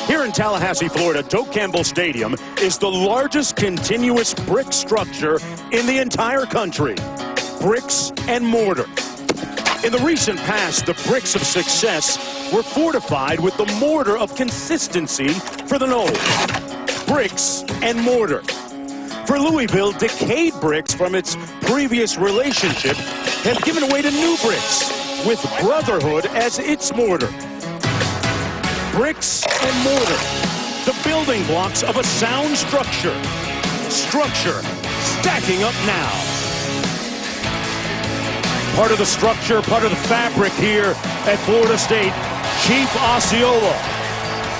Here in Tallahassee, Florida, Doak Campbell Stadium is the largest continuous brick structure in the entire country. Bricks and mortar. In the recent past, the bricks of success were fortified with the mortar of consistency for the Noles. Bricks and mortar. For Louisville, decayed bricks from its previous relationship have given way to new bricks, with brotherhood as its mortar. Bricks and mortar, the building blocks of a sound structure. Structure stacking up now. Part of the structure, part of the fabric here at Florida State. Chief Osceola,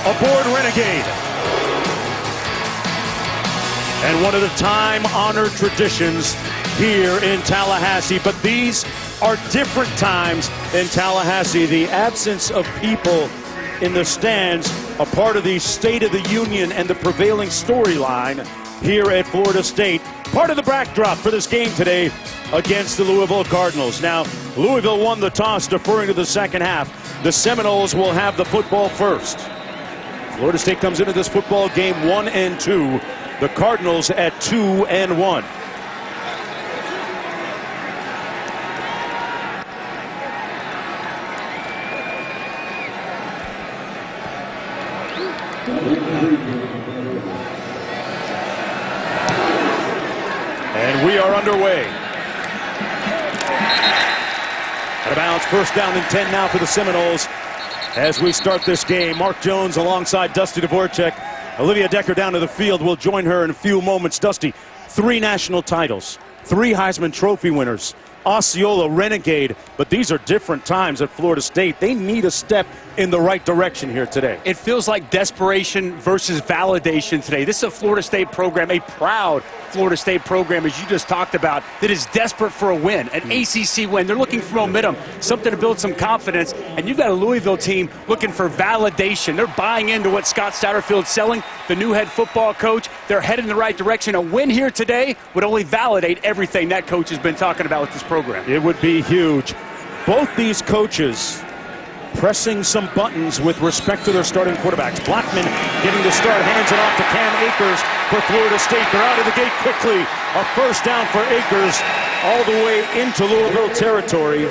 aboard Renegade. And one of the time-honored traditions here in Tallahassee. But these are different times in Tallahassee. The absence of people in the stands, a part of the State of the Union and the prevailing storyline here at Florida State. Part of the backdrop for this game today against the Louisville Cardinals. Now, Louisville won the toss, deferring to the second half. The Seminoles will have the football first. Florida State comes into this football game 1-2. The Cardinals at 2-1. And we are underway. Out of bounds, first down and 10 now for the Seminoles as we start this game. Mark Jones alongside Dusty Dvorak. Olivia Decker down to the field. We'll join her in a few moments. Dusty, 3 national titles, 3 Heisman Trophy winners. Osceola, Renegade, but these are different times at Florida State. They need a step in the right direction here today. It feels like desperation versus validation today. This is a Florida State program, a proud Florida State program, as you just talked about, that is desperate for a win, an ACC win. They're looking for momentum, something to build some confidence, and you've got a Louisville team looking for validation. They're buying into what Scott Satterfield's selling, the new head football coach. They're headed in the right direction. A win here today would only validate everything that coach has been talking about with this program. It would be huge. Both these coaches pressing some buttons with respect to their starting quarterbacks. Blackman getting the start, hands it off to Cam Akers for Florida State. They're out of the gate quickly. A first down for Akers all the way into Louisville territory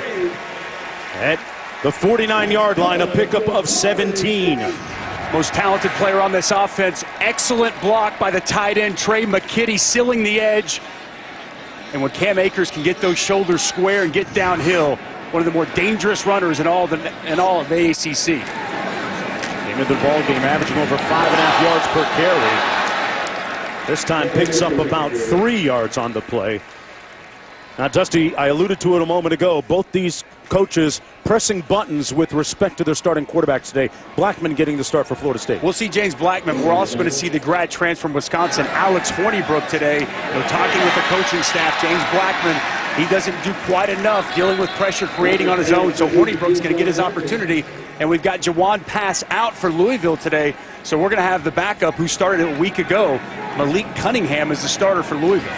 at the 49-yard line, a pickup of 17. Most talented player on this offense. Excellent block by the tight end, Trey McKitty, sealing the edge. And when Cam Akers can get those shoulders square and get downhill, one of the more dangerous runners in all of the ACC. Came into the ball game averaging over 5.5 yards per carry. This time picks up about 3 yards on the play. Now, Dusty, I alluded to it a moment ago. Both these coaches pressing buttons with respect to their starting quarterbacks today. Blackman getting the start for Florida State. We'll see James Blackman. We're also going to see the grad transfer from Wisconsin, Alex Hornibrook, today. They're talking with the coaching staff. James Blackman, he doesn't do quite enough dealing with pressure, creating on his own. So Hornibrook's going to get his opportunity. And we've got Jawan Pass out for Louisville today. So we're going to have the backup who started a week ago. Malik Cunningham is the starter for Louisville.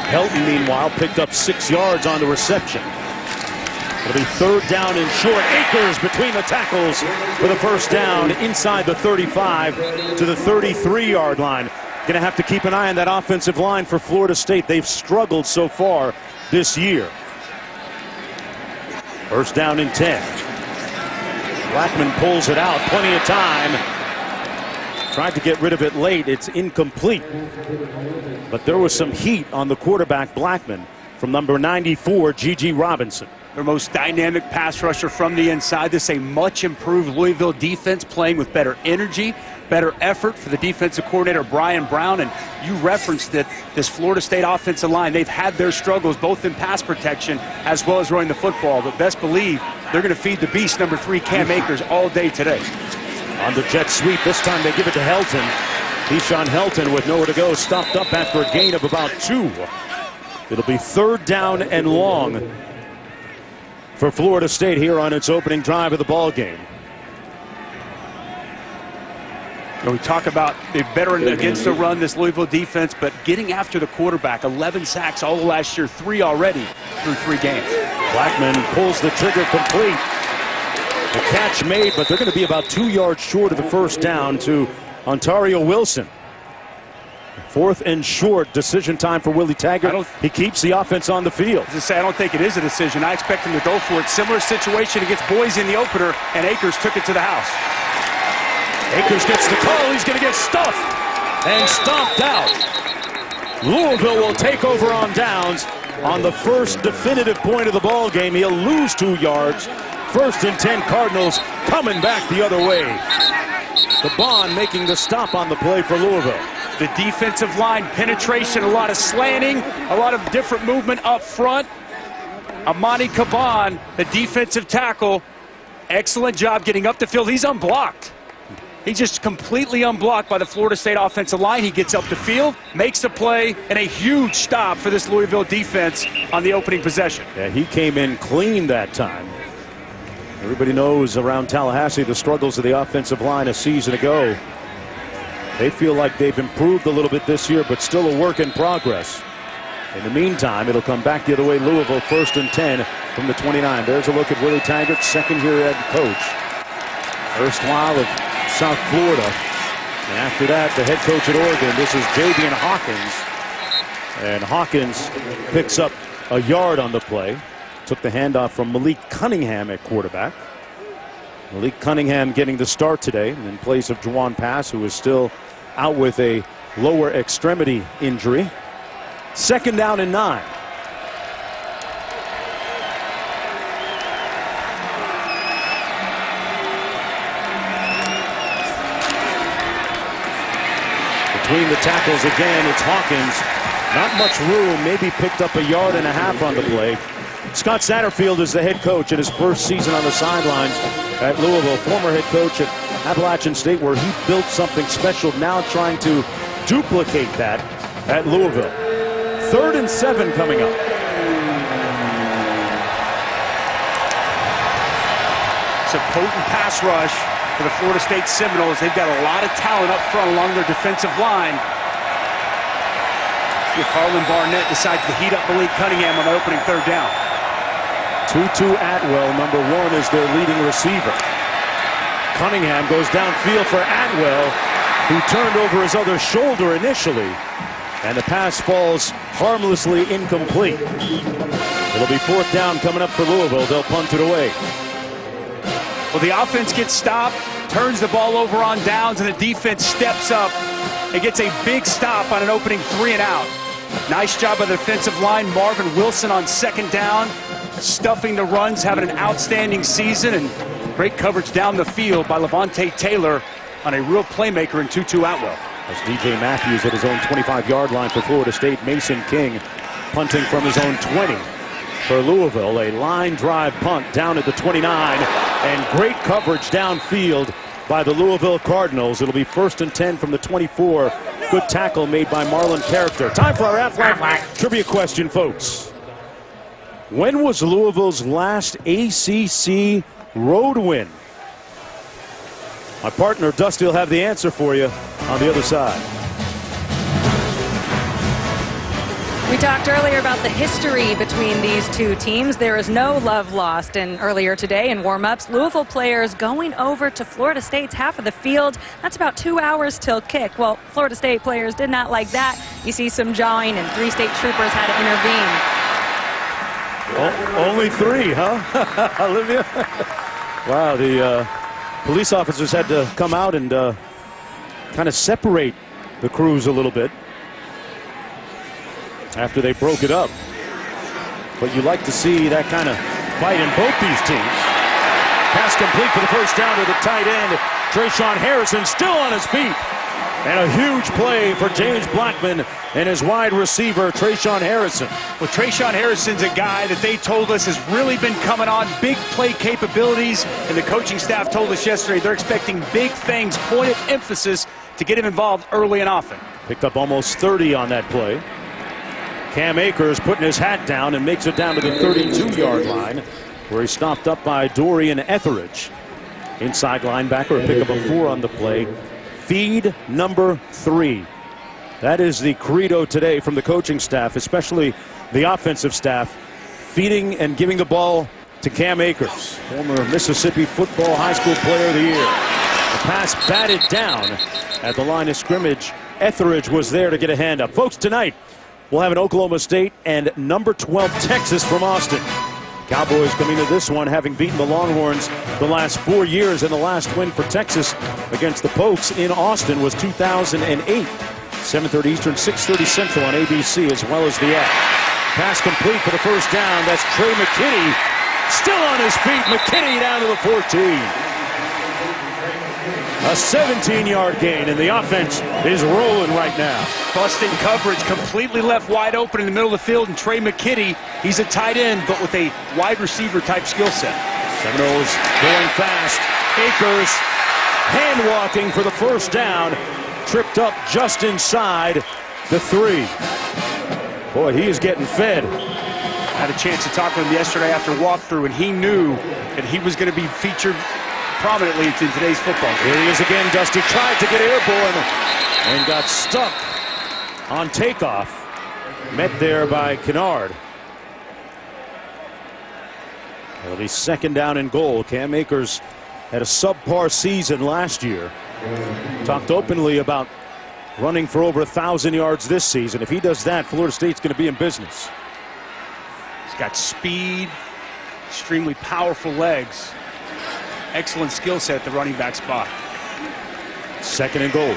Helton, meanwhile, picked up 6 yards on the reception. It'll be third down and short. Akers between the tackles for the first down inside the 35 to the 33-yard line. Going to have to keep an eye on that offensive line for Florida State. They've struggled so far this year. First down and 10. Blackman pulls it out. Plenty of time. Tried to get rid of it late. It's incomplete. But there was some heat on the quarterback, Blackman, from number 94, Gigi Robinson. Their most dynamic pass rusher from the inside. This is a much improved Louisville defense, playing with better energy, better effort for the defensive coordinator, Brian Brown. And you referenced that this Florida State offensive line, they've had their struggles both in pass protection as well as running the football. But best believe they're going to feed the beast, number 3, Cam Akers, all day today. On the jet sweep, this time they give it to Helton. Keyshawn Helton with nowhere to go, stopped up after a gain of about 2. It'll be third down and long for Florida State here on its opening drive of the ball game. We talk about they're better against the run, this Louisville defense, but getting after the quarterback. 11 sacks all last year, 3 already through 3 games. Blackman pulls the trigger complete. The catch made, but they're going to be about 2 yards short of the first down to Ontario Wilson. 4th and short, decision time for Willie Taggart. He keeps the offense on the field. As I say, I don't think it is a decision. I expect him to go for it. Similar situation against Boise in the opener, and Akers took it to the house. Akers gets the call. He's going to get stuffed and stomped out. Louisville will take over on downs on the first definitive point of the ball game. He'll lose 2 yards. 1st and 10 Cardinals coming back the other way. The Bond making the stop on the play for Louisville. The defensive line penetration, a lot of slanting, a lot of different movement up front. Amani Caban, the defensive tackle, excellent job getting up the field. He's unblocked. He's just completely unblocked by the Florida State offensive line. He gets up the field, makes the play, and a huge stop for this Louisville defense on the opening possession. Yeah, he came in clean that time. Everybody knows around Tallahassee the struggles of the offensive line a season ago. They feel like they've improved a little bit this year, but still a work in progress. In the meantime, it'll come back the other way. Louisville 1st and 10 from the 29. There's a look at Willie Taggart, second-year head coach. Erstwhile of South Florida. And after that, the head coach at Oregon. This is Javian Hawkins. And Hawkins picks up a yard on the play. Took the handoff from Malik Cunningham at quarterback. Malik Cunningham getting the start today in place of Juwan Pass, who is still out with a lower extremity injury. 2nd down and 9. Between the tackles again, it's Hawkins. Not much room, maybe picked up 1.5 yards on the play. Scott Satterfield is the head coach in his first season on the sidelines at Louisville. Former head coach at Appalachian State, where he built something special, now trying to duplicate that at Louisville. 3rd and 7 coming up. It's a potent pass rush for the Florida State Seminoles. They've got a lot of talent up front along their defensive line. See if Harlan Barnett decides to heat up Malik Cunningham on the opening 3rd down. Tutu Atwell, number 1, is their leading receiver. Cunningham goes downfield for Atwell, who turned over his other shoulder initially. And the pass falls harmlessly incomplete. It'll be 4th down coming up for Louisville. They'll punt it away. Well, the offense gets stopped, turns the ball over on downs, and the defense steps up and gets a big stop on an opening 3 and out. Nice job by the defensive line. Marvin Wilson on 2nd down, stuffing the runs, having an outstanding season, and great coverage down the field by Levante Taylor on a real playmaker in Tutu Atwell. As DJ Matthews at his own 25-yard line for Florida State. Mason King punting from his own 20 for Louisville. A line drive punt down at the 29, and great coverage downfield by the Louisville Cardinals. It'll be 1st and 10 from the 24. Good tackle made by Marlon Character. Time for our Aflac trivia question, folks. When was Louisville's last ACC road win? My partner Dusty will have the answer for you on the other side. We talked earlier about the history between these two teams. There is no love lost. And earlier today in warm-ups, Louisville players going over to Florida State's half of the field. That's about 2 hours till kick. Well, Florida State players did not like that. You see some jawing, and 3 state troopers had to intervene. Only 3, huh? Olivia? Wow, the police officers had to come out and kind of separate the crews a little bit after they broke it up. But you like to see that kind of fight in both these teams. Pass complete for the first down to the tight end. Trayshawn Harrison still on his feet. And a huge play for James Blackman and his wide receiver, Trayshawn Harrison. Well, Trayshawn Harrison's a guy that they told us has really been coming on, big play capabilities, and the coaching staff told us yesterday they're expecting big things, point of emphasis to get him involved early and often. Picked up almost 30 on that play. Cam Akers putting his hat down and makes it down to the 32-yard line, where he's stopped up by Dorian Etheridge. Inside linebacker, a pickup of 4 on the play. Feed number 3. That is the credo today from the coaching staff, especially the offensive staff. Feeding and giving the ball to to Cam Akers, former Mississippi Football High School Player of the Year. The pass batted down at the line of scrimmage. Etheridge was there to get a hand up. Folks, tonight we'll have an Oklahoma State and number 12 Texas from Austin. Cowboys coming to this one having beaten the Longhorns the last 4 years, and the last win for Texas against the Pokes in Austin was 2008. 7:30 Eastern, 6:30 Central on ABC as well as the app. Pass complete for the first down. That's Trey McKinney still on his feet. McKinney down to the 14. A 17-yard gain, and the offense is rolling right now. Busting coverage, completely left wide open in the middle of the field, and Trey McKinney, he's a tight end, but with a wide receiver type skill set. Seminoles going fast. Akers hand walking for the first down. Tripped up just inside the 3. Boy, he is getting fed. I had a chance to talk to him yesterday after walkthrough, and he knew that he was going to be featured prominently in today's football game. Here he is again. Dusty tried to get airborne and got stuck on takeoff. Met there by Kennard. It'll be second down and goal. Cam Akers had a subpar season last year. Talked openly about running for over 1,000 yards this season. If he does that, Florida State's going to be in business. He's got speed, extremely powerful legs. Excellent skill set at the running back spot. Second and goal.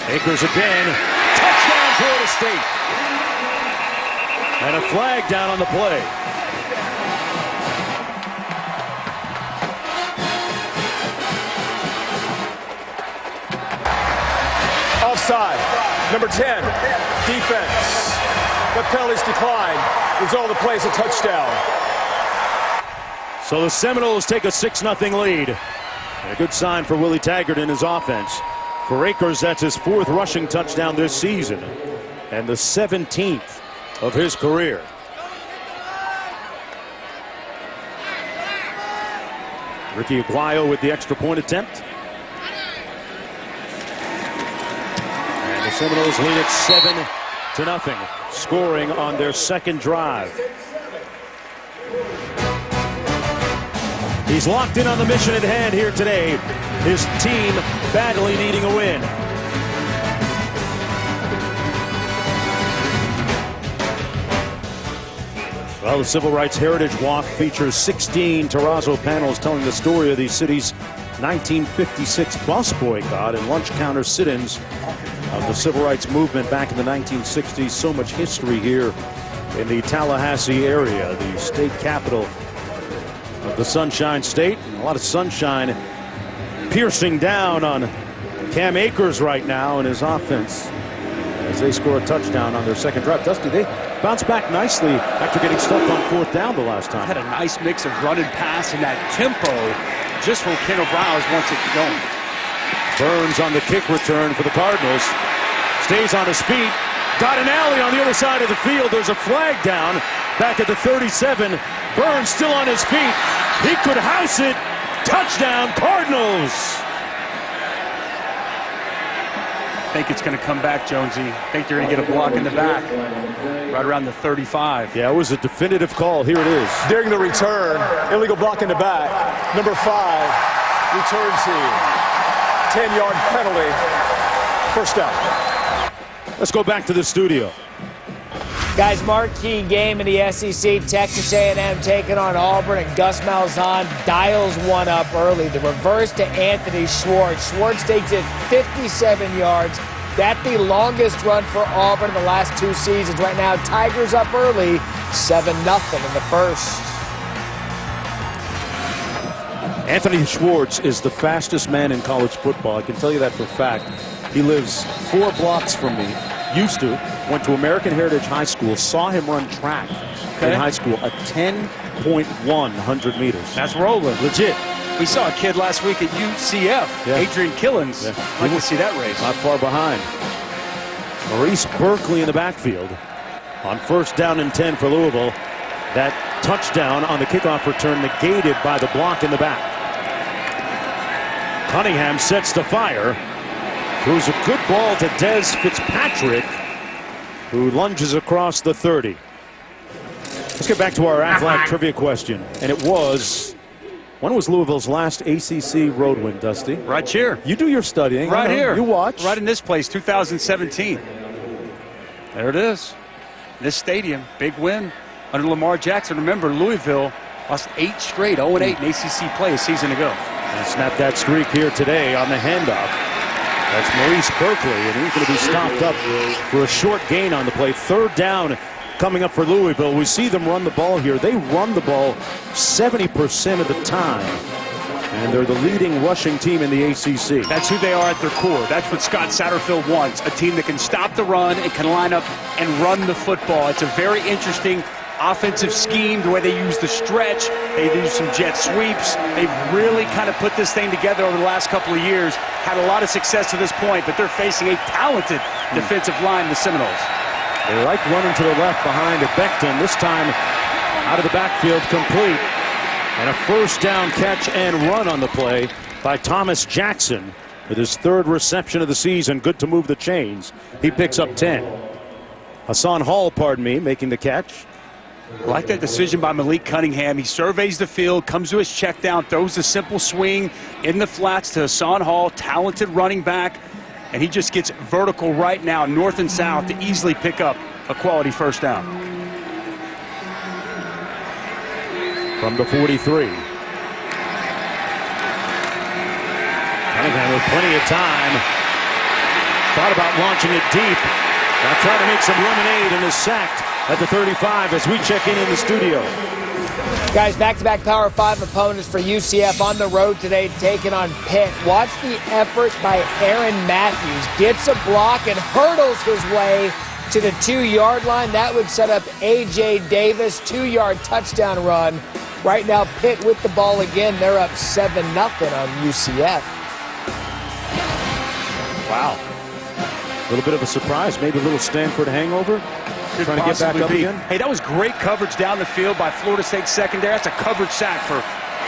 Akers again. Touchdown, Florida State. And a flag down on the play. Offside. Number 10. Defense. The penalties decline. Result of the play is a touchdown. So the Seminoles take a 6-0 lead. And a good sign for Willie Taggart in his offense. For Akers, that's his 4th rushing touchdown this season and the 17th of his career. Ricky Aguayo with the extra point attempt. And the Seminoles lead it 7-0, scoring on their second drive. He's locked in on the mission at hand here today. His team badly needing a win. Well, the Civil Rights Heritage Walk features 16 terrazzo panels telling the story of the city's 1956 bus boycott and lunch counter sit-ins of the Civil Rights Movement back in the 1960s. So much history here in the Tallahassee area, the state capital of the Sunshine State. And a lot of sunshine piercing down on Cam Akers right now in his offense as they score a touchdown on their second drive. Dusty, they bounced back nicely after getting stuck on 4th down the last time. Had a nice mix of run and pass and that tempo just where Kendall Browse wants it going. Burns on the kick return for the Cardinals. Stays on his feet. Got an alley on the other side of the field. There's a flag down back at the 37. Burns still on his feet. He could house it. Touchdown, Cardinals. I think it's going to come back, Jonesy. I think they're going to get a block in the back right around the 35. Yeah, it was a definitive call. Here it is. During the return, illegal block in the back. Number 5, return team. 10-yard penalty. First down. Let's go back to the studio. Guys, marquee game in the SEC. Texas A&M taking on Auburn, and Gus Malzahn dials one up early. The reverse to Anthony Schwartz. Schwartz takes it 57 yards. That's the longest run for Auburn in the last 2 seasons. Right now, Tigers up early, 7-0 in the first. Anthony Schwartz is the fastest man in college football. I can tell you that for a fact. He lives 4 blocks from me. Used to. Went to American Heritage High School. Saw him run track in high school. A 10.1 100 meters. That's rolling. Legit. We saw a kid last week at UCF, Adrian Killens. I'd like to see that race. Not far behind. Maurice Berkeley in the backfield. On 1st down and 10 for Louisville. That touchdown on the kickoff return negated by the block in the back. Cunningham sets the fire. Throws a good ball to Des Fitzpatrick, who lunges across the 30. Let's get back to our Aflac trivia question. And it was, when was Louisville's last ACC road win, Dusty? Right here. You do your studying. Right here. You watch. Right in this place, 2017. There it is. This stadium, big win under Lamar Jackson. Remember, Louisville lost 8 straight, 0-8 in ACC play a season ago. And snapped that streak here today on the handoff. That's Maurice Berkeley, and he's going to be stopped up for a short gain on the play. 3rd down coming up for Louisville. We see them run the ball here. They run the ball 70% of the time, and they're the leading rushing team in the ACC. That's who they are at their core. That's what Scott Satterfield wants, a team that can stop the run and can line up and run the football. It's a very interesting offensive scheme, the way they use the stretch. They do some jet sweeps. They've really kind of put this thing together over the last couple of years. Had a lot of success to this point, but they're facing a talented defensive line, the Seminoles. They like running to the left behind Becton. This time out of the backfield, complete. And a 1st down catch and run on the play by Thomas Jackson with his 3rd reception of the season. Good to move the chains. He picks up 10. Hassan Hall, making the catch. I like that decision by Malik Cunningham. He surveys the field, comes to his check down, throws a simple swing in the flats to Hassan Hall, talented running back, and he just gets vertical right now, north and south, to easily pick up a quality 1st down. From the 43. Cunningham with plenty of time. Thought about launching it deep. Now trying to make some lemonade, and is sacked at the 35 as we check in the studio. Guys, back-to-back Power 5 opponents for UCF on the road today, taking on Pitt. Watch the effort by Aaron Matthews. Gets a block and hurdles his way to the 2-yard line. That would set up A.J. Davis, 2-yard touchdown run. Right now, Pitt with the ball again. They're up 7-0 on UCF. Wow. A little bit of a surprise, maybe a little Stanford hangover. Could trying to get back up again. Hey, that was great coverage down the field by Florida State secondary. That's a coverage sack for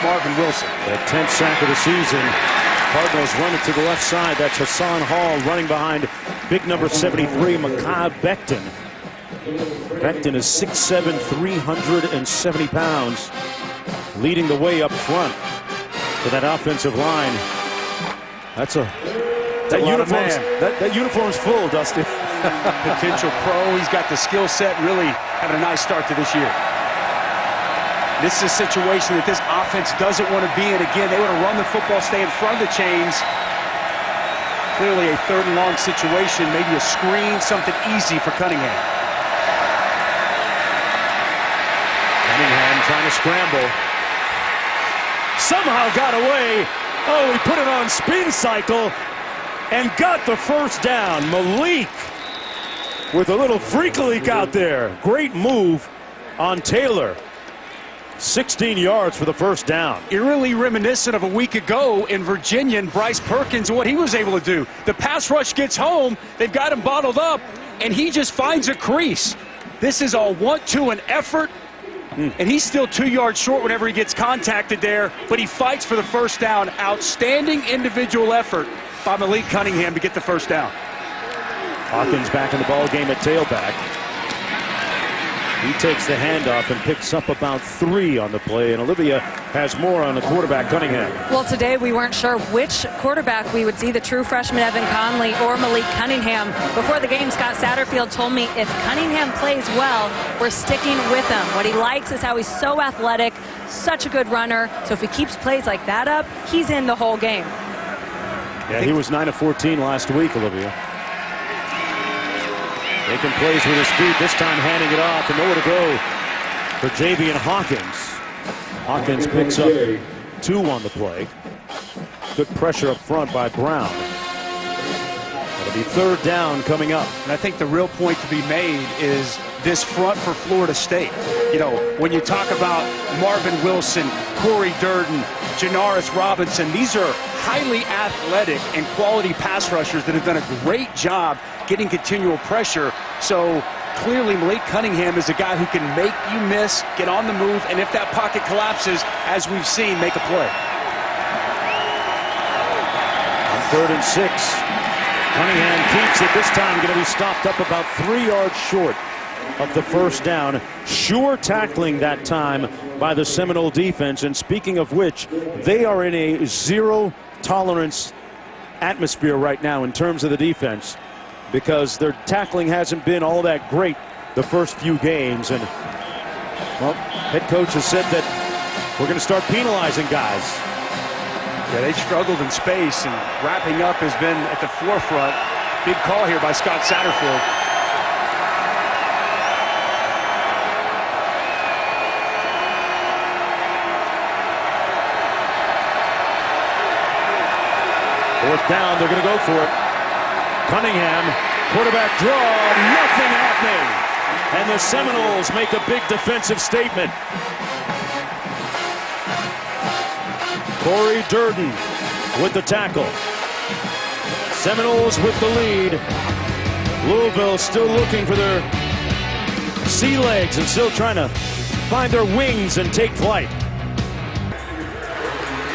Marvin Wilson. The 10th sack of the season. Cardinals running to the left side. That's Hassan Hall running behind big number 73, Mekhi Becton. Becton is 6'7", 370 pounds, leading the way up front for that offensive line. That uniform's full, Dusty. Potential pro. He's got the skill set. Really having a nice start to this year. This is a situation that this offense doesn't want to be in. Again, they want to run the football, stay in front of the chains. Clearly a 3rd and long situation. Maybe a screen, something easy for Cunningham. Cunningham trying to scramble. Somehow got away. Oh, he put it on spin cycle and got the 1st down. Malik with a little freak leak out there. Great move on Taylor. 16 yards for the 1st down. Eerily reminiscent of a week ago in Virginia and Bryce Perkins and what he was able to do. The pass rush gets home. They've got him bottled up, and he just finds a crease. This is all want-to and effort, and he's still 2 yards short whenever he gets contacted there, but he fights for the 1st down. Outstanding individual effort by Malik Cunningham to get the 1st down. Hawkins back in the ball game at tailback. He takes the handoff and picks up about 3 on the play, and Olivia has more on the quarterback, Cunningham. Well, today we weren't sure which quarterback we would see, the true freshman Evan Conley or Malik Cunningham. Before the game, Scott Satterfield told me if Cunningham plays well, we're sticking with him. What he likes is how he's so athletic, such a good runner. So if he keeps plays like that up, he's in the whole game. Yeah, he was 9 of 14 last week, Olivia. Making plays with his feet, this time handing it off, and nowhere to go for Javian Hawkins. Hawkins picks up 2 on the play. Good pressure up front by Brown. It'll be 3rd down coming up. And I think the real point to be made is this front for Florida State. You know, when you talk about Marvin Wilson, Corey Durden, Janaris Robinson, these are highly athletic and quality pass rushers that have done a great job getting continual pressure. So clearly Malik Cunningham is a guy who can make you miss, get on the move, and if that pocket collapses, as we've seen, make a play. On 3rd and 6. Cunningham keeps it. This time going to be stopped up about 3 yards short of the first down. Sure tackling that time by the Seminole defense. And speaking of which, they are in a zero-tolerance atmosphere right now in terms of the defense, because their tackling hasn't been all that great the first few games. And, well, head coach has said that we're going to start penalizing guys. Yeah, they struggled in space, and wrapping up has been at the forefront. Big call here by Scott Satterfield. Fourth down, they're going to go for it. Cunningham, quarterback draw, nothing happening. And the Seminoles make a big defensive statement. Corey Durden with the tackle. Seminoles with the lead. Louisville still looking for their sea legs and still trying to find their wings and take flight.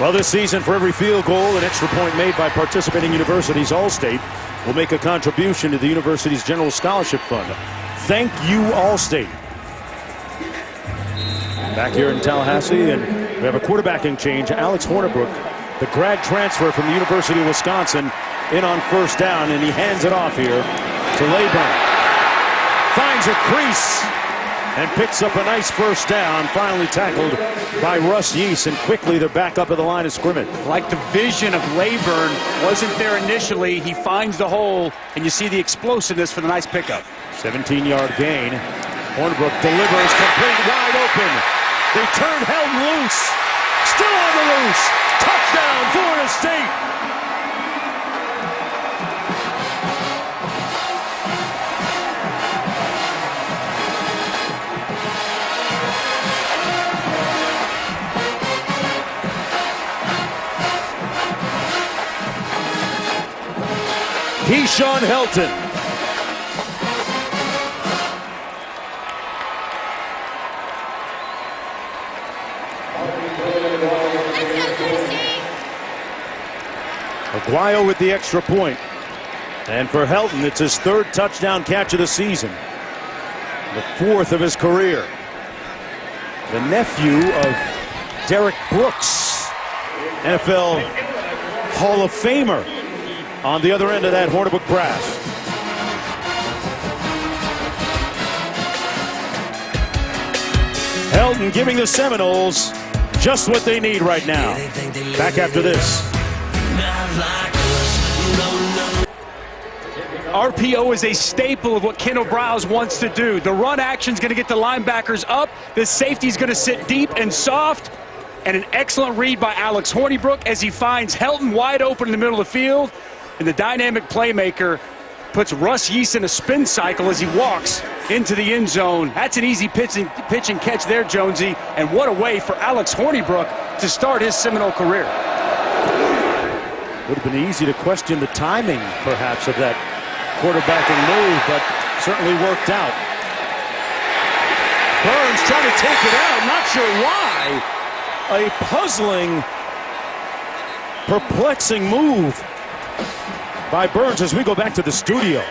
Well, this season, for every field goal, an extra point made by participating universities, Allstate will make a contribution to the university's general scholarship fund. Thank you, Allstate. Back here in Tallahassee, and we have a quarterbacking change. Alex Hornibrook, the grad transfer from the University of Wisconsin, in on first down, and he hands it off here to Layburn. Finds a crease and picks up a nice first down, finally tackled by Russ Yeast, and quickly they're back up at the line of scrimmage. Like the vision of Layburn wasn't there initially. He finds the hole, and you see the explosiveness for the nice pickup. 17-yard gain. Hornibrook delivers, complete, wide open. They turn Helton loose. Still on the loose. Touchdown, Florida State. Keyshawn Helton. Aguayo with the extra point. And for Helton, it's his third touchdown catch of the season. The fourth of his career. The nephew of Derek Brooks, NFL Hall of Famer, on the other end of that Hornibrook brass. Helton giving the Seminoles just what they need right now. Back after this. RPO is a staple of what Kendall Browse wants to do. The run action is going to get the linebackers up. The safety is going to sit deep and soft. And an excellent read by Alex Hornibrook as he finds Helton wide open in the middle of the field. And the dynamic playmaker puts Russ Yeast in a spin cycle as he walks into the end zone. That's an easy pitch and catch there, Jonesy. And what a way for Alex Hornibrook to start his Seminole career. Would have been easy to question the timing, perhaps, of that quarterbacking move, but certainly worked out. Burns trying to take it out, not sure why. A puzzling, perplexing move by Burns as we go back to the studio.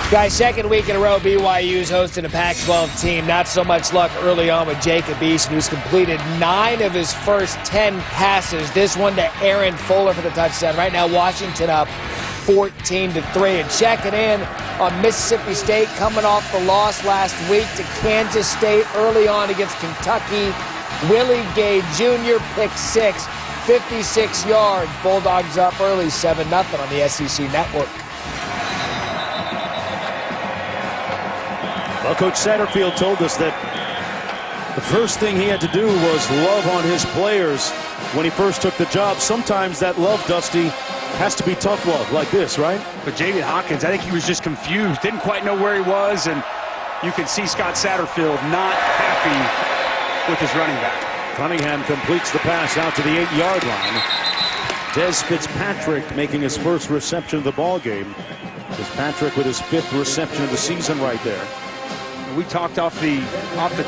Guys, second week in a row, BYU's hosting a Pac-12 team. Not so much luck early on with Jacob Eason, who's completed 9 of his first 10 passes. This one to Aaron Fuller for the touchdown. Right now, Washington up 14-3. And checking in on Mississippi State, coming off the loss last week to Kansas State early on against Kentucky. Willie Gay Jr. pick 6, 56 yards. Bulldogs up early, 7-0 on the SEC Network. Well, Coach Satterfield told us that the first thing he had to do was love on his players when he first took the job. Sometimes that love, Dusty, has to be tough love like this, right? But Javian Hawkins, I think he was just confused, didn't quite know where he was, and you can see Scott Satterfield not happy with his running back. Cunningham completes the pass out to the 8-yard line. Des Fitzpatrick making his first reception of the ball game. Fitzpatrick with his 5th reception of the season right there. We talked off the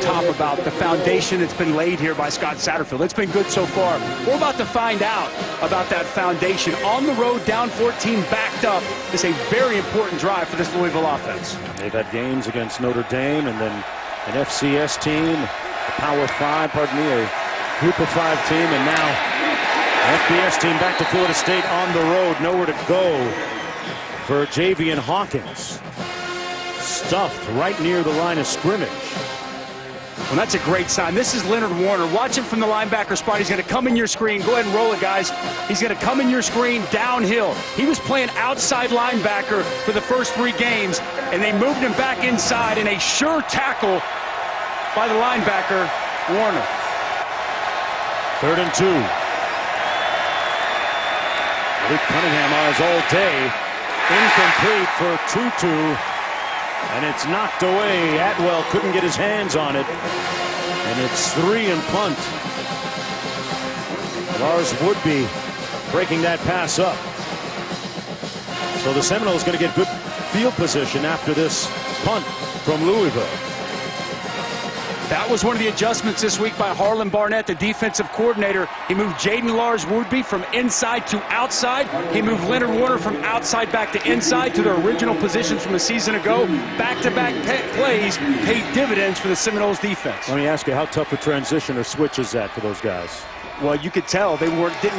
top about the foundation that's been laid here by Scott Satterfield. It's been good so far. We're about to find out about that foundation. On the road, down 14, backed up. It's a very important drive for this Louisville offense. They've had games against Notre Dame and then an FCS team, a Power 5, pardon me, a Group of 5 team, and now FBS team back to Florida State on the road. Nowhere to go for Javian Hawkins. Stuffed right near the line of scrimmage. Well, that's a great sign. This is Leonard Warner. Watch him from the linebacker spot. He's going to come in your screen. Go ahead and roll it, guys. He's going to come in your screen downhill. He was playing outside linebacker for the first 3 games, and they moved him back inside in a sure tackle by the linebacker, Warner. 3rd and 2. Luke Cunningham eyes all day. Incomplete for Tutu. And it's knocked away. Atwell couldn't get his hands on it. And it's 3 and punt. Lars Woodby breaking that pass up. So the Seminoles going to get good field position after this punt from Louisville. That was one of the adjustments this week by Harlan Barnett, the defensive coordinator. He moved Jaden Lars Woodby from inside to outside. He moved Leonard Warner from outside back to inside to their original positions from a season ago. Back-to-back plays paid dividends for the Seminoles defense. Let me ask you, how tough a transition or switch is that for those guys? Well, you could tell they didn't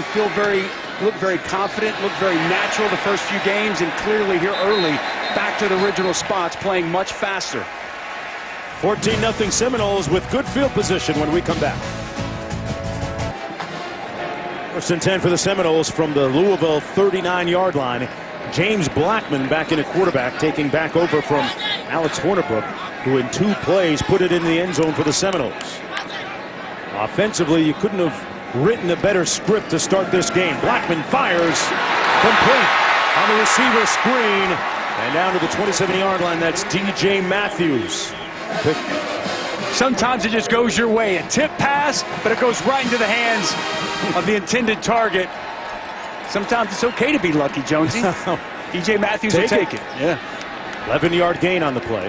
look very confident, looked very natural the first few games, and clearly here early, back to the original spots, playing much faster. 14-0 Seminoles with good field position when we come back. 1st and 10 for the Seminoles from the Louisville 39-yard line. James Blackman back in a quarterback, taking back over from Alex Hornibrook, who in 2 plays put it in the end zone for the Seminoles. Offensively, you couldn't have written a better script to start this game. Blackman fires, complete on the receiver screen, and down to the 27-yard line. That's DJ Matthews. Sometimes it just goes your way. A tip pass, but it goes right into the hands of the intended target. Sometimes it's okay to be lucky, Jonesy. DJ Matthews will take it. Yeah. 11-yard gain on the play.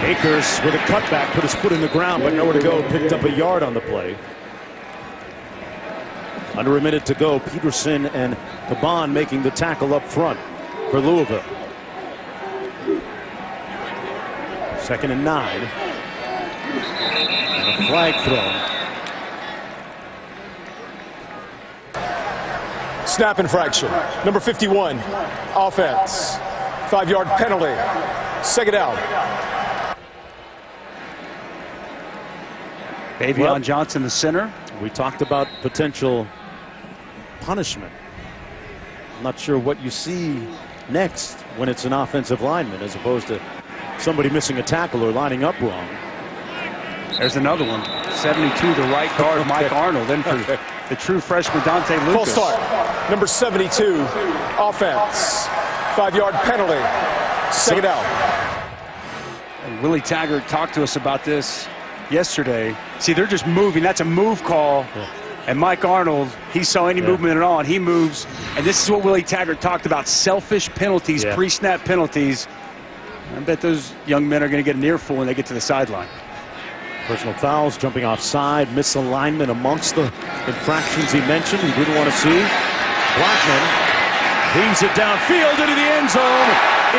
Akers with a cutback, put his foot in the ground, but nowhere to go. Picked up a yard on the play. Under a minute to go. Peterson and Caban making the tackle up front for Louisville. 2nd and 9. And a flag thrown. Snap infraction. Number 51. Offense. 5-yard penalty. 2nd down. Bavion Johnson, the center. We talked about potential punishment. I'm not sure what you see next when it's an offensive lineman as opposed to somebody missing a tackle or lining up wrong. There's another one. 72, the right guard, Mike Arnold, in for the true freshman Dante Lucas. Full start. Number 72, offense. 5-yard penalty. 2nd down. And Willie Taggart talked to us about this yesterday. See, they're just moving. That's a move call. Yeah. And Mike Arnold, he saw any movement at all, and he moves. And this is what Willie Taggart talked about, selfish penalties, pre-snap penalties. I bet those young men are going to get an earful when they get to the sideline. Personal fouls, jumping offside, misalignment amongst the infractions he mentioned he didn't want to see. Blackman heaves it downfield into the end zone.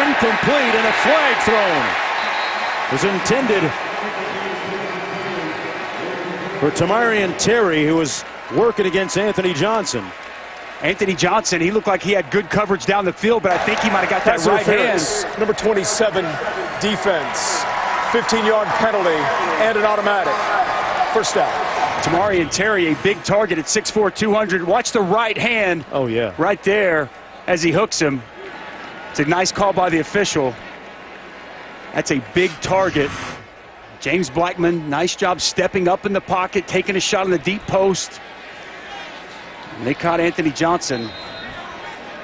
Incomplete, and a flag thrown. It was intended for Tamarian Terry, who was working against Anthony Johnson. Anthony Johnson, he looked like he had good coverage down the field, but I think he might have got that right hand. Number 27, defense. 15-yard penalty and an automatic. 1st down. Tamarian Terry, a big target at 6'4", 200. Watch the right hand. Oh, yeah. Right there as he hooks him. It's a nice call by the official. That's a big target. James Blackman, nice job stepping up in the pocket, taking a shot on the deep post. And they caught Anthony Johnson.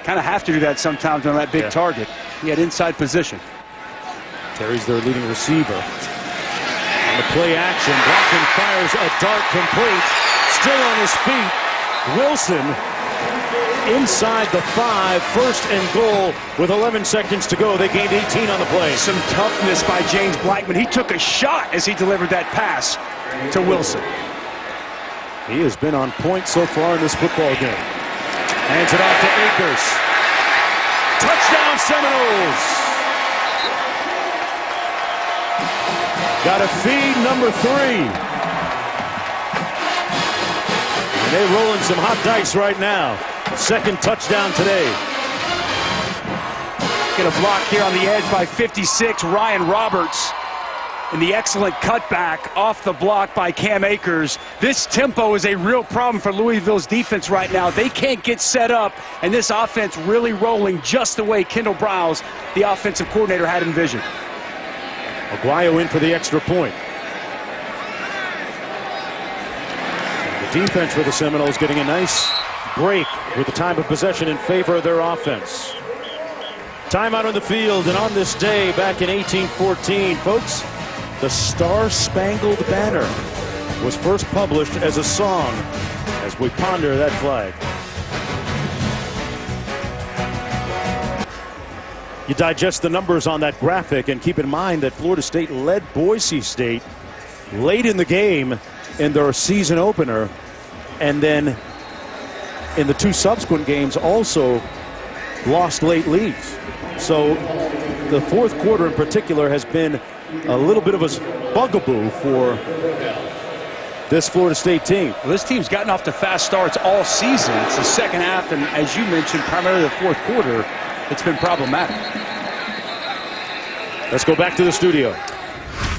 Kind of have to do that sometimes on that big target. He had inside position. Terry's their leading receiver. On the play action, Blackman fires a dart complete. Still on his feet. Wilson inside the 5, first and goal with 11 seconds to go. They gained 18 on the play. Some toughness by James Blackman. He took a shot as he delivered that pass to Wilson. He has been on point so far in this football game. Hands it off to Akers. Touchdown Seminoles. Got to feed number 3. And they're rolling some hot dice right now. Second touchdown today. Get a block here on the edge by 56, Ryan Roberts. And the excellent cutback off the block by Cam Akers. This tempo is a real problem for Louisville's defense right now. They can't get set up, and this offense really rolling just the way Kendall Browse, the offensive coordinator, had envisioned. Aguayo in for the extra point. The defense for the Seminoles getting a nice break with the time of possession in favor of their offense. Timeout on the field, and on this day back in 1814, folks, the Star-Spangled Banner was first published as a song as we ponder that flag. You digest the numbers on that graphic and keep in mind that Florida State led Boise State late in the game in their season opener, and then in the 2 subsequent games also lost late leads. So the fourth quarter in particular has been a little bit of a bugaboo for this Florida State team. Well, this team's gotten off to fast starts all season. It's the second half, and as you mentioned, primarily the fourth quarter, it's been problematic. Let's go back to the studio.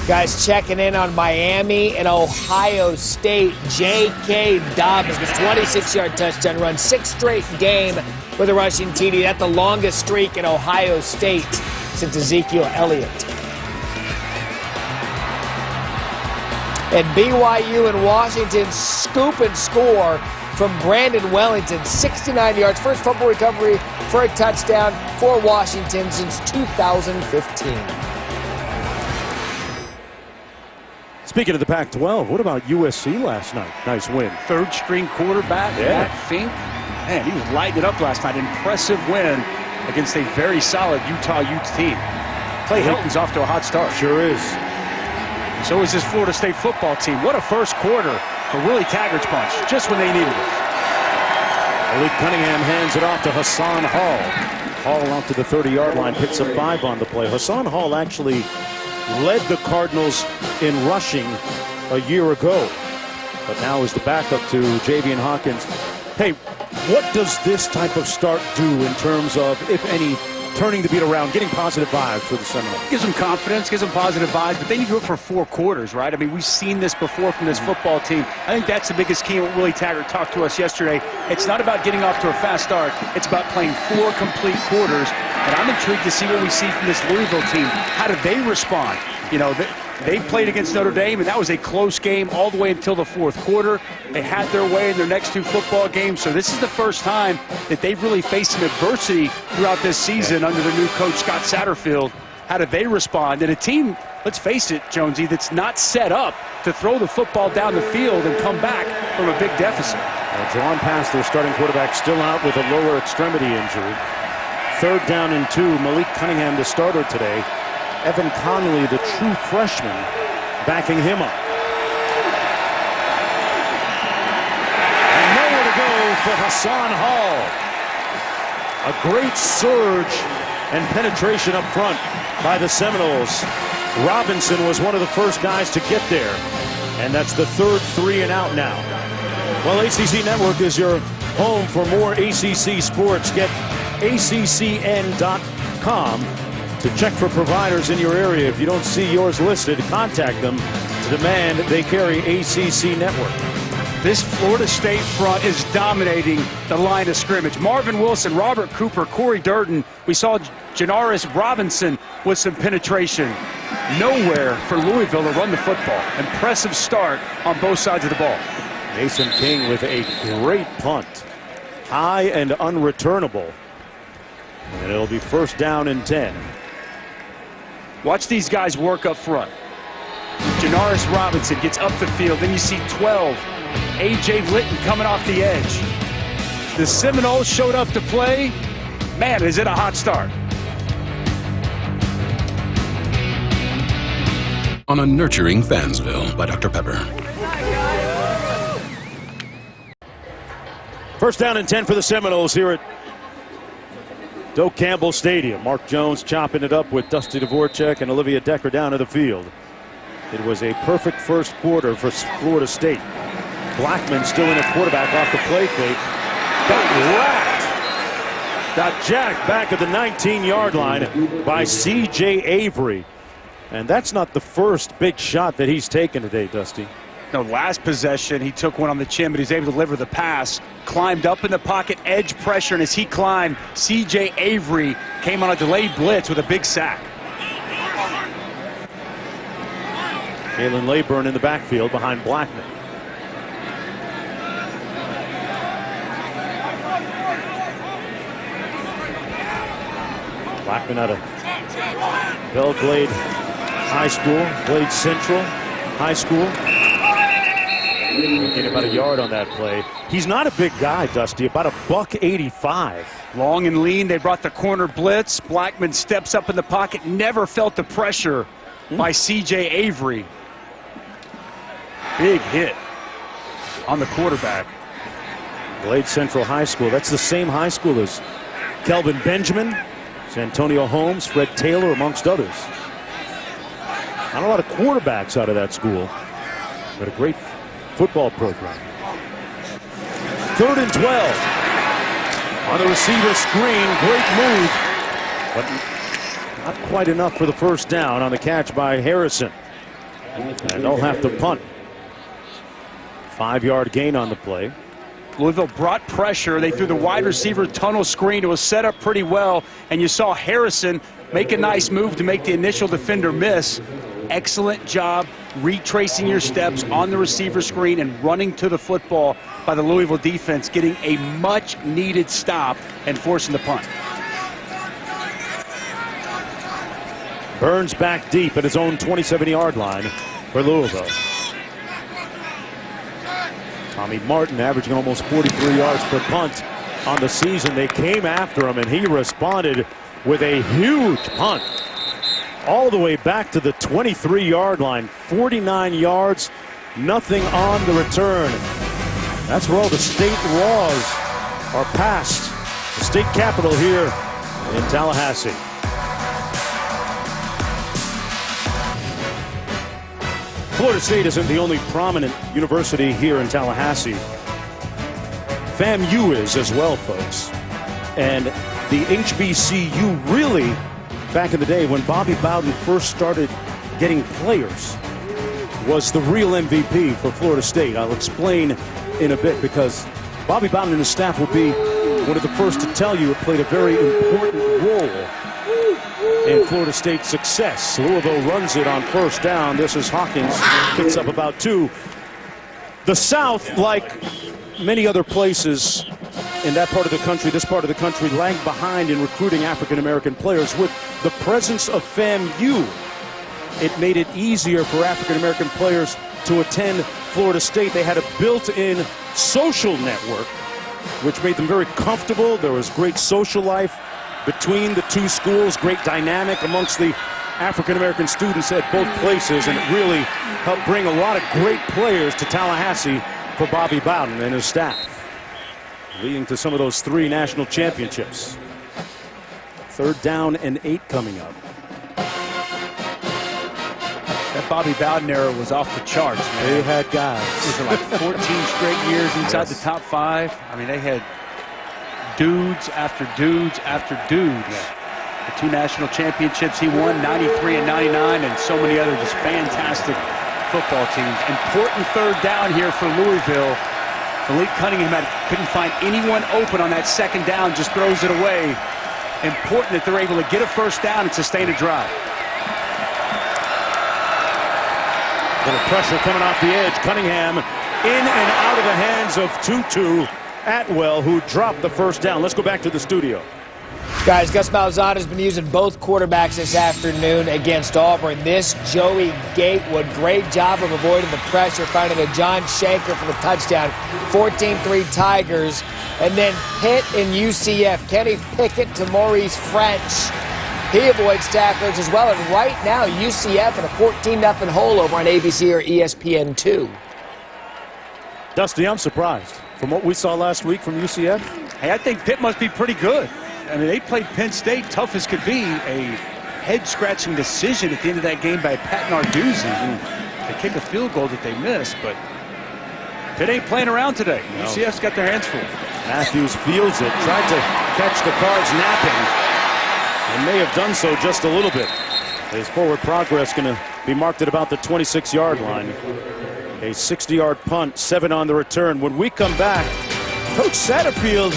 Guys, checking in on Miami and Ohio State. J.K. Dobbins with 26-yard touchdown run, 6th straight game with a rushing TD. That's the longest streak in Ohio State since Ezekiel Elliott. And BYU and Washington scoop and score from Brandon Wellington, 69 yards. First fumble recovery for a touchdown for Washington since 2015. Speaking of the Pac-12, what about USC last night? Nice win. 3rd string quarterback, Matt Fink. Man, he was lighting it up last night. Impressive win against a very solid Utah Utes team. Clay Helton's off to a hot start. Sure is. So is this Florida State football team. What a first quarter for Willie Taggart's punch, just when they needed it. Malik Cunningham hands it off to Hassan Hall. Hall out to the 30-yard line, picks up 5 on the play. Hassan Hall actually led the Cardinals in rushing a year ago, but now is the backup to Javian Hawkins. Hey, what does this type of start do in terms of, if any, turning the beat around, getting positive vibes for the Seminoles? Gives them confidence, gives them positive vibes, but they need to do it for 4 quarters, right? I mean, we've seen this before from this football team. I think that's the biggest key. What Willie Taggart talked to us yesterday. It's not about getting off to a fast start. It's about playing 4 complete quarters. And I'm intrigued to see what we see from this Louisville team. How do they respond? You know, they played against Notre Dame, and that was a close game all the way until the 4th quarter. They had their way in their next 2 football games, so this is the first time that they've really faced some adversity throughout this season under the new coach, Scott Satterfield. How do they respond? And a team, let's face it, Jonesy, that's not set up to throw the football down the field and come back from a big deficit. Drawn pass, their starting quarterback still out with a lower extremity injury. 3rd down and 2. Malik Cunningham, the starter today. Evan Conley, the true freshman, backing him up. And nowhere to go for Hassan Hall. A great surge and penetration up front by the Seminoles. Robinson was one of the first guys to get there. And that's the 3rd 3 and out now. Well, ACC Network is your home for more ACC sports. Get ACCN.com to check for providers in your area. If you don't see yours listed, contact them to demand they carry ACC Network. This Florida State front is dominating the line of scrimmage. Marvin Wilson, Robert Cooper, Corey Durden. We saw Janaris Robinson with some penetration. Nowhere for Louisville to run the football. Impressive start on both sides of the ball. Mason King with a great punt. High and unreturnable. And it'll be 1st down and 10. Watch these guys work up front. Janaris Robinson gets up the field. Then you see 12. A.J. Litton coming off the edge. The Seminoles showed up to play. Man, is it a hot start. On a nurturing Fansville by Dr. Pepper. First down and 10 for the Seminoles here at Doak Campbell Stadium. Mark Jones chopping it up with Dusty Dvorak and Olivia Decker down to the field. It was a perfect first quarter for Florida State. Blackman still in at quarterback off the play fake. Got whacked. Got jacked back at the 19-yard line by C.J. Avery. And that's not the first big shot that he's taken today, Dusty. No, last possession, he took one on the chin, but he's able to deliver the pass. Climbed up in the pocket, edge pressure, and as he climbed, C.J. Avery came on a delayed blitz with a big sack. Kalen Layburn in the backfield behind Blackman. Blackman out of Belgrade High School, Blade Central High School. Getting about a yard on that play. He's not a big guy, Dusty, about $185. Long and lean, they brought the corner blitz. Blackman steps up in the pocket, never felt the pressure by C.J. Avery. Big hit on the quarterback. Blade Central High School, that's the same high school as Kelvin Benjamin, Santonio Holmes, Fred Taylor, amongst others. Not a lot of quarterbacks out of that school, but a great football program. 3rd and 12. On the receiver screen, great move, but not quite enough for the first down on the catch by Harrison. And they'll have to punt. 5-yard gain on the play. Louisville brought pressure. They threw the wide receiver tunnel screen. It was set up pretty well, and you saw Harrison make a nice move to make the initial defender miss. Excellent job retracing your steps on the receiver screen and running to the football by the Louisville defense, getting a much-needed stop and forcing the punt. Burns back deep at his own 27-yard line for Louisville. Tommy Martin averaging almost 43 yards per punt on the season. They came after him, and he responded with a huge punt all the way back to the 23-yard line. 49 yards, nothing on the return. That's where all the state laws are passed. The state capitol here in Tallahassee. Florida State isn't the only prominent university here in Tallahassee. FAMU is as well, folks. And the HBCU really, back in the day when Bobby Bowden first started getting players, was the real MVP for Florida State. I'll explain in a bit, because Bobby Bowden and his staff will be one of the first to tell you it played a very important role in Florida State's success. Louisville runs it on first down. This is Hawkins, picks up about 2. The South, like many other places in that part of the country, this part of the country, lagged behind in recruiting African-American players. With the presence of FAMU, it made it easier for African-American players to attend Florida State. They had a built-in social network, which made them very comfortable. There was great social life between the two schools, great dynamic amongst the African-American students at both places, and it really helped bring a lot of great players to Tallahassee for Bobby Bowden and his staff, leading to some of those 3 national championships. 3rd down and 8 coming up. That Bobby Bowden era was off the charts, man. They had guys. Was it like 14 straight years inside the top 5? I mean, they had dudes after dudes after dudes. The 2 national championships he won, 93 and 99, and so many other just fantastic football teams. Important 3rd down here for Louisville. Malik Cunningham couldn't find anyone open on that 2nd down, just throws it away. Important that they're able to get a first down and sustain a drive. Little pressure coming off the edge. Cunningham in and out of the hands of Tutu Atwell, who dropped the first down. Let's go back to the studio. Guys, Gus Malzahn has been using both quarterbacks this afternoon against Auburn. This Joey Gatewood, great job of avoiding the pressure, finding a John Shanker for the touchdown. 14-3 Tigers. And then Pitt and UCF. Kenny Pickett to Maurice French. He avoids tacklers as well. And right now, UCF in a 14-0 hole over on ABC or ESPN2. Dusty, I'm surprised. From what we saw last week from UCF? Hey, I think Pitt must be pretty good. I mean, they played Penn State tough as could be. A head-scratching decision at the end of that game by Pat Narduzzi, who they kicked a field goal that they missed, but Pitt ain't playing around today. No. UCF's got their hands full. Matthews fields it, tried to catch the Cards napping, and may have done so just a little bit. His forward progress going to be marked at about the 26-yard line. A 60-yard punt, 7 on the return. When we come back, Coach Satterfield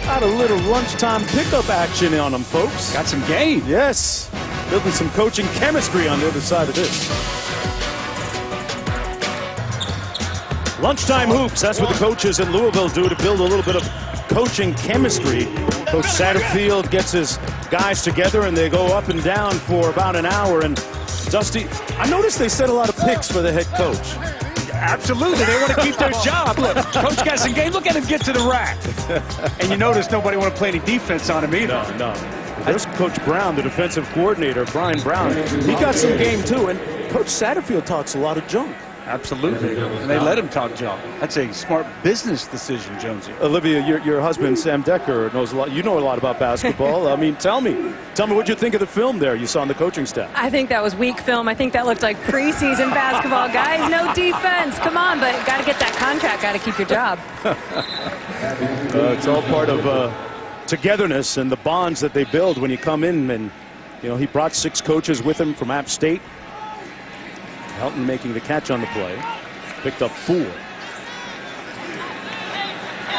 got a little lunchtime pickup action on him, folks. Got some game. Yes. Building some coaching chemistry on the other side of this. Lunchtime hoops. That's what the coaches in Louisville do to build a little bit of coaching chemistry. Coach Satterfield gets his guys together and they go up and down for about an hour. And Dusty, I noticed they set a lot of picks for the head coach. Absolutely. They want to keep their job. Look, Coach got some game. Look at him get to the rack. And you notice nobody want to play any defense on him either. No. There's Coach Brown, the defensive coordinator, Brian Brown. He got some game, too. And Coach Satterfield talks a lot of junk. Absolutely. And they let him talk junk. That's a smart business decision, Jonesy. Olivia, your husband, Sam Decker, knows a lot. You know a lot about basketball. I mean, tell me what you think of the film there you saw on the coaching staff. I think that was weak film. I think that looked like preseason basketball. Guys, no defense. Come on, but got to get that contract. Got to keep your job. It's all part of togetherness and the bonds that they build when you come in. And, you know, he brought 6 coaches with him from App State. Helton making the catch on the play. Picked up 4.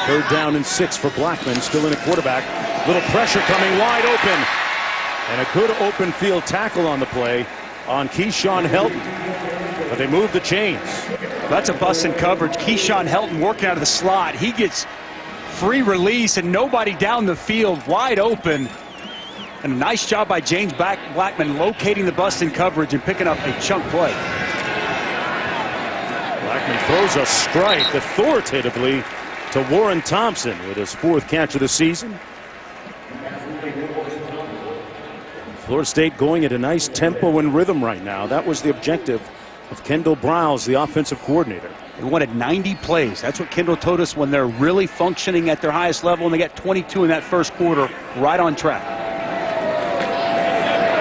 3rd down and 6 for Blackman. Still in a quarterback. Little pressure coming wide open. And a good open field tackle on the play on Keyshawn Helton. But they moved the chains. That's a bust in coverage. Keyshawn Helton working out of the slot. He gets free release and nobody down the field, wide open. And a nice job by James Blackman locating the bust in coverage and picking up a chunk play. Blackman throws a strike authoritatively to Warren Thompson with his 4th catch of the season. Florida State going at a nice tempo and rhythm right now. That was the objective of Kendall Briles, the offensive coordinator. They wanted 90 plays. That's what Kendall told us when they're really functioning at their highest level, and they got 22 in that first quarter, right on track.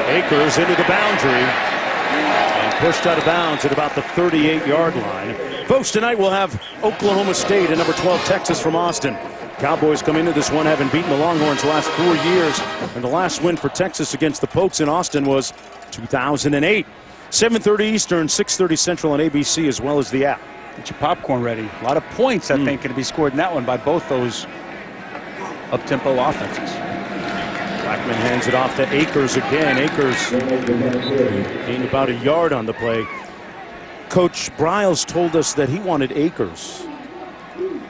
Akers into the boundary and pushed out of bounds at about the 38-yard line. Folks, tonight we'll have Oklahoma State and number 12 Texas from Austin. Cowboys come into this one having beaten the Longhorns the last 4 years, and the last win for Texas against the Pokes in Austin was 2008. 7:30 Eastern, 6:30 Central on ABC as well as the app. Get your popcorn ready. A lot of points, I think, going to be scored in that one by both those up-tempo offenses. Blackman hands it off to Akers again. Akers gained about a yard on the play. Coach Briles told us that he wanted Akers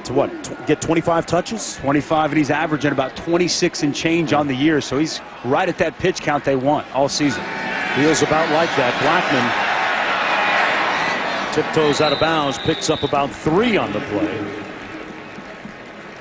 to get 25 touches? 25, and he's averaging about 26 and change on the year, so he's right at that pitch count they want all season. Feels about like that. Blackman tiptoes out of bounds, picks up about 3 on the play.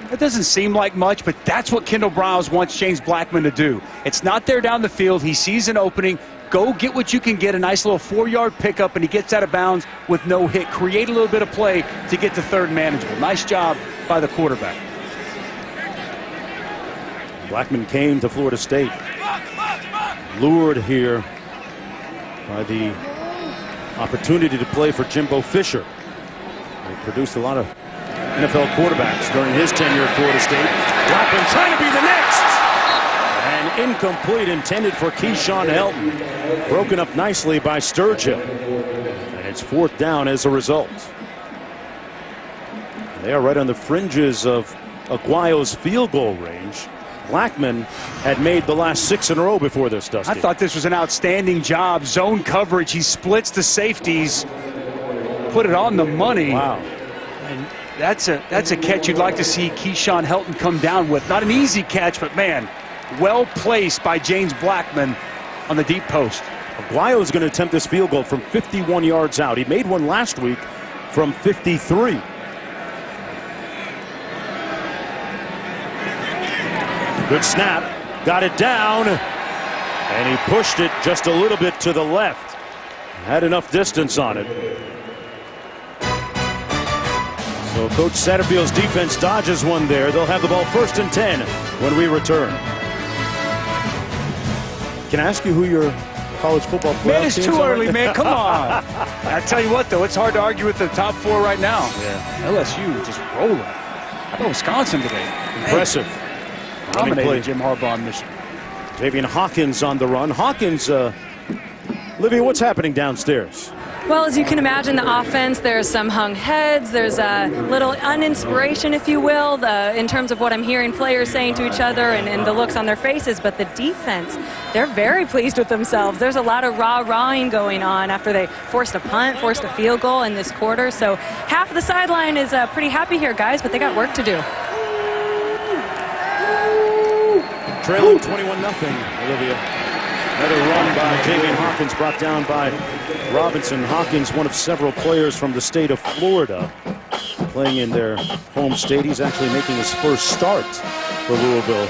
That doesn't seem like much, but that's what Kendall Briles wants James Blackman to do. It's not there down the field. He sees an opening. Go get what you can get, a nice little 4-yard pickup, and he gets out of bounds with no hit. Create a little bit of play to get to 3rd and manageable. Nice job by the quarterback. Blackman came to Florida State. Lured here by the opportunity to play for Jimbo Fisher. He produced a lot of NFL quarterbacks during his tenure at Florida State. Blackman trying to be the next. And incomplete, intended for Keyshawn Helton. Broken up nicely by Sturgill. And it's 4th down as a result. They are right on the fringes of Aguayo's field goal range. Blackman had made the last 6 in a row before this, Dusty. I thought this was an outstanding job. Zone coverage. He splits the safeties. Put it on the money. Wow. And that's a catch you'd like to see Keyshawn Helton come down with. Not an easy catch, but man, Well placed by James Blackman on the deep post. Aguayo is going to attempt this field goal from 51 yards out. He made one last week from 53. Good snap. Got it down. And he pushed it just a little bit to the left. Had enough distance on it. So Coach Satterfield's defense dodges one there. They'll have the ball 1st and 10 when we return. Can I ask you who your college football playoff Man, it's teams too are? early, man. Come on. I tell you what, though, it's hard to argue with the top 4 right now. Yeah. LSU just rolling. How about Wisconsin today? Impressive. Dominated Jim Harbaugh in Michigan. Javian Hawkins on the run. Hawkins, Olivia, what's happening downstairs? Well, as you can imagine, the offense, there's some hung heads. There's a little uninspiration, if you will, in terms of what I'm hearing players saying to each other and the looks on their faces. But the defense, they're very pleased with themselves. There's a lot of rah-rahing going on after they forced a punt, forced a field goal in this quarter. So half of the sideline is pretty happy here, guys, but they got work to do. Trailing 21-0, Olivia. Another run by Javian Hawkins, brought down by Robinson. Hawkins, one of several players from the state of Florida, playing in their home state. He's actually making his first start for Louisville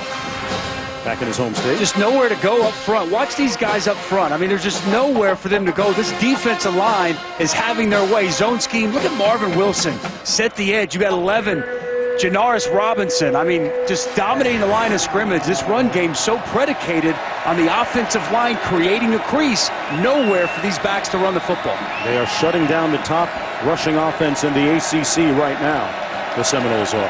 back in his home state. Just nowhere to go up front. Watch these guys up front. I mean, there's just nowhere for them to go. This defensive line is having their way. Zone scheme. Look at Marvin Wilson. Set the edge. You got 11. Janaris Robinson, I mean, just dominating the line of scrimmage. This run game so predicated on the offensive line creating a crease. Nowhere for these backs to run the football. They are shutting down the top rushing offense in the ACC right now. The Seminoles are.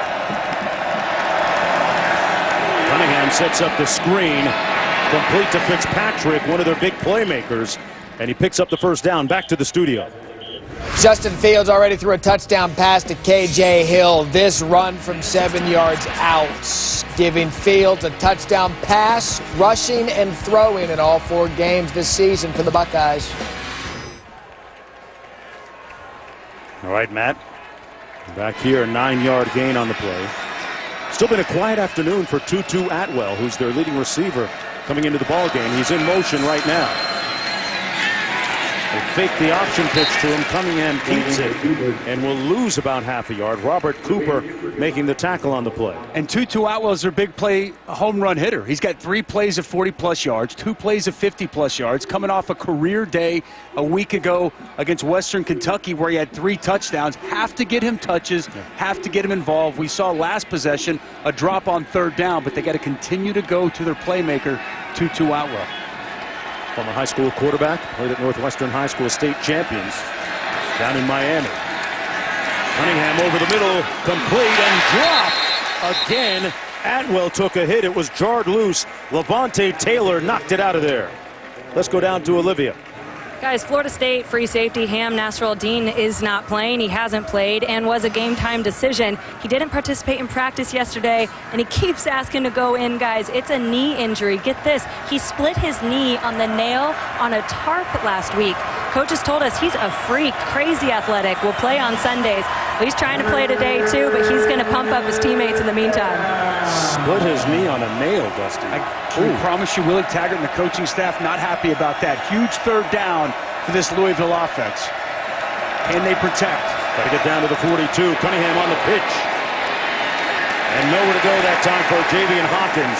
Cunningham sets up the screen. Complete to Fitzpatrick, one of their big playmakers. And he picks up the first down. Back to the studio. Justin Fields already threw a touchdown pass to K.J. Hill. This run from 7 yards out, giving Fields a touchdown pass, rushing and throwing in all 4 games this season for the Buckeyes. All right, Matt. Back here, a 9-yard gain on the play. Still been a quiet afternoon for Tutu Atwell, who's their leading receiver coming into the ball game. He's in motion right now. They fake the option pitch to him. Cunningham keeps it and will lose about half a yard. Robert Cooper making the tackle on the play. And Tutu Atwell is their big play home run hitter. He's got 3 plays of 40-plus yards, 2 plays of 50-plus yards, coming off a career day a week ago against Western Kentucky where he had 3 touchdowns. Have to get him touches, have to get him involved. We saw last possession a drop on 3rd down, but they got to continue to go to their playmaker, Tutu Atwell. Former high school quarterback, played at Northwestern High School, state champions down in Miami. Cunningham over the middle, complete and dropped again. Atwell took a hit. It was jarred loose. Levante Taylor knocked it out of there. Let's go down to Olivia. Guys, Florida State free safety Ham Nasruddin is not playing. He hasn't played and was a game-time decision. He didn't participate in practice yesterday, and he keeps asking to go in, guys. It's a knee injury. Get this. He split his knee on the nail on a tarp last week. Coaches told us he's a freak, crazy athletic, will play on Sundays. He's trying to play today, too, but he's going to pump up his teammates in the meantime. Split his knee on a nail, Dusty. I promise you, Willie Taggart and the coaching staff not happy about that. Huge 3rd down for this Louisville offense. Can they protect? Got to get down to the 42. Cunningham on the pitch. And nowhere to go that time for Javian Hawkins.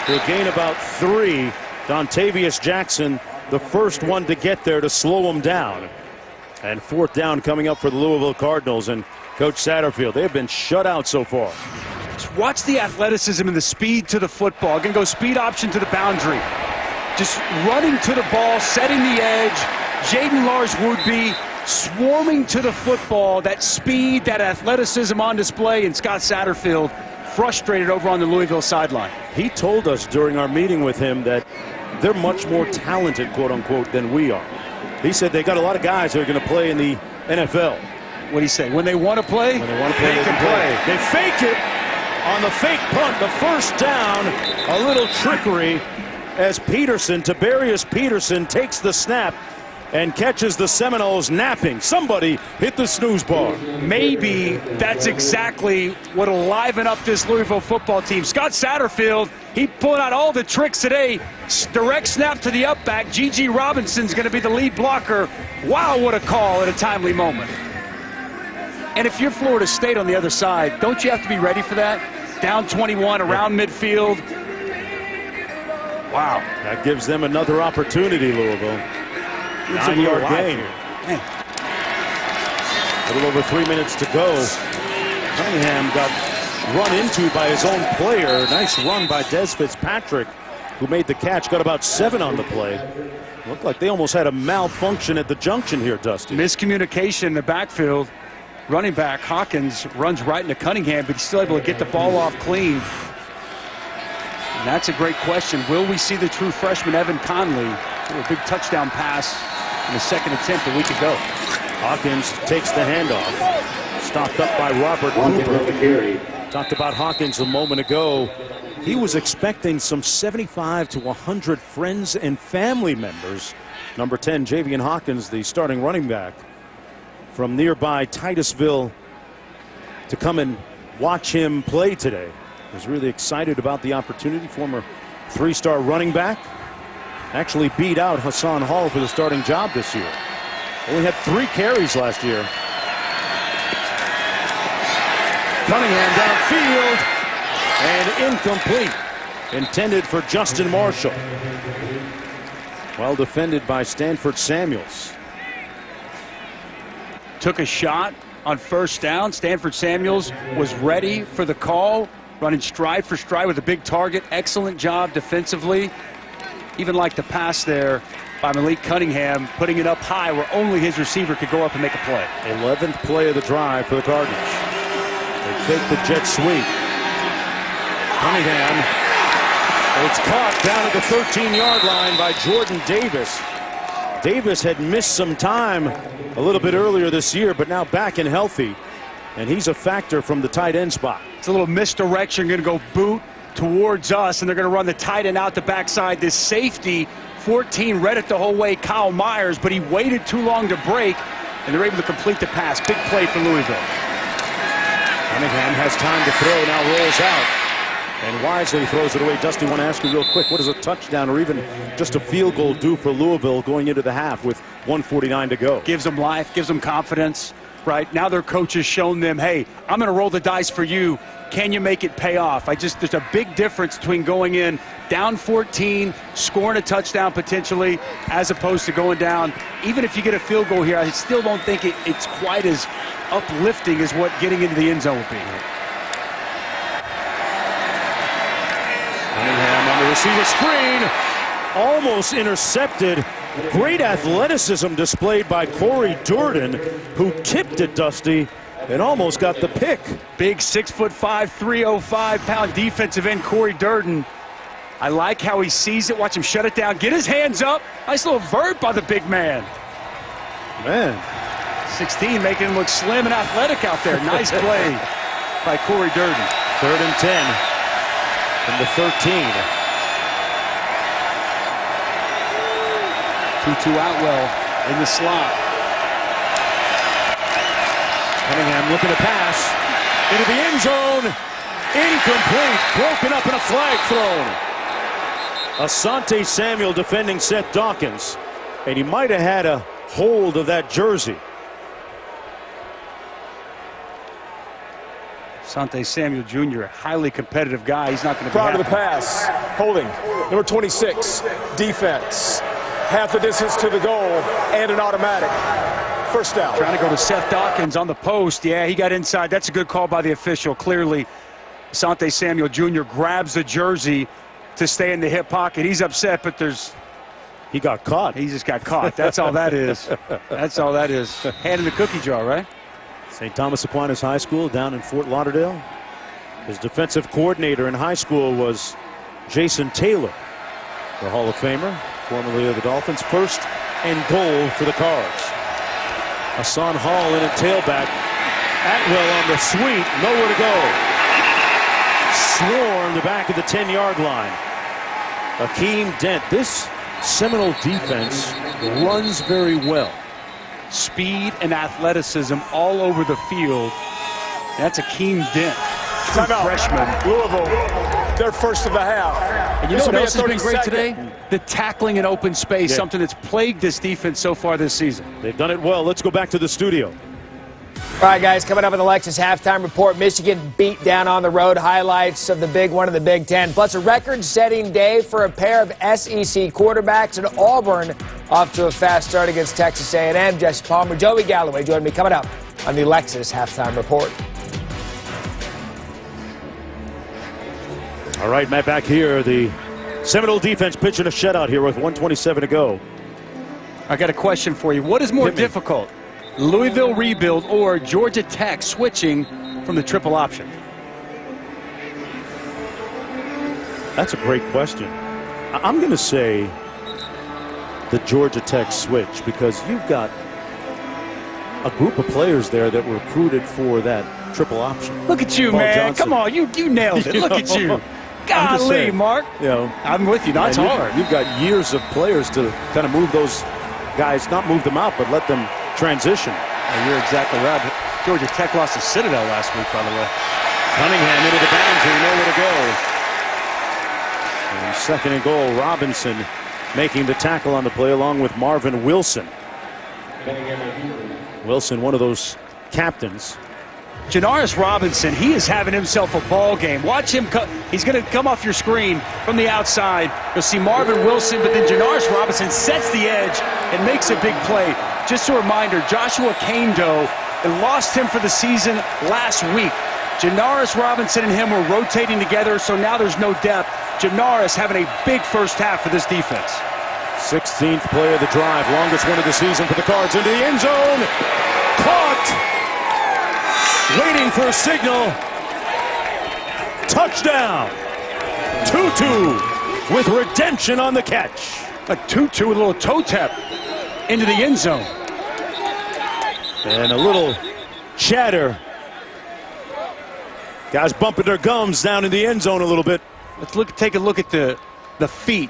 He'll gain about 3. Dontavius Jackson, the first one to get there to slow him down. And 4th down coming up for the Louisville Cardinals and Coach Satterfield. They have been shut out so far. Just watch the athleticism and the speed to the football. Again, go speed option to the boundary. Just running to the ball, setting the edge. Jaden Lars Woodby swarming to the football. That speed, that athleticism on display, and Scott Satterfield frustrated over on the Louisville sideline. He told us during our meeting with him that they're much more talented, quote-unquote, than we are. He said they got a lot of guys that are going to play in the NFL. What do you say? When they want to play, when they want to play, they can play. They fake it on the fake punt. The first down, a little trickery as Tiberius Peterson takes the snap and catches the Seminoles napping. Somebody hit the snooze bar. Maybe that's exactly what'll liven up this Louisville football team. Scott Satterfield, he pulled out all the tricks today. Direct snap to the up back. G.G. Robinson's going to be the lead blocker. Wow, what a call at a timely moment. And if you're Florida State on the other side, don't you have to be ready for that? Down 21, around midfield. Wow. That gives them another opportunity, Louisville. 9-yard gain. A little over 3 minutes to go. Cunningham got run into by his own player. Nice run by Des Fitzpatrick, who made the catch. Got about 7 on the play. Looked like they almost had a malfunction at the junction here, Dusty. Miscommunication in the backfield. Running back Hawkins runs right into Cunningham, but he's still able to get the ball off clean. And that's a great question. Will we see the true freshman Evan Conley do a big touchdown pass in the second attempt a week ago? Hawkins takes the handoff. Stopped up by Robert Cooper. Talked about Hawkins a moment ago. He was expecting some 75 to 100 friends and family members. Number 10, Javian Hawkins, the starting running back from nearby Titusville, to come and watch him play today. Was really excited about the opportunity. Former 3-star running back. Actually beat out Hassan Hall for the starting job this year. Only had 3 carries last year. Cunningham downfield and incomplete. Intended for Justin Marshall. Well defended by Stanford Samuels. Took a shot on first down. Stanford Samuels was ready for the call, running stride for stride with a big target. Excellent job defensively. Even like the pass there by Malik Cunningham, putting it up high where only his receiver could go up and make a play. 11th play of the drive for the Cardinals. They fake the jet sweep. Cunningham, it's caught down at the 13-yard line by Jordan Davis. Davis had missed some time a little bit earlier this year, but now back and healthy. And he's a factor from the tight end spot. It's a little misdirection, going to go boot towards us, and they're going to run the tight end out the backside. This safety, 14, read it the whole way, Kyle Myers, but he waited too long to break, and they're able to complete the pass. Big play for Louisville. Cunningham has time to throw, now rolls out and wisely throws it away. Dusty, want to ask you real quick, what does a touchdown or even just a field goal do for Louisville going into the half with 1:49 to go? Gives them life, gives them confidence. Right now their coach has shown them, hey, I'm going to roll the dice for you. Can you make it pay off? There's a big difference between going in down 14, scoring a touchdown potentially, as opposed to going down. Even if you get a field goal here, I still don't think it's quite as uplifting as what getting into the end zone would be. Cunningham on the receiver screen, almost intercepted. Great athleticism displayed by Corey Durden, who tipped it, Dusty, and almost got the pick. Big 6'5", 305-pound defensive end Corey Durden. I like how he sees it. Watch him shut it down, get his hands up. Nice little vert by the big man. Man. 16, making him look slim and athletic out there. Nice play by Corey Durden. 3rd and 10 from the 13. Tutu Outwell in the slot. Cunningham looking to pass into the end zone. Incomplete. Broken up and a flag thrown. Asante Samuel defending Seth Dawkins. And he might have had a hold of that jersey. Asante Samuel Jr., a highly competitive guy. He's not going to be Proud happy. of the pass. Holding. Number 26. Defense. Half the distance to the goal and an automatic. First down. Trying to go to Seth Dawkins on the post. Yeah, he got inside. That's a good call by the official. Clearly, Asante Samuel Jr. grabs the jersey to stay in the hip pocket. He's upset, but he got caught. He just got caught. That's all that is. That's all that is. Hand in the cookie jar, right? St. Thomas Aquinas High School down in Fort Lauderdale. His defensive coordinator in high school was Jason Taylor, the Hall of Famer, formerly of the Dolphins. 1st and goal for the Cards. Hassan Hall in at tailback. Atwell on the sweep, nowhere to go. Swarmed back at the 10-yard line. Akeem Dent. This Seminole defense runs very well. Speed and athleticism all over the field. That's Akeem Dent, true freshman. Louisville, they're first of the half. And you know what else has been great today? The tackling in open space, something that's plagued this defense so far this season. They've done it well. Let's go back to the studio. All right, guys, coming up in the Lexus halftime report, Michigan beat down on the road. Highlights of the big one of the Big Ten. Plus a record-setting day for a pair of SEC quarterbacks, and Auburn off to a fast start against Texas A&M. Jesse Palmer, Joey Galloway join me coming up on the Lexus halftime report. All right, Matt, back here. The Seminole defense pitching a shutout here with 1:27 to go. I got a question for you. What is more difficult? Louisville rebuild or Georgia Tech switching from the triple option? That's a great question. I'm going to say the Georgia Tech switch, because you've got a group of players there that were recruited for that triple option. Look at you, Paul man. Johnson. Come on, you nailed it. Look at you. Golly, Mark. You know, I'm with you. Not hard. You've got years of players to kind of move those guys, not move them out, but let them transition. You're exactly right. Georgia Tech lost to Citadel last week, by the way. Cunningham into the boundary, nowhere to go. And second and goal, Robinson making the tackle on the play along with Marvin Wilson. Wilson, one of those captains. Janaris Robinson, he is having himself a ball game. Watch him. He's going to come off your screen from the outside. You'll see Marvin Wilson, but then Janaris Robinson sets the edge and makes a big play. Just a reminder, Joshua Kando lost him for the season last week. Janaris Robinson and him were rotating together, so now there's no depth. Janaris having a big first half for this defense. 16th play of the drive, longest one of the season for the Cards, into the end zone. Caught! Waiting for a signal. Touchdown. Tutu with redemption on the catch. A Tutu with a little toe tap into the end zone. And a little chatter. Guys bumping their gums down in the end zone a little bit. Let's take a look at the feet.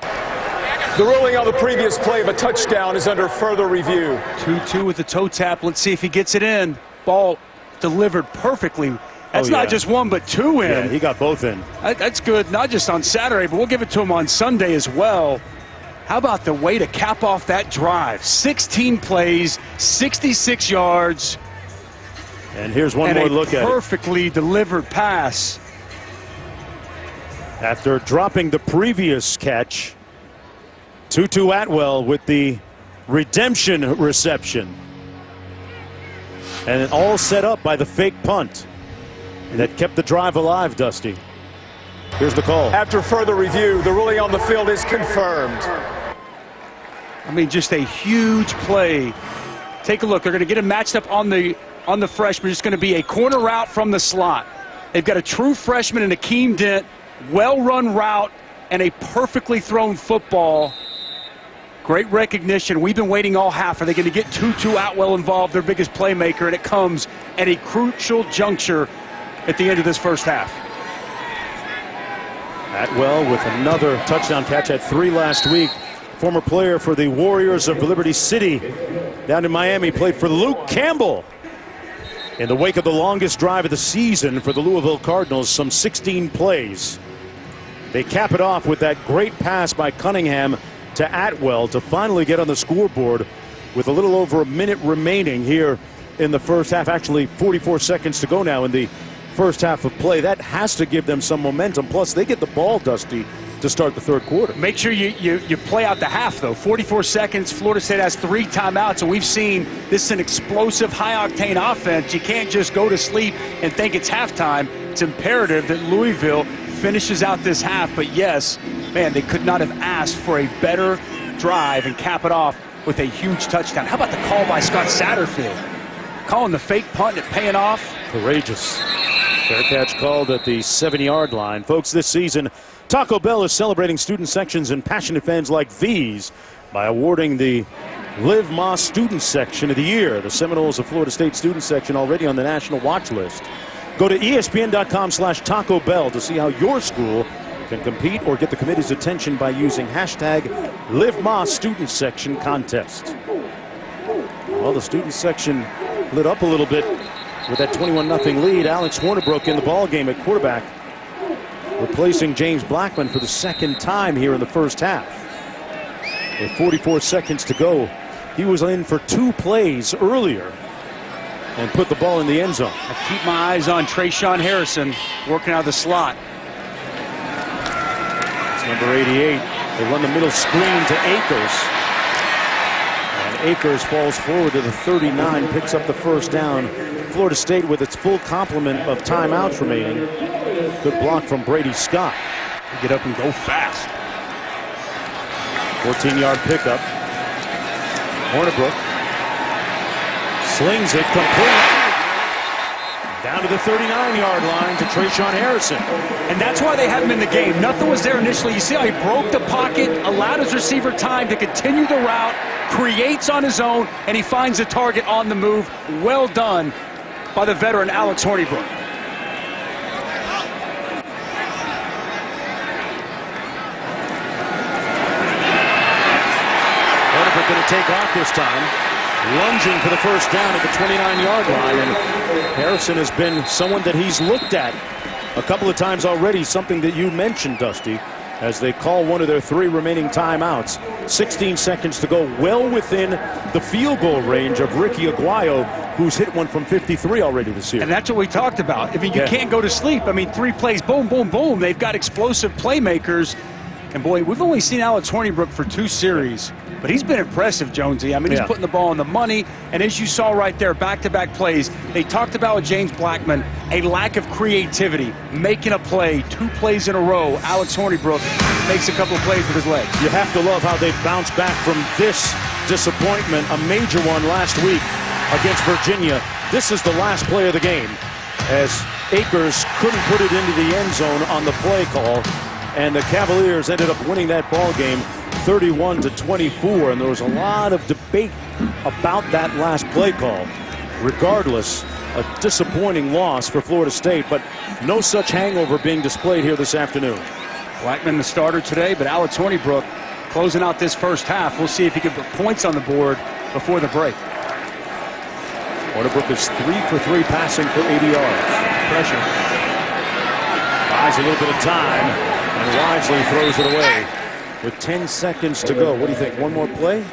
The ruling on the previous play of a touchdown is under further review. 2-2 with the toe tap. Let's see if he gets it in. Ball delivered perfectly. That's not just one, but two in. Yeah, he got both in. That's good, not just on Saturday, but we'll give it to him on Sunday as well. How about the way to cap off that drive? 16 plays, 66 yards. And here's one more look at it. Perfectly delivered pass. After dropping the previous catch, Tutu Atwell with the redemption reception. And all set up by the fake punt that kept the drive alive, Dusty. Here's the call. After further review, the ruling on the field is confirmed. I mean, just a huge play. Take a look. They're going to get him matched up on the freshman. It's going to be a corner route from the slot. They've got a true freshman in Akeem Dent, well-run route, and a perfectly thrown football. Great recognition. We've been waiting all half. Are they going to get Tutu Atwell involved, their biggest playmaker? And it comes at a crucial juncture at the end of this first half. Atwell with another touchdown catch, had 3 last week. Former player for the Warriors of Liberty City down in Miami, played for Luke Campbell. In the wake of the longest drive of the season for the Louisville Cardinals, some 16 plays. They cap it off with that great pass by Cunningham to Atwell to finally get on the scoreboard with a little over a minute remaining here in the first half. Actually, 44 seconds to go now in the first half of play. That has to give them some momentum. Plus, they get the ball, Dusty, to start the third quarter. Make sure you play out the half, though. 44 seconds. Florida State has 3 timeouts, and we've seen this is an explosive, high-octane offense. You can't just go to sleep and think it's halftime. It's imperative that Louisville finishes out this half. But, yes, man, they could not have asked for a better drive and cap it off with a huge touchdown. How about the call by Scott Satterfield? Calling the fake punt and paying off. Courageous. Fair catch called at the 7-yard line. Folks, this season, Taco Bell is celebrating student sections and passionate fans like these by awarding the Live Ma Student Section of the Year. The Seminoles of Florida State Student Section already on the national watch list. Go to ESPN.com/Taco Bell to see how your school can can compete or get the committee's attention by using hashtag LiveMa Student Section Contest. Well, the student section lit up a little bit with that 21-0 lead. Alex Hornibrook in the ball game at quarterback, replacing James Blackman for the second time here in the first half. With 44 seconds to go, he was in for 2 plays earlier and put the ball in the end zone. I keep my eyes on Trayshawn Harrison working out of the slot. It's number 88. They run the middle screen to Akers. And Akers falls forward to the 39, picks up the first down. Florida State with its full complement of timeouts remaining. Good block from Brady Scott. Get up and go fast. 14-yard pickup. Hornibrook slings it complete. Down to the 39-yard line to Trayshawn Harrison. And that's why they have him in the game. Nothing was there initially. You see how he broke the pocket, allowed his receiver time to continue the route, creates on his own, and he finds the target on the move. Well done by the veteran Alex Hornibrook. Hornibrook going to take off this time, lunging for the first down at the 29-yard line. And Harrison has been someone that he's looked at a couple of times already, something that you mentioned, Dusty, as they call one of their 3 remaining timeouts. 16 seconds to go, well within the field goal range of Ricky Aguayo, who's hit one from 53 already this year. And that's what we talked about. I mean, you can't go to sleep. I mean, 3 plays, boom, boom, boom. They've got explosive playmakers. And boy, we've only seen Alex Hornibrook for 2 series, but he's been impressive, Jonesy. I mean, he's putting the ball on the money. And as you saw right there, back-to-back plays, they talked about with James Blackman, a lack of creativity, making a play, 2 plays in a row. Alex Hornibrook makes a couple of plays with his legs. You have to love how they bounced back from this disappointment, a major one last week against Virginia. This is the last play of the game, as Akers couldn't put it into the end zone on the play call. And the Cavaliers ended up winning that ball game 31-24, and there was a lot of debate about that last play call. Regardless, a disappointing loss for Florida State, but no such hangover being displayed here this afternoon. Blackman the starter today, but Alex Hornibrook closing out this first half. We'll see if he can put points on the board before the break. Hornibrook is 3 for 3 passing for 80 yards. Pressure. Buys a little bit of time, and wisely throws it away with 10 seconds to go. What do you think? One more play?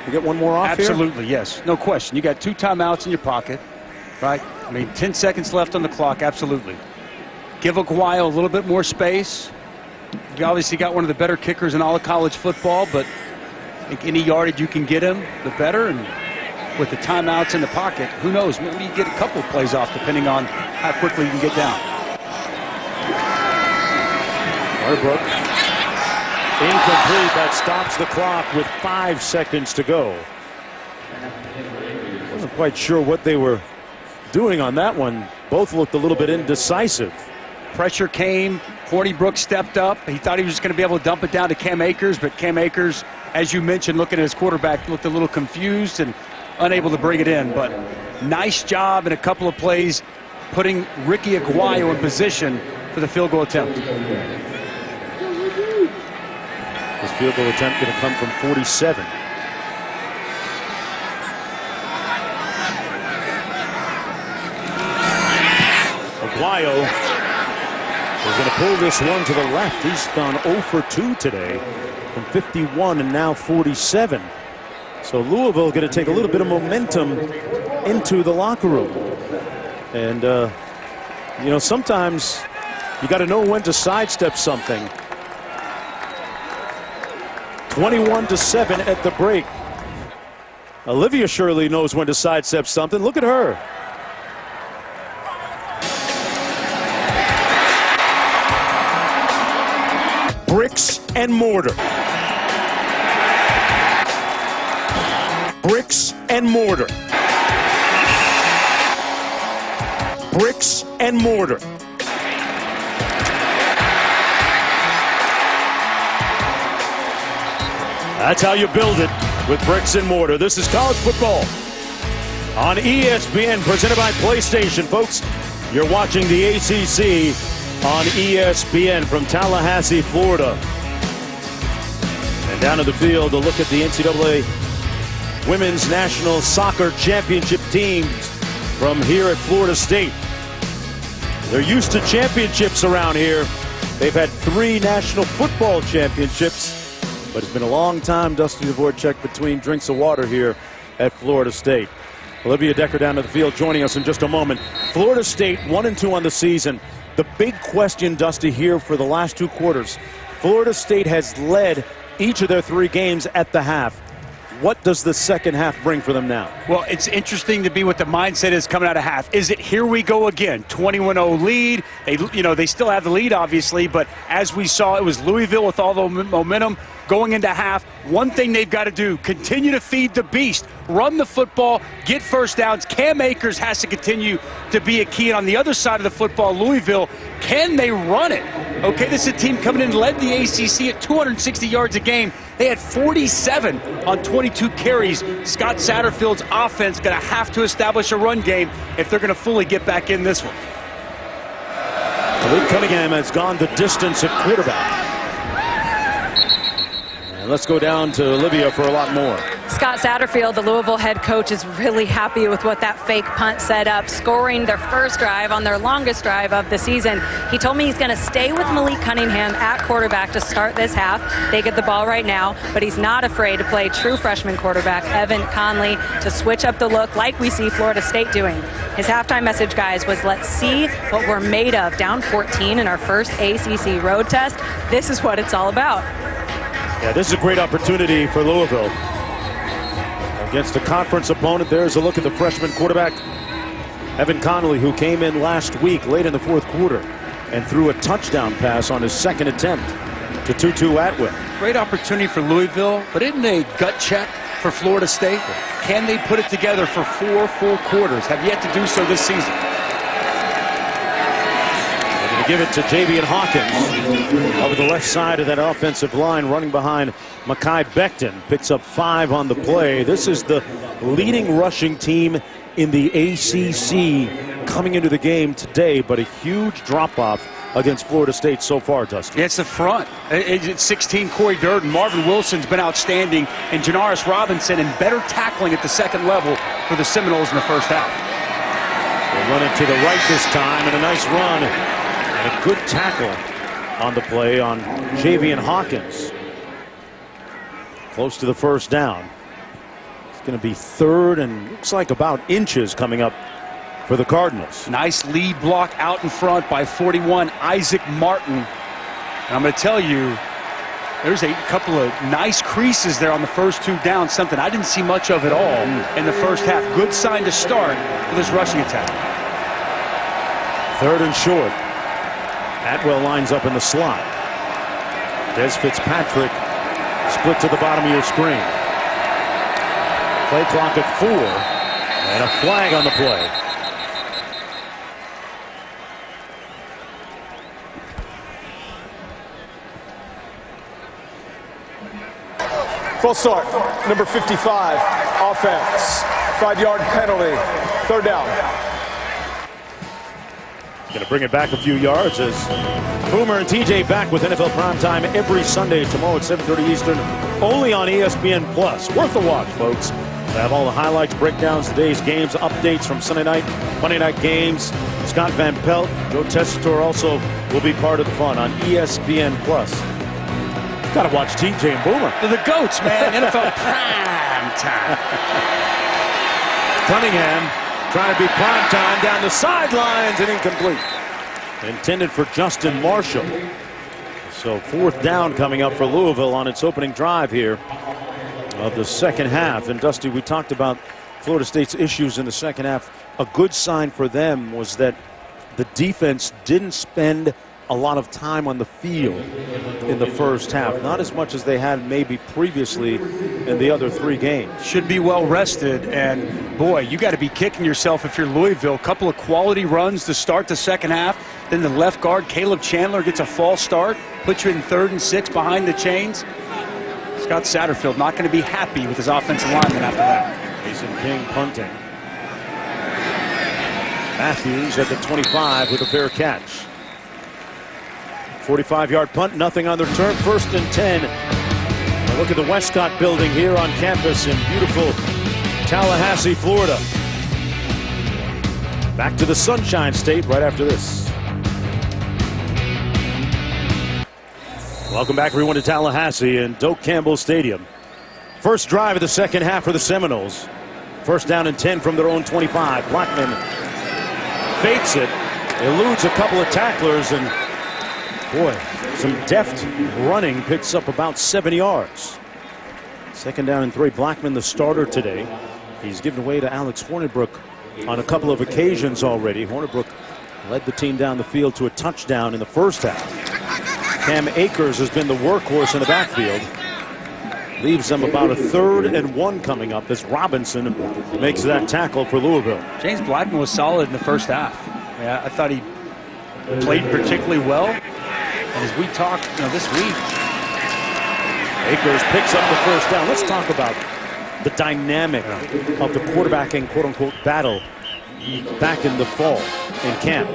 You get one more off here? Absolutely, yes. No question. You got 2 timeouts in your pocket, right? I mean, 10 seconds left on the clock, absolutely. Give Aguayo a little bit more space. You obviously got one of the better kickers in all of college football, but I think any yardage you can get him, the better. And with the timeouts in the pocket, who knows? Maybe you get a couple of plays off depending on how quickly you can get down. Hornibrook incomplete. That stops the clock with 5 seconds to go. Wasn't quite sure what they were doing on that one. Both looked a little bit indecisive. Pressure came. Hornibrook stepped up. He thought he was just going to be able to dump it down to Cam Akers, but Cam Akers, as you mentioned, looking at his quarterback, looked a little confused and unable to bring it in. But nice job in a couple of plays putting Ricky Aguayo in position for the field goal attempt. This field goal attempt going to come from 47. Aguayo is going to pull this one to the left. He's gone 0 for 2 today from 51 and now 47. So Louisville going to take a little bit of momentum into the locker room. And, you know, sometimes you got to know when to sidestep something. 21-7 at the break. Olivia Shirley knows when to sidestep something. Look at her. Bricks and mortar. Bricks and mortar. Bricks and mortar. That's how you build it, with bricks and mortar. This is college football on ESPN, presented by PlayStation. Folks, you're watching the ACC on ESPN from Tallahassee, Florida. And down to the field to look at the NCAA Women's National Soccer Championship teams from here at Florida State. They're used to championships around here. They've had 3 National Football Championships, but it's been a long time, Dusty Dvorak, between drinks of water here at Florida State. Olivia Decker down to the field joining us in just a moment. Florida State 1-2 on the season. The big question, Dusty, here for the last 2 quarters. Florida State has led each of their 3 games at the half. What does the second half bring for them now? Well, it's interesting to be what the mindset is coming out of half. Is it here we go again? 21-0 lead. They still have the lead, obviously, but as we saw, it was Louisville with all the momentum going into half. One thing they've got to do, continue to feed the beast, run the football, get first downs. Cam Akers has to continue to be a key. And on the other side of the football, Louisville, can they run it? Okay, this is a team coming in, led the ACC at 260 yards a game. They had 47 on 22 carries. Scott Satterfield's offense going to have to establish a run game if they're going to fully get back in this one. Luke Cunningham has gone the distance at quarterback. And let's go down to Olivia for a lot more. Scott Satterfield, the Louisville head coach, is really happy with what that fake punt set up, scoring their first drive on their longest drive of the season. He told me he's going to stay with Malik Cunningham at quarterback to start this half. They get the ball right now, but he's not afraid to play true freshman quarterback Evan Conley to switch up the look like we see Florida State doing. His halftime message, guys, was let's see what we're made of. Down 14 in our first ACC road test. This is what it's all about. Yeah, this is a great opportunity for Louisville. Against a conference opponent, there's a look at the freshman quarterback, Evan Conley, who came in last week late in the 4th quarter and threw a touchdown pass on his 2nd attempt to Tutu Atwell. Great opportunity for Louisville, but isn't a gut check for Florida State? Can they put it together for 4 full quarters? Have yet to do so this season. They're going to give it to Javian Hawkins over the left side of that offensive line, running behind Mekhi Becton. Picks up 5 on the play. This is the leading rushing team in the ACC coming into the game today, but a huge drop-off against Florida State so far, Dusty. Yeah, it's the front. It's 16, Corey Durden. Marvin Wilson's been outstanding, and Janaris Robinson and better tackling at the second level for the Seminoles in the first half. They run it to the right this time, and a nice run and a good tackle on the play on Javian Hawkins. Close to the first down. It's going to be 3rd and looks like about inches coming up for the Cardinals. Nice lead block out in front by 41, Isaac Martin. And I'm going to tell you, there's a couple of nice creases there on the first 2 downs, something I didn't see much of at all in the first half. Good sign to start with this rushing attack. 3rd and short. Atwell lines up in the slot. Des Fitzpatrick split to the bottom of your screen. Play clock at 4 and a flag on the play. Full start, number 55, offense, 5-yard penalty, 3rd down. Going to bring it back a few yards as Boomer and TJ back with NFL Primetime every Sunday tomorrow at 7:30 Eastern, only on ESPN+. Worth a watch, folks. We have all the highlights, breakdowns, today's games, updates from Sunday night, Monday night games. Scott Van Pelt, Joe Tessitore also will be part of the fun on ESPN+. Got to watch TJ and Boomer. They're the GOATs, man. NFL Primetime. Cunningham trying to be prime time down the sidelines and incomplete. Intended for Justin Marshall. So 4th down coming up for Louisville on its opening drive here of the second half. And Dusty, we talked about Florida State's issues in the second half. A good sign for them was that the defense didn't spend a lot of time on the field in the first half. Not as much as they had maybe previously in the other 3 games. Should be well rested, and boy, you got to be kicking yourself if you're Louisville. A couple of quality runs to start the second half. Then the left guard, Caleb Chandler, gets a false start. Puts you in 3rd and 6 behind the chains. Scott Satterfield not going to be happy with his offensive lineman after that. Mason King punting. Matthews at the 25 with a fair catch. 45-yard punt, nothing on the return, 1st and 10. Now look at the Westcott building here on campus in beautiful Tallahassee, Florida. Back to the Sunshine State right after this. Welcome back, everyone, to Tallahassee and Doak Campbell Stadium. First drive of the second half for the Seminoles. 1st down and 10 from their own 25. Blackman fakes it, eludes a couple of tacklers, and boy, some deft running, picks up about 7 yards. 2nd down and 3. Blackman, the starter today. He's given way to Alex Hornibrook on a couple of occasions already. Hornibrook led the team down the field to a touchdown in the first half. Cam Akers has been the workhorse in the backfield. Leaves them about a 3rd and 1 coming up as Robinson makes that tackle for Louisville. James Blackman was solid in the first half. Yeah, I thought he played particularly well. And as we talked this week, Akers picks up the 1st down. Let's talk about the dynamic of the quarterbacking quote-unquote battle back in the fall in camp.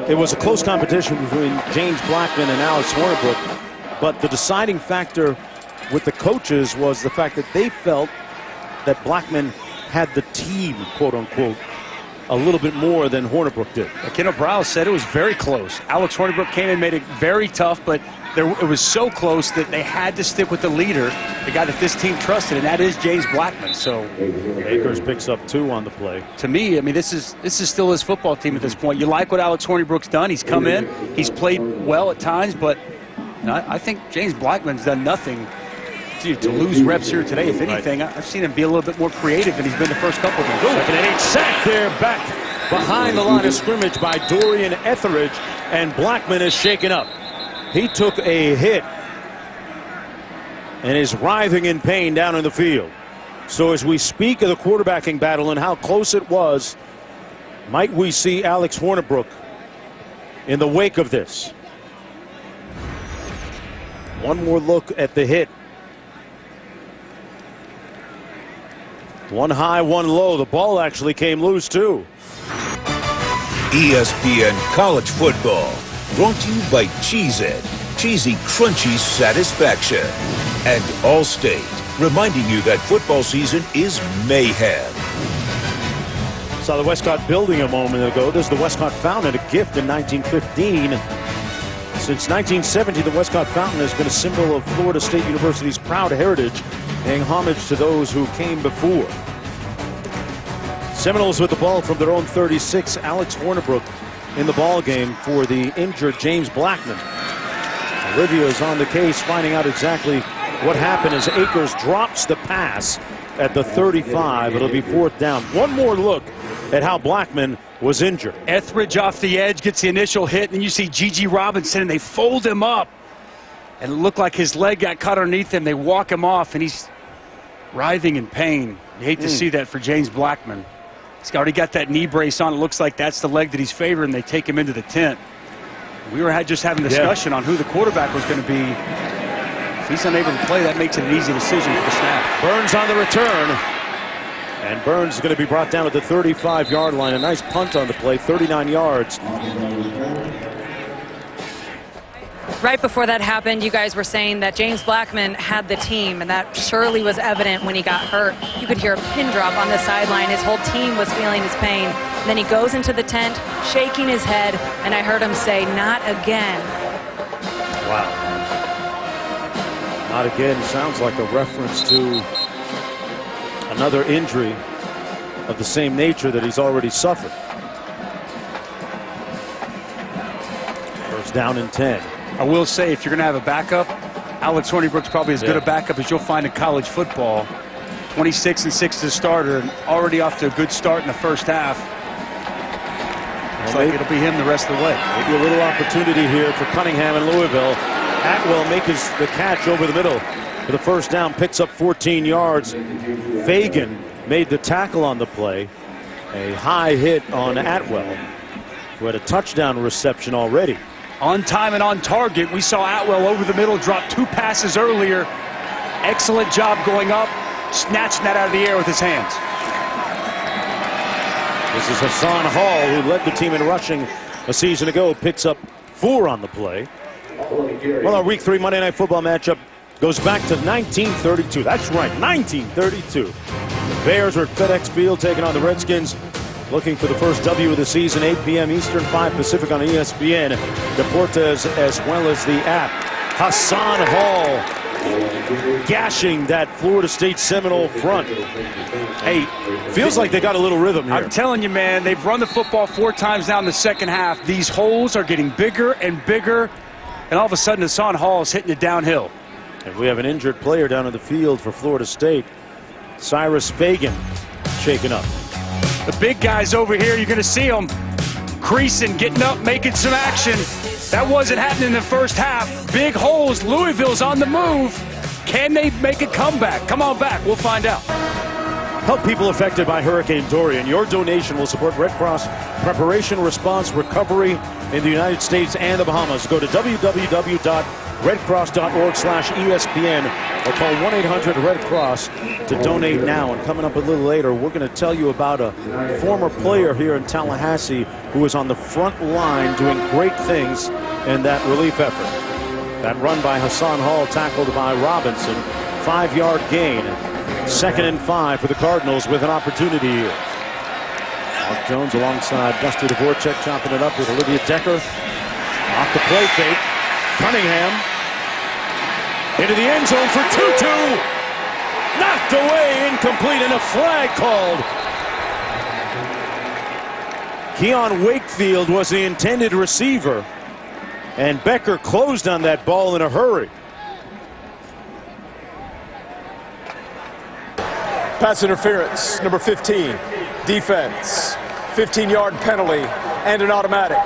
It was a close competition between James Blackman and Alex Hornibrook, but the deciding factor with the coaches was the fact that they felt that Blackman had the team, quote-unquote, a little bit more than Hornibrook did. Kendall Browse said it was very close. Alex Hornibrook came in, made it very tough, but it was so close that they had to stick with the leader, the guy that this team trusted, and that is James Blackman. So Akers picks up 2 on the play. To me, I mean, this is still his football team at this point. You like what Alex Hornibrook's done. He's come in, he's played well at times, but I think James Blackman's done nothing to lose reps here today. If anything, I've seen him be a little bit more creative than he's been the first couple of games. 2nd and 8, sacked there back behind the line of scrimmage by Dorian Etheridge, and Blackman is shaken up. He took a hit and is writhing in pain down in the field. So as we speak of the quarterbacking battle and how close it was, might we see Alex Hornibrook in the wake of this? One more look at the hit. One high, one low. The ball actually came loose too. ESPN College Football, brought to you by Cheez-It, cheesy, crunchy satisfaction, and Allstate, reminding you that football season is mayhem. Saw the Westcott building a moment ago. This is the Westcott Fountain, a gift in 1915. Since 1970, the Westcott Fountain has been a symbol of Florida State University's proud heritage, paying homage to those who came before. Seminoles with the ball from their own 36. Alex Hornibrook in the ball game for the injured James Blackman. Olivia is on the case, finding out exactly what happened as Akers drops the pass at the 35. It'll be 4th down. One more look at how Blackman was injured. Etheridge off the edge gets the initial hit, and you see Gigi Robinson, and they fold him up. And it looked like his leg got caught underneath him. They walk him off, and he's writhing in pain. You hate to see that for James Blackman. He's already got that knee brace on. It looks like that's the leg that he's favoring. They take him into the tent. We were just having a discussion on who the quarterback was going to be. If he's unable to play, that makes it an easy decision for the snap. Burns on the return. And Burns is going to be brought down at the 35-yard line. A nice punt on the play, 39 yards. Right before that happened, you guys were saying that James Blackman had the team, and that surely was evident when he got hurt. You could hear a pin drop on the sideline. His whole team was feeling his pain. And then he goes into the tent, shaking his head, and I heard him say, "Not again." Wow. Not again sounds like a reference to another injury of the same nature that he's already suffered. 1st down and 10. I will say, if you're going to have a backup, Alex Hornibrook's probably as good a backup as you'll find in college football. 26-6 as a starter, and already off to a good start in the first half. Looks like it'll be him the rest of the way. Maybe a little opportunity here for Cunningham and Louisville. Atwell makes the catch over the middle for the 1st down, picks up 14 yards. Fagan made the tackle on the play. A high hit on Atwell, who had a touchdown reception already. On time and on target. We saw Atwell over the middle, drop 2 passes earlier. Excellent job going up, snatching that out of the air with his hands. This is Hassan Hall, who led the team in rushing a season ago, picks up 4 on the play. Well, our Week 3 Monday Night Football matchup goes back to 1932. That's right, 1932. The Bears were at FedEx Field taking on the Redskins, looking for the first W of the season. 8 p.m. Eastern, 5 Pacific on ESPN, Deportes, as well as the app. Hassan Hall gashing that Florida State Seminole front. Hey, feels like they got a little rhythm here. I'm telling you, man, they've run the football 4 times now in the second half. These holes are getting bigger and bigger, and all of a sudden Hassan Hall is hitting it downhill. And we have an injured player down in the field for Florida State. Cyrus Fagan shaken up. The big guys over here, you're going to see them creasing, getting up, making some action. That wasn't happening in the first half. Big holes. Louisville's on the move. Can they make a comeback? Come on back. We'll find out. Help people affected by Hurricane Dorian. Your donation will support Red Cross preparation, response, recovery in the United States and the Bahamas. Go to www.redcross.org/ESPN or call 1-800-RED-CROSS to donate now. And coming up a little later, we're going to tell you about a former player here in Tallahassee who was on the front line doing great things in that relief effort. That run by Hassan Hall, tackled by Robinson. 5-yard gain. 2nd and 5 for the Cardinals with an opportunity here. Mark Jones alongside Dusty Dvorak, chopping it up with Olivia Decker. Off the play fake. Cunningham into the end zone for Tutu. Knocked away, incomplete, and a flag called. Keon Wakefield was the intended receiver, and Becker closed on that ball in a hurry. Pass interference, number 15. Defense, 15-yard penalty, and an automatic.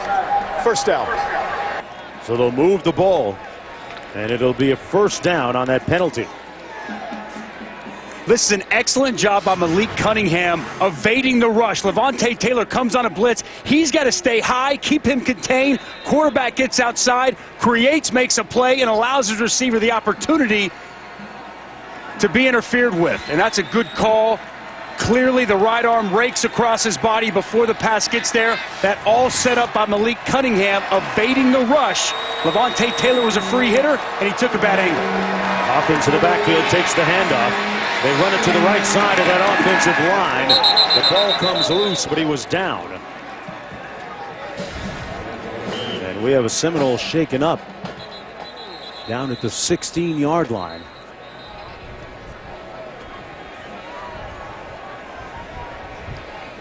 First down. So they'll move the ball, and it'll be a first down on that penalty. This is an excellent job by Malik Cunningham evading the rush. Levante Taylor comes on a blitz. He's got to stay high, keep him contained. Quarterback gets outside, creates, makes a play, and allows his receiver the opportunity to be interfered with. And that's a good call. Clearly the right arm rakes across his body before the pass gets there. That all set up by Malik Cunningham evading the rush. Levante Taylor was a free hitter, and he took a bad angle. Hawkins in the backfield takes the handoff. They run it to the right side of that offensive line. The ball comes loose, but he was down. And we have a Seminole shaken up down at the 16-yard line.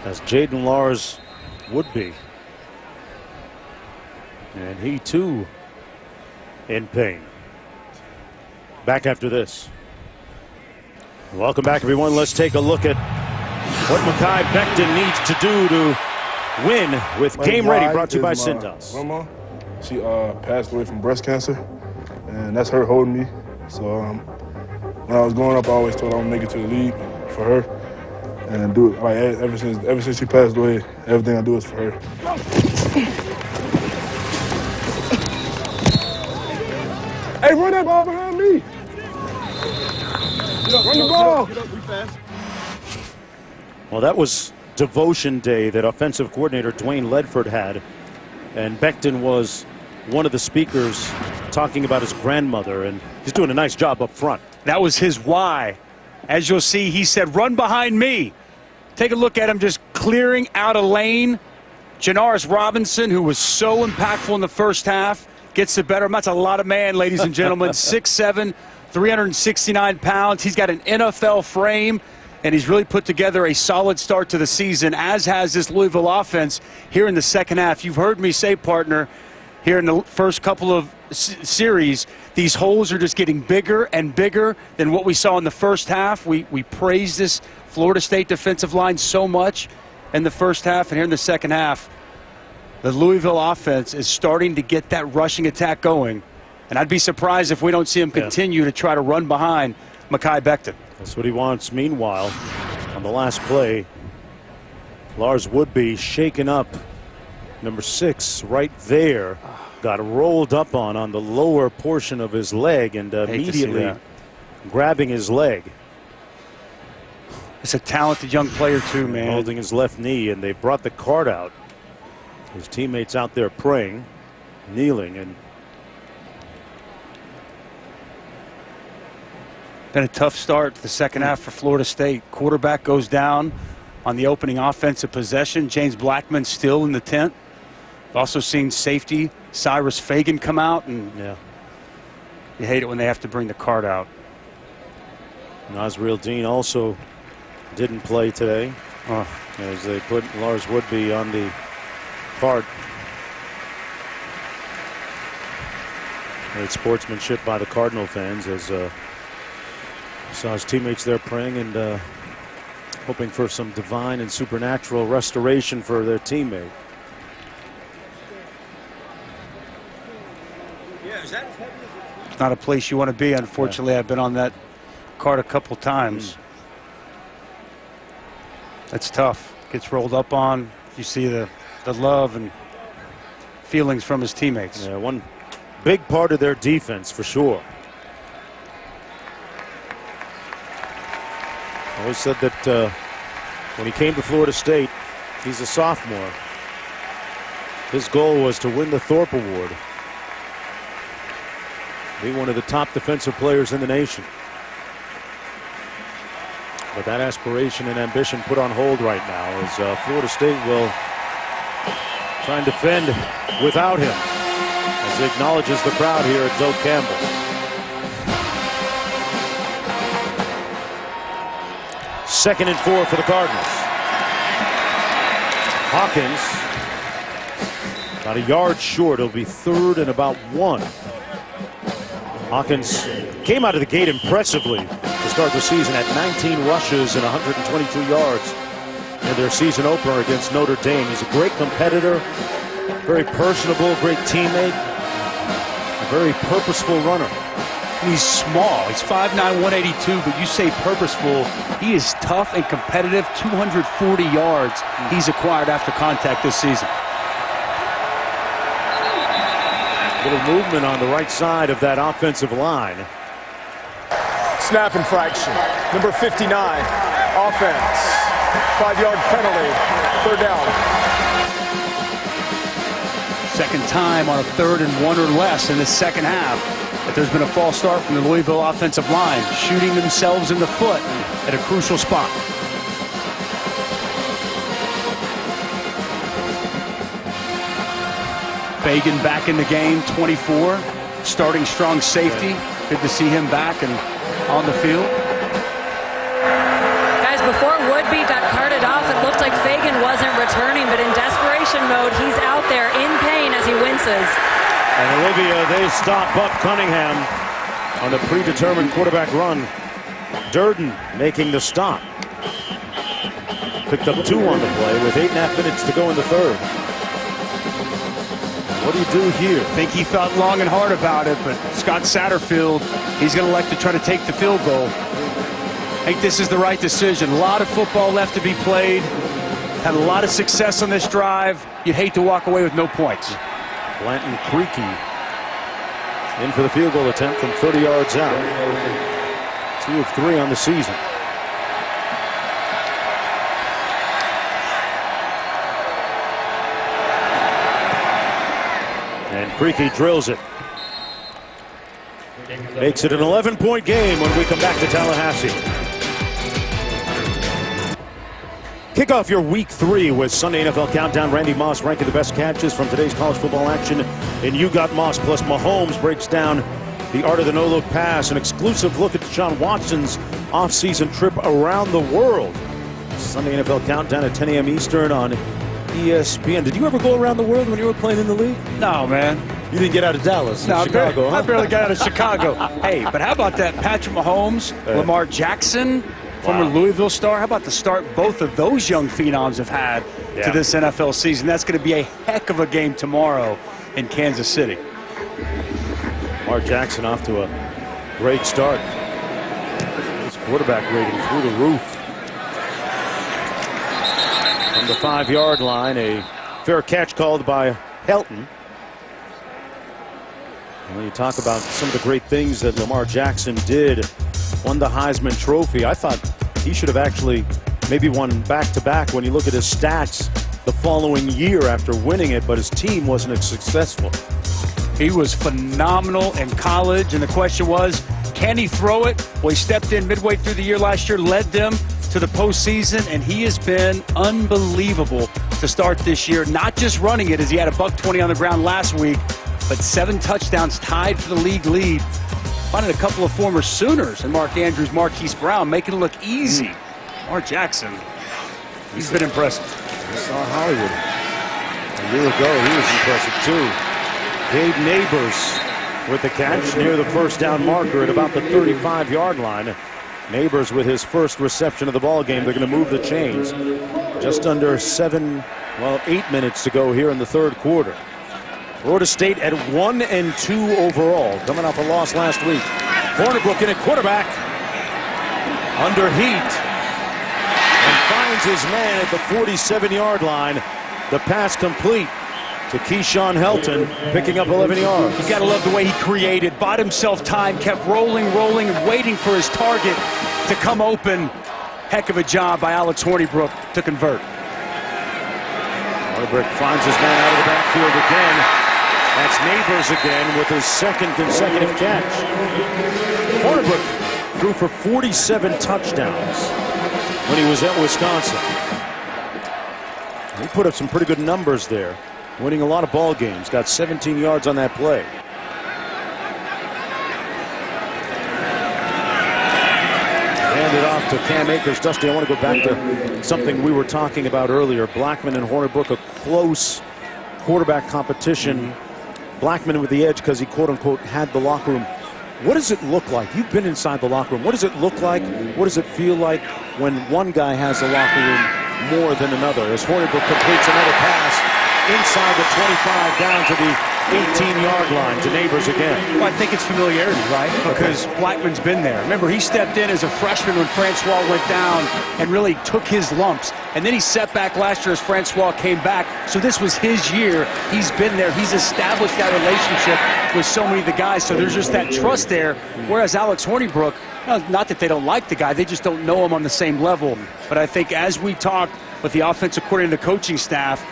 As Jaden Lars would be. And he too in pain. Back after this. Welcome back, everyone. Let's take a look at what Mekhi Becton needs to do to win with Game Ready, brought to you by Cintas. Grandma, she passed away from breast cancer, and that's her holding me. So when I was growing up, I always thought I would make it to the league for her. And do it like ever since she passed away, everything I do is for her. Hey, run that ball behind me! Run the ball! Well, that was Devotion Day that offensive coordinator Dwayne Ledford had, and Becton was one of the speakers talking about his grandmother, and he's doing a nice job up front. That was his why. As you'll see, he said, run behind me. Take a look at him just clearing out a lane. Janaris Robinson, who was so impactful in the first half, gets the better. That's a lot of man, ladies and gentlemen. 6'7", 369 pounds. He's got an NFL frame, and he's really put together a solid start to the season, as has this Louisville offense here in the second half. You've heard me say, partner, here in the first couple of series, these holes are just getting bigger and bigger than what we saw in the first half. We praised this Florida State defensive line so much in the first half, and here in the second half, the Louisville offense is starting to get that rushing attack going. And I'd be surprised if we don't see him continue to try to run behind Mekhi Becton. That's what he wants. Meanwhile, on the last play, Lars Woodby shaken up. Number 6 right there. Got rolled up on the lower portion of his leg, and immediately grabbing his leg. It's a talented young player too, man. Holding his left knee, and they brought the cart out. His teammates out there praying, kneeling, and Been a tough start to the second half for Florida State. Quarterback goes down on the opening offensive possession. James Blackman still in the tent. I've also seen safety Cyrus Fagan come out, and you hate it when they have to bring the card out. Nasriel Dean also didn't play today as they put Lars Woodby on the card. Great sportsmanship by the Cardinal fans as saw his teammates there praying and hoping for some divine and supernatural restoration for their teammate. It's not a place you want to be, unfortunately. I've been on that card a couple times. That's tough. Gets rolled up on. You see the love and feelings from his teammates. Yeah, one big part of their defense for sure. I always said that when he came to Florida State, he's a sophomore. His goal was to win the Thorpe Award. Be one of the top defensive players in the nation. But that aspiration and ambition put on hold right now as Florida State will try and defend without him as he acknowledges the crowd here at Doak Campbell. Second and 4 for the Cardinals. Hawkins about a yard short. It'll be 3rd and about 1. Hawkins came out of the gate impressively to start the season at 19 rushes and 122 yards in their season opener against Notre Dame. He's a great competitor, very personable, great teammate, a very purposeful runner. He's small. He's 5'9", 182, but you say purposeful. He is tough and competitive. 240 yards he's acquired after contact this season. Little movement on the right side of that offensive line. Snap infraction. Number 59. Offense. 5-yard penalty. 3rd down. Second time on a 3rd and 1 or less in the second half that there's been a false start from the Louisville offensive line, shooting themselves in the foot at a crucial spot. Fagan back in the game, 24, starting strong safety. Good to see him back and on the field. Guys, before Woodby got carted off, it looked like Fagan wasn't returning, but in desperation mode, he's out there in pain as he winces. And Olivia, they stop Buck Cunningham on the predetermined quarterback run. Durden making the stop. Picked up 2 on the play with 8.5 minutes to go in the 3rd. What do you do here? I think he thought long and hard about it, but Scott Satterfield, he's going to like to try to take the field goal. I think this is the right decision. A lot of football left to be played. Had a lot of success on this drive. You'd hate to walk away with no points. Blanton Creaky in for the field goal attempt from 30 yards out. 2 of 3 on the season. And Creaky drills it. Makes it an 11-point game when we come back to Tallahassee. Kick off your week 3 with Sunday NFL Countdown. Randy Moss ranking the best catches from today's college football action. And You Got Moss. Plus Mahomes breaks down the art of the no-look pass. An exclusive look at Deshaun Watson's off-season trip around the world. Sunday NFL Countdown at 10 a.m. Eastern on ESPN. Did you ever go around the world when you were playing in the league? No, man. You didn't get out of Dallas, no, Chicago, I barely got out of Chicago. Hey, but how about that? Patrick Mahomes, Lamar Jackson, former Louisville star. How about the start both of those young phenoms have had to this NFL season? That's going to be a heck of a game tomorrow in Kansas City. Lamar Jackson off to a great start. His quarterback rating through the roof. From the 5-yard line, a fair catch called by Helton. And when you talk about some of the great things that Lamar Jackson did, won the Heisman Trophy, I thought he should have actually maybe won back-to-back when you look at his stats the following year after winning it, but his team wasn't as successful. He was phenomenal in college, and the question was, Can he throw it? Well, he stepped in midway through the year last year, led them to the postseason, and he has been unbelievable to start this year. Not just running it, as he had a $120 on the ground last week, but 7 touchdowns, tied for the league lead. Finding a couple of former Sooners and Mark Andrews, Marquise Brown, making it look easy. Mark Jackson, he's been impressive. I saw Hollywood a year ago. He was impressive too. Gabe Neighbors with the catch near the first down marker at about the 35-yard line. Neighbors with his first reception of the ball game. They're going to move the chains. Just under 8 minutes to go here in the third quarter. Florida State at 1-2 overall, coming off a loss last week. Hornibrook in at quarterback, under heat, and finds his man at the 47-yard line. The pass complete to Keyshawn Helton, picking up 11 yards. You got to love the way he created, bought himself time, kept rolling, and waiting for his target to come open. Heck of a job by Alex Hornibrook to convert. Hornibrook finds his man out of the backfield again. That's Neighbors again with his second consecutive catch. Hornibrook threw for 47 touchdowns when he was at Wisconsin. He put up some pretty good numbers there, winning a lot of ball games. Got 17 yards on that play. Hand it off to Cam Akers. Dusty, I want to go back to something we were talking about earlier. Blackman and Hornibrook, a close quarterback competition. Blackman with the edge because he, quote-unquote, had the locker room. What does it look like? You've been inside the locker room. What does it look like? What does it feel like when one guy has the locker room more than another? As Hornibrook completes another pass inside the 25 down to the 18-yard line to Neighbors again. Well, I think it's familiarity, right? Because Blackman's been there. Remember, he stepped in as a freshman when Francois went down and really took his lumps. And then he set back last year as Francois came back. So this was his year. He's been there. He's established that relationship with so many of the guys. So there's just that trust there. Whereas Alex Hornibrook, not that they don't like the guy, they just don't know him on the same level. But I think as we talked with the offensive coordinator and the coaching staff,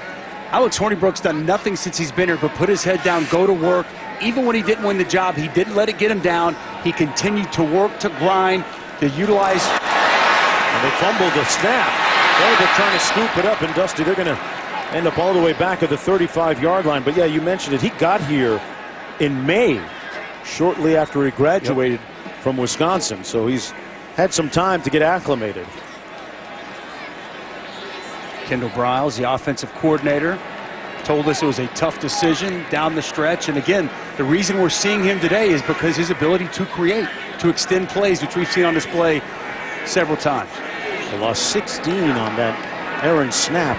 Alex Hornibrook's done nothing since he's been here but put his head down, go to work. Even when he didn't win the job, he didn't let it get him down. He continued to work, to grind, to utilize. And they fumbled the snap. They're trying to scoop it up, and Dusty, they're going to end up all the way back at the 35-yard line. But yeah, you mentioned it. He got here in May, shortly after he graduated from Wisconsin. So he's had some time to get acclimated. Kendall Briles, the offensive coordinator, told us it was a tough decision down the stretch. And again, the reason we're seeing him today is because his ability to create, to extend plays, which we've seen on display several times. They lost 16 on that errant snap.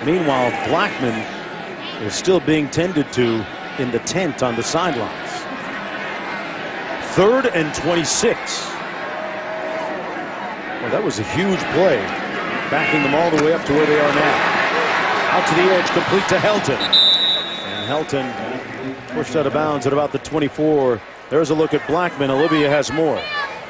Meanwhile, Blackman is still being tended to in the tent on the sidelines. 3rd and 26. Well, that was a huge play, backing them all the way up to where they are now. Out to the edge, complete to Helton. And Helton pushed out of bounds at about the 24. There's a look at Blackman. Olivia has more.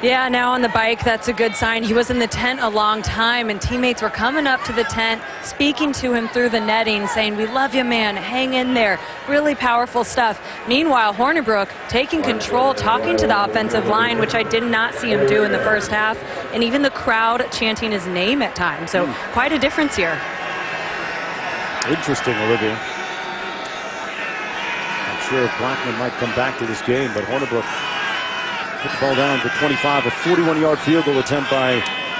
Yeah, now on the bike, that's a good sign. He was in the tent a long time, and teammates were coming up to the tent, speaking to him through the netting, saying, "We love you, man. Hang in there." Really powerful stuff. Meanwhile, Hornibrook taking control, talking to the offensive line, which I did not see him do in the first half, and even the crowd chanting his name at times. So quite a difference here. Interesting, Olivia. Not sure if Blackman might come back to this game, but Hornibrook put the ball down to 25. A 41-yard field goal attempt by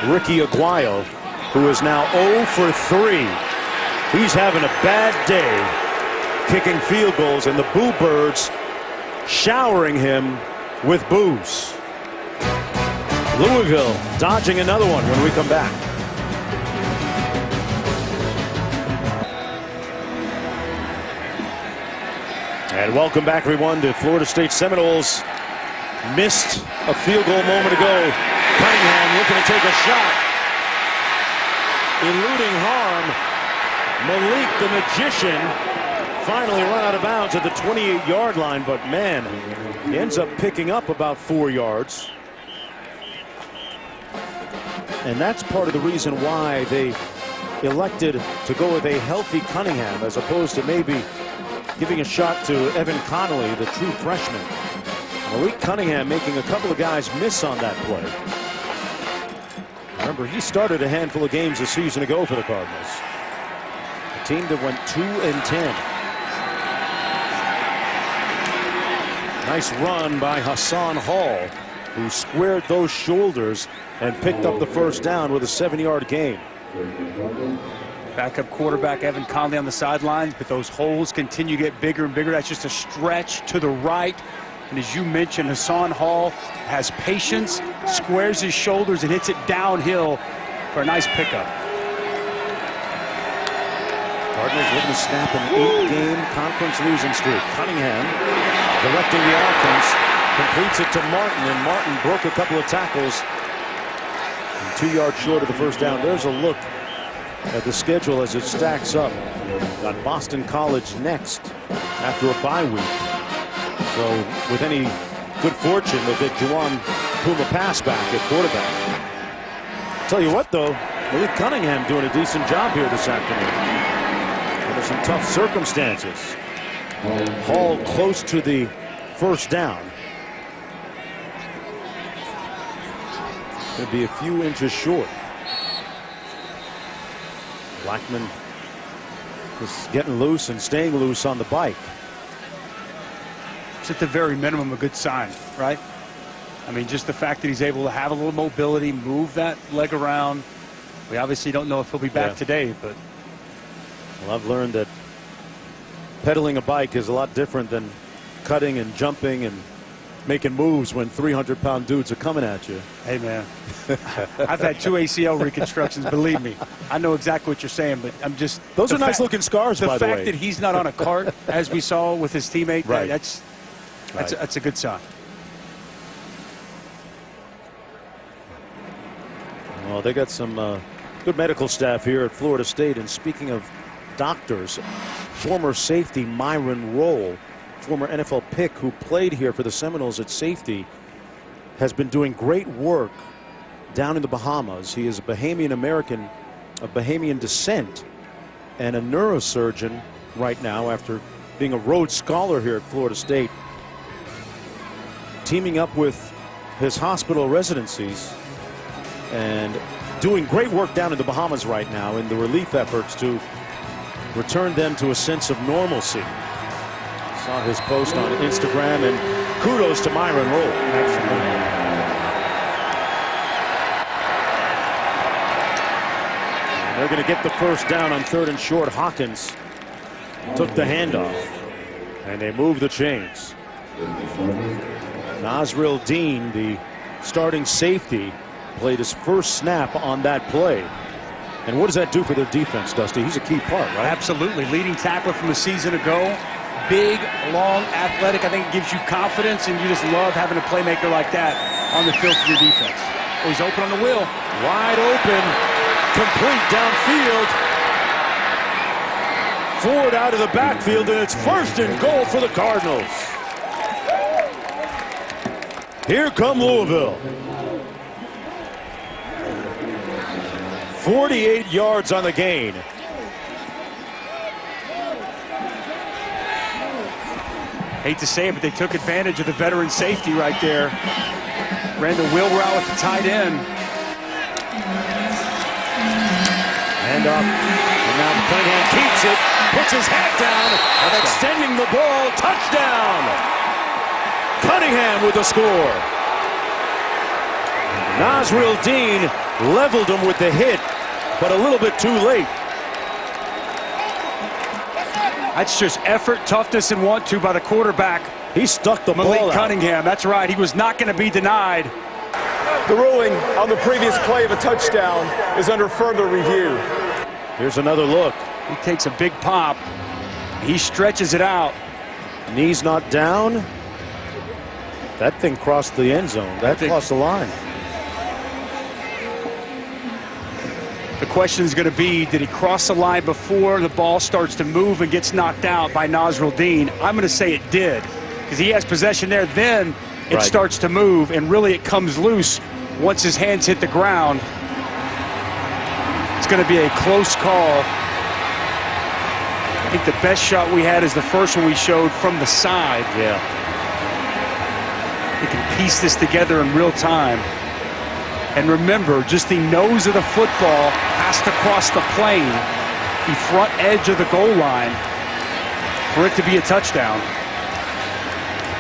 Ricky Aguayo, who is now 0 for 3. He's having a bad day kicking field goals, and the Boo Birds showering him with boos. Louisville dodging another one when we come back. And welcome back, everyone, to Florida State Seminoles. Missed a field goal a moment ago. Cunningham looking to take a shot. Eluding harm. Malik the Magician finally run out of bounds at the 28-yard line, but man, he ends up picking up about 4 yards. And that's part of the reason why they elected to go with a healthy Cunningham as opposed to maybe giving a shot to Evan Connolly, the true freshman. Malik Cunningham making a couple of guys miss on that play. Remember, he started a handful of games a season ago for the Cardinals. A team that went 2-10. Nice run by Hassan Hall, who squared those shoulders and picked up the first down with a 7-yard gain. Backup quarterback Evan Conley on the sidelines, but those holes continue to get bigger and bigger. That's just a stretch to the right. And as you mentioned, Hassan Hall has patience, squares his shoulders, and hits it downhill for a nice pickup. Cardinals looking to snap an 8-game conference losing streak. Cunningham directing the offense, completes it to Martin, and Martin broke a couple of tackles. And 2 yards short of the first down. There's a look at the schedule as it stacks up. Got Boston College next after a bye week. So with any good fortune, they'll get Juwan Puma pass back at quarterback. Tell you what, though, Malik Cunningham doing a decent job here this afternoon. Under some tough circumstances. Hall close to the first down. Going to be a few inches short. Blackman is getting loose and staying loose on the bike. It's at the very minimum a good sign, right? I mean, just the fact that he's able to have a little mobility, move that leg around. We obviously don't know if he'll be back today, but. Well, I've learned that pedaling a bike is a lot different than cutting and jumping and making moves when 300-pound dudes are coming at you. Hey, man, I've had 2 ACL reconstructions, believe me. I know exactly what you're saying, but I'm just. Those are nice-looking scars, by the way. The fact that he's not on a cart, as we saw with his teammate, right. that's a good sign. Well, they got some good medical staff here at Florida State. And speaking of doctors, former safety Myron Rolle, former NFL pick who played here for the Seminoles at safety, has been doing great work down in the Bahamas. He is a Bahamian American of Bahamian descent and a neurosurgeon right now after being a Rhodes Scholar here at Florida State, teaming up with his hospital residencies and doing great work down in the Bahamas right now in the relief efforts to return them to a sense of normalcy. Saw his post on Instagram, and kudos to Myron Rolle. Absolutely. And they're going to get the first down on 3rd and short. Hawkins took the handoff, and they move the chains. Nasril Dean, the starting safety, played his first snap on that play. And what does that do for their defense, Dusty? He's a key part, right? Absolutely. Leading tackler from a season ago. Big, long, athletic. I think it gives you confidence, and you just love having a playmaker like that on the field for your defense. Oh, he's open on the wheel. Wide open. Complete downfield. Ford out of the backfield, and it's 1st and goal for the Cardinals. Here come Louisville. 48 yards on the gain. Hate to say it, but they took advantage of the veteran safety right there. Ran the wheel route with the tight end. And up. And now Cunningham keeps it. Puts his hat down. And extending the ball. Touchdown. Cunningham with the score. Nasril Dean leveled him with the hit, but a little bit too late. That's just effort, toughness, and want to by the quarterback. He stuck the ball Malik out. Cunningham. That's right. He was not going to be denied. The ruling on the previous play of a touchdown is under further review. Here's another look. He takes a big pop. He stretches it out. Knees not down. That thing crossed the end zone. That crossed the line. The question is going to be, did he cross the line before the ball starts to move and gets knocked out by Nasril Dean? I'm going to say it did, because he has possession there. Then it starts to move, and really it comes loose once his hands hit the ground. It's going to be a close call. I think the best shot we had is the first one we showed from the side. Yeah. piece this together in real time. And remember, just the nose of the football has to cross the plane, the front edge of the goal line, for it to be a touchdown.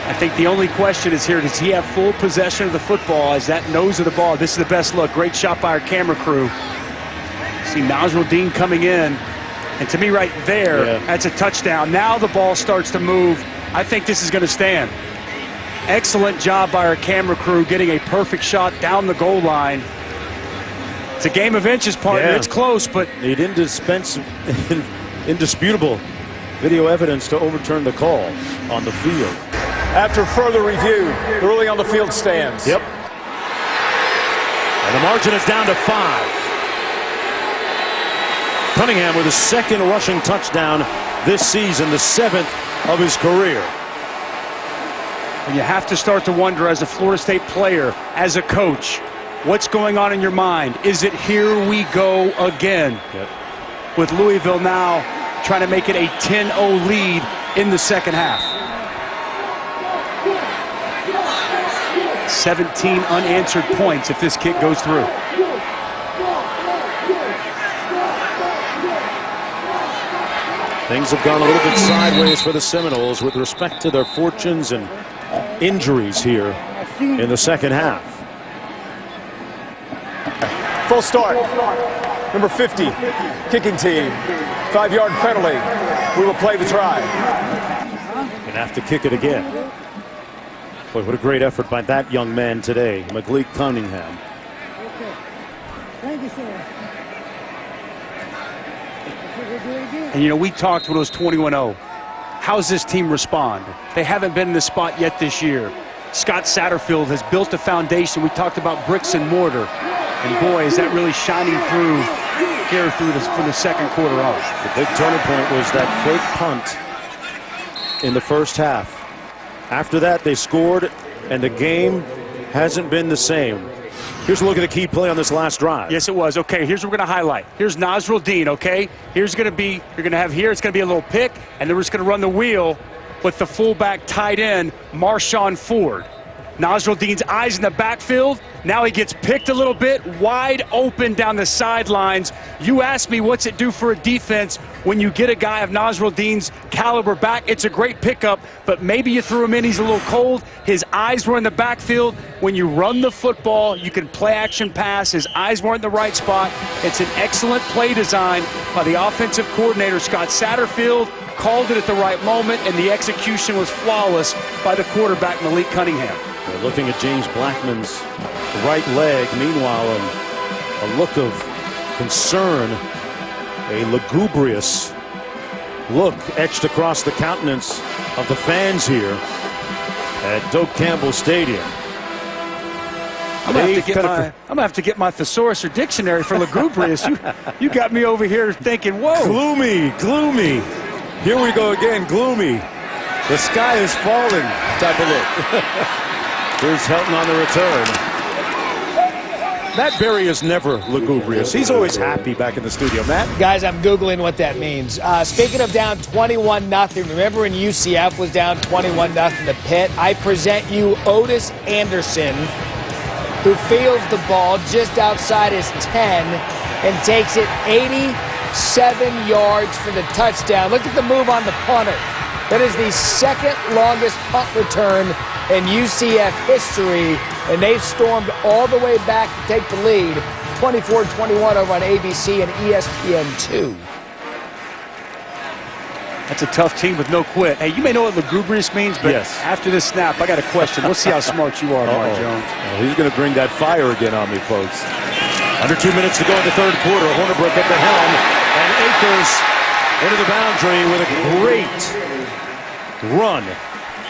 I think the only question is here, does he have full possession of the football as that nose of the ball? This is the best look. Great shot by our camera crew. See Nasruddin coming in. And to me right there, that's a touchdown. Now the ball starts to move. I think this is going to stand. Excellent job by our camera crew getting a perfect shot down the goal line. It's a game of inches, partner. It's close, but he didn't dispense indisputable video evidence to overturn the call on the field. After further review, the ruling on the field stands. Yep. And the margin is down to 5. Cunningham with his second rushing touchdown this season, the 7th of his career. And you have to start to wonder, as a Florida State player, as a coach, what's going on in your mind? Is it here we go again? Yep. With Louisville now trying to make it a 10-0 lead in the second half. 17 unanswered points if this kick goes through. Things have gone a little bit sideways for the Seminoles with respect to their fortunes and injuries here in the second half. Full start. Number 50, kicking team. 5-yard penalty. We will play the try. And have to kick it again. Boy, what a great effort by that young man today, Malik Cunningham. Thank you, sir. And you know, we talked when it was 21-0. How's this team respond? They haven't been in this spot yet this year. Scott Satterfield has built a foundation. We talked about bricks and mortar. And boy, is that really shining through here from the second quarter on. The big turning point was that fake punt in the first half. After that, they scored, and the game hasn't been the same. Here's a look at the key play on this last drive. Yes, it was. Okay, here's what we're going to highlight. Here's Nasruddin, okay? Here's going to be, you're going to have here, it's going to be a little pick, and then we're just going to run the wheel with the fullback tight end, Marshawn Ford. Nasruddin's eyes in the backfield. Now he gets picked a little bit, wide open down the sidelines. You asked me, what's it do for a defense when you get a guy of Nasruddin's caliber back? It's a great pickup, but maybe you threw him in. He's a little cold. His eyes were in the backfield. When you run the football, you can play action pass. His eyes weren't in the right spot. It's an excellent play design by the offensive coordinator, Scott Satterfield. Called it at the right moment, and the execution was flawless by the quarterback, Malik Cunningham. We're looking at James Blackman's right leg. Meanwhile, a look of concern, a lugubrious look etched across the countenance of the fans here at Doak Campbell Stadium. I'm going to have to get my thesaurus or dictionary for lugubrious. You got me over here thinking, whoa. Gloomy, gloomy. Here we go again, gloomy. The sky is falling type of look. Here's Helton on the return. Matt Berry is never lugubrious. He's always happy back in the studio. Matt? Guys, I'm Googling what that means. Speaking of down 21-0, remember when UCF was down 21-0 in the pit? I present you Otis Anderson, who fields the ball just outside his 10 and takes it 87 yards for the touchdown. Look at the move on the punter. That is the second longest punt return in UCF history, and they've stormed all the way back to take the lead, 24-21 over on ABC and ESPN2. That's a tough team with no quit. Hey, you may know what lugubrious means, but after this snap, I got a question. We'll see how smart you are, Mark Jones. Well, he's going to bring that fire again on me, folks. Under 2 minutes to go in the third quarter. Hornibrook at the helm, and Akers into the boundary with a great run.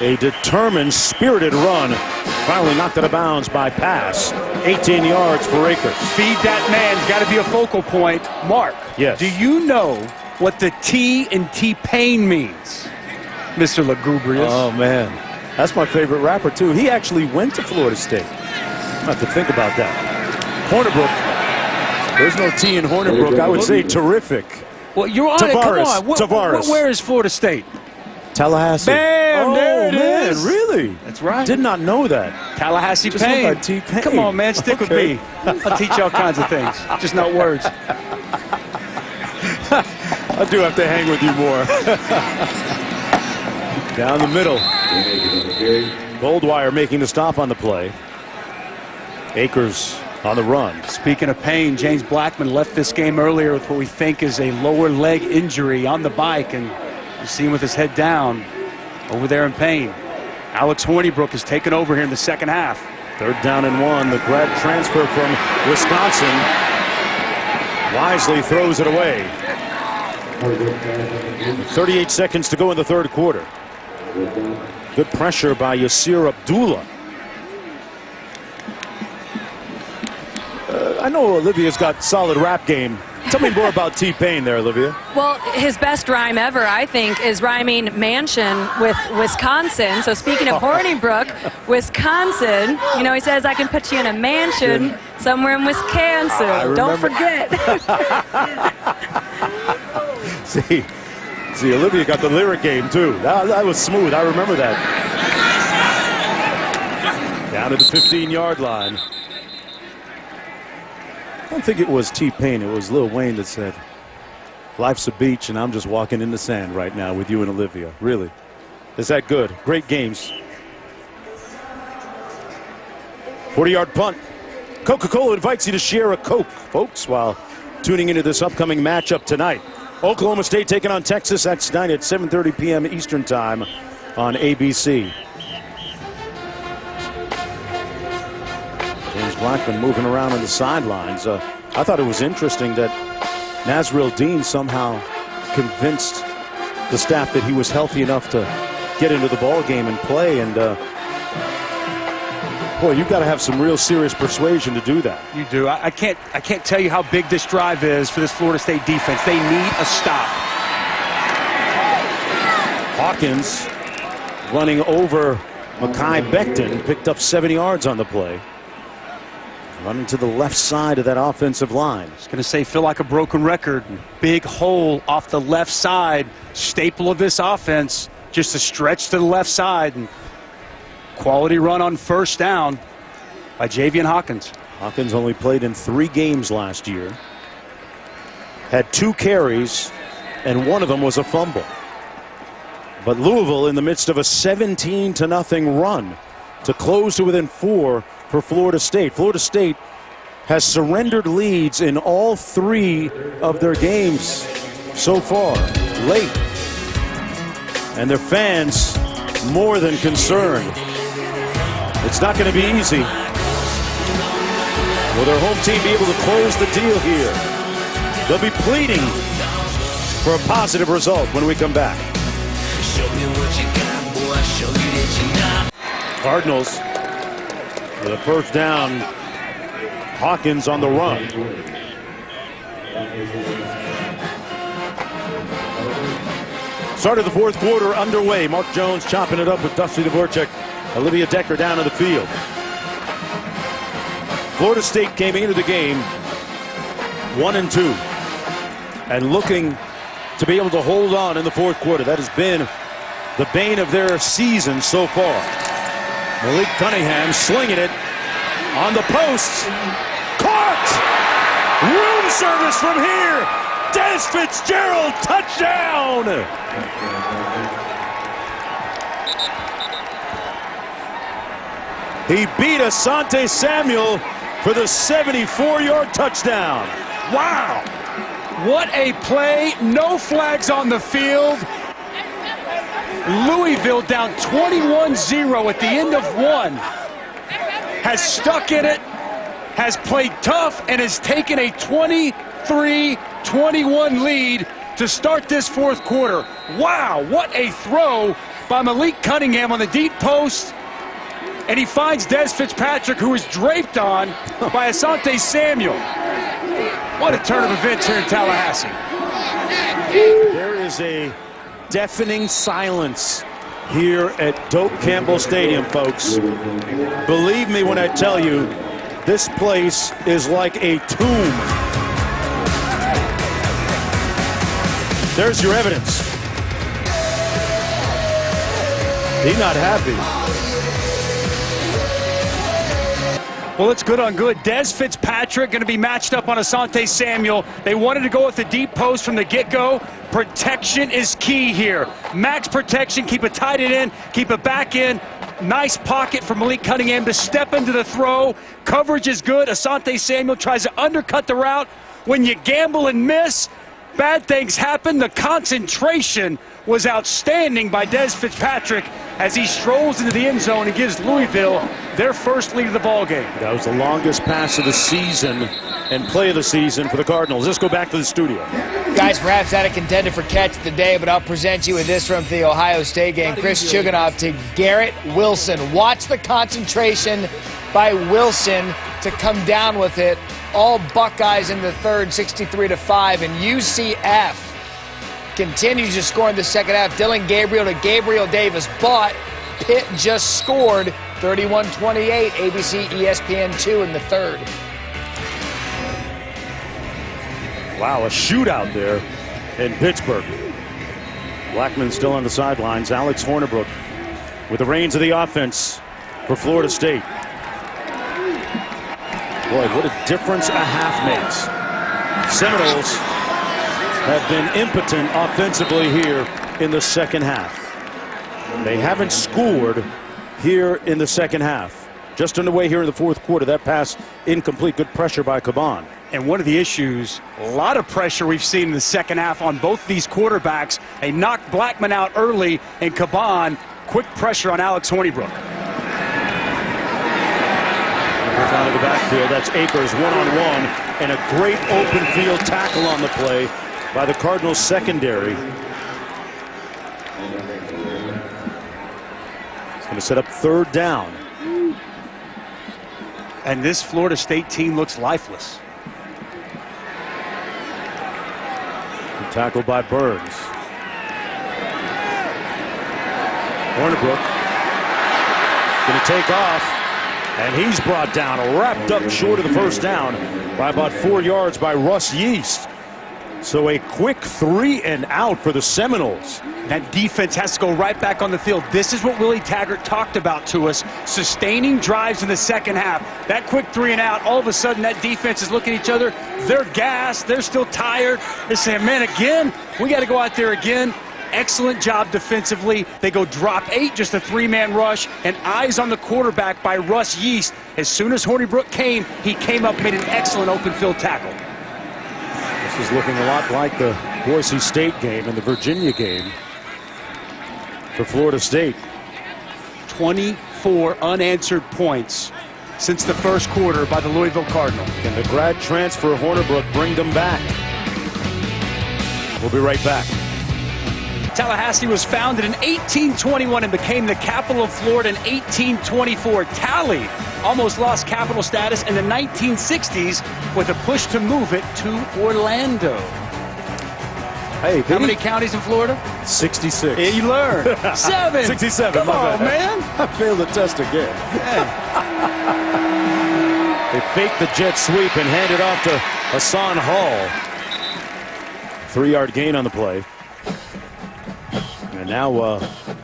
A determined, spirited run. Finally knocked out of bounds by pass. 18 yards for Akers. Feed that man. Got to be a focal point. Mark, do you know what the T in T-Pain means, Mr. Lugubrious? Oh, man. That's my favorite rapper, too. He actually went to Florida State. I have to think about that. Hornibrook. There's no T in Hornibrook. I would say terrific. Well, you're on Tavares. it. Come on. Tavares. Where is Florida State? Tallahassee. Bam! Oh, there it man, is. really? That's right. Did not know that. Tallahassee Just Payne. went by T-Pain. Come on, man, stick with me. I'll teach you all kinds of things, just not words. I do have to hang with you more. Down the middle. Goldwire making the stop on the play. Akers on the run. Speaking of pain, James Blackman left this game earlier with what we think is a lower leg injury on the bike, and you see him with his head down over there in pain. Alex Hornibrook has taken over here in the second half. 3rd down and 1. The grad transfer from Wisconsin wisely throws it away. 38 seconds to go in the 3rd quarter. Good pressure by Yasir Abdullah. I know Olivia's got solid rap game. Tell me more about T-Pain there, Olivia. Well, his best rhyme ever, I think, is rhyming mansion with Wisconsin. So speaking of Hornibrook, Wisconsin, you know, he says, I can put you in a mansion somewhere in Wisconsin. Don't forget. See, Olivia got the lyric game, too. That was smooth. I remember that. Down to the 15-yard line. I don't think it was T-Pain. It was Lil Wayne that said, life's a beach and I'm just walking in the sand right now with you and Olivia. Really. Is that good? Great games. 40-yard punt. Coca-Cola invites you to share a Coke, folks, while tuning into this upcoming matchup tonight. Oklahoma State taking on Texas. That's tonight at 7:30 p.m. Eastern Time on ABC. James Blackman moving around on the sidelines. I thought it was interesting that Nazril Dean somehow convinced the staff that he was healthy enough to get into the ball game and play. And boy, you've got to have some real serious persuasion to do that. You do. I can't tell you how big this drive is for this Florida State defense. They need a stop. Hawkins running over Mekhi Becton, picked up 7 yards on the play. Running to the left side of that offensive line. It's going to say, feel like a broken record. Big hole off the left side. Staple of this offense. Just a stretch to the left side. And quality run on 1st down by Javian Hawkins. Hawkins only played in 3 games last year. Had 2 carries, and 1 of them was a fumble. But Louisville in the midst of a 17-0 run to close to within 4 for Florida State. Florida State has surrendered leads in all 3 of their games so far, late. And their fans more than concerned. It's not going to be easy. Will their home team be able to close the deal here? They'll be pleading for a positive result when we come back. Cardinals with a 1st down. Hawkins on the run. Start of the 4th quarter underway. Mark Jones chopping it up with Dusty Dvorak. Olivia Decker down in the field. Florida State came into the game 1-2 and looking to be able to hold on in the 4th quarter. That has been the bane of their season so far. Malik Cunningham slinging it on the post. Caught! Room service from here. Des Fitzgerald, touchdown! He beat Asante Samuel for the 74-yard touchdown. Wow! What a play. No flags on the field. Louisville down 21-0 at the end of 1. Has stuck in it, has played tough, and has taken a 23-21 lead to start this 4th quarter. Wow, what a throw by Malik Cunningham on the deep post. And he finds Des Fitzpatrick, who is draped on by Asante Samuel. What a turn of events here in Tallahassee. There is a deafening silence here at Doak Campbell Stadium, folks. Believe me when I tell you, this place is like a tomb. There's your evidence. He's not happy. Well, it's good on good. Des Fitzpatrick going to be matched up on Asante Samuel. They wanted to go with the deep post from the get-go. Protection is key here. Max protection, keep it tight in, keep it back in. Nice pocket for Malik Cunningham to step into the throw. Coverage is good. Asante Samuel tries to undercut the route. When you gamble and miss, bad things happen. The concentration was outstanding by Des Fitzpatrick as he strolls into the end zone and gives Louisville their first lead of the ball game. That was the longest pass of the season and play of the season for the Cardinals. Let's go back to the studio. Guys, perhaps not a contender for catch of the day, but I'll present you with this from the Ohio State game. Chris Chugunov to Garrett Wilson. Watch the concentration by Wilson to come down with it. All Buckeyes in the third, 63-5, and UCF continues to score in the second half. Dylan Gabriel to Gabriel Davis, but Pitt just scored 31-28, ABC ESPN 2 in the third. Wow, a shootout there in Pittsburgh. Blackman still on the sidelines. Alex Hornibrook with the reins of the offense for Florida State. Boy, what a difference a half makes. Seminoles have been impotent offensively here in the second half. They haven't scored here in the second half. Just underway here in the fourth quarter. That pass incomplete. Good pressure by Caban. And one of the issues, a lot of pressure we've seen in the second half on both these quarterbacks. They knocked Blackman out early, and Caban, quick pressure on Alex Hornibrook. Out of the backfield, that's Akers one-on-one, and a great open field tackle on the play by the Cardinals secondary. It's going to set up third down. And this Florida State team looks lifeless. Tackled by Burns. Hornibrook going to take off. And he's brought down, wrapped up short of the first down by about 4 yards by Russ Yeast. So a quick 3 and out for the Seminoles. That defense has to go right back on the field. This is what Willie Taggart talked about to us, sustaining drives in the second half. That quick 3 and out, all of a sudden that defense is looking at each other. They're gassed. They're still tired. They're saying, man, again, we got to go out there again. Excellent job defensively. They go drop 8, just a 3-man rush, and eyes on the quarterback by Russ Yeast. As soon as Hornibrook came, he came up, made an excellent open field tackle. This is looking a lot like the Boise State game and the Virginia game for Florida State. 24 unanswered points since the first quarter by the Louisville Cardinals. Can the grad transfer Hornibrook bring them back? We'll be right back. Tallahassee was founded in 1821 and became the capital of Florida in 1824. Tally almost lost capital status in the 1960s with a push to move it to Orlando. Hey, how many counties in Florida? 66. Yeah, you learn. 7. 67. Come on, man. I failed the test again. They faked the jet sweep and handed off to Hassan Hall. 3-yard gain on the play. And now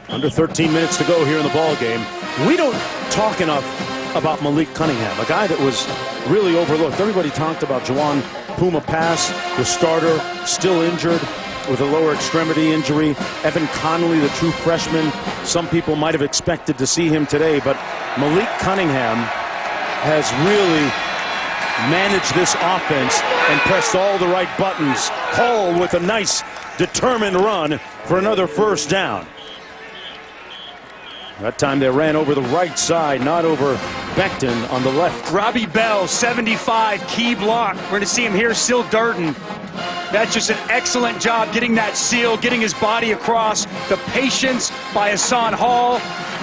under 13 minutes to go here in the ball game. We don't talk enough about Malik Cunningham, a guy that was really overlooked. Everybody talked about Juwan Puma Pass, the starter, still injured with a lower extremity injury. Evan Connolly, the true freshman. Some people might have expected to see him today, but Malik Cunningham has really managed this offense and pressed all the right buttons. Hall with a nice, determined run for another first down. That time they ran over the right side, not over Becton on the left. Robbie Bell, 75, key block. We're going to see him here, Syl Durden. That's just an excellent job getting that seal, getting his body across. The patience by Hassan Hall.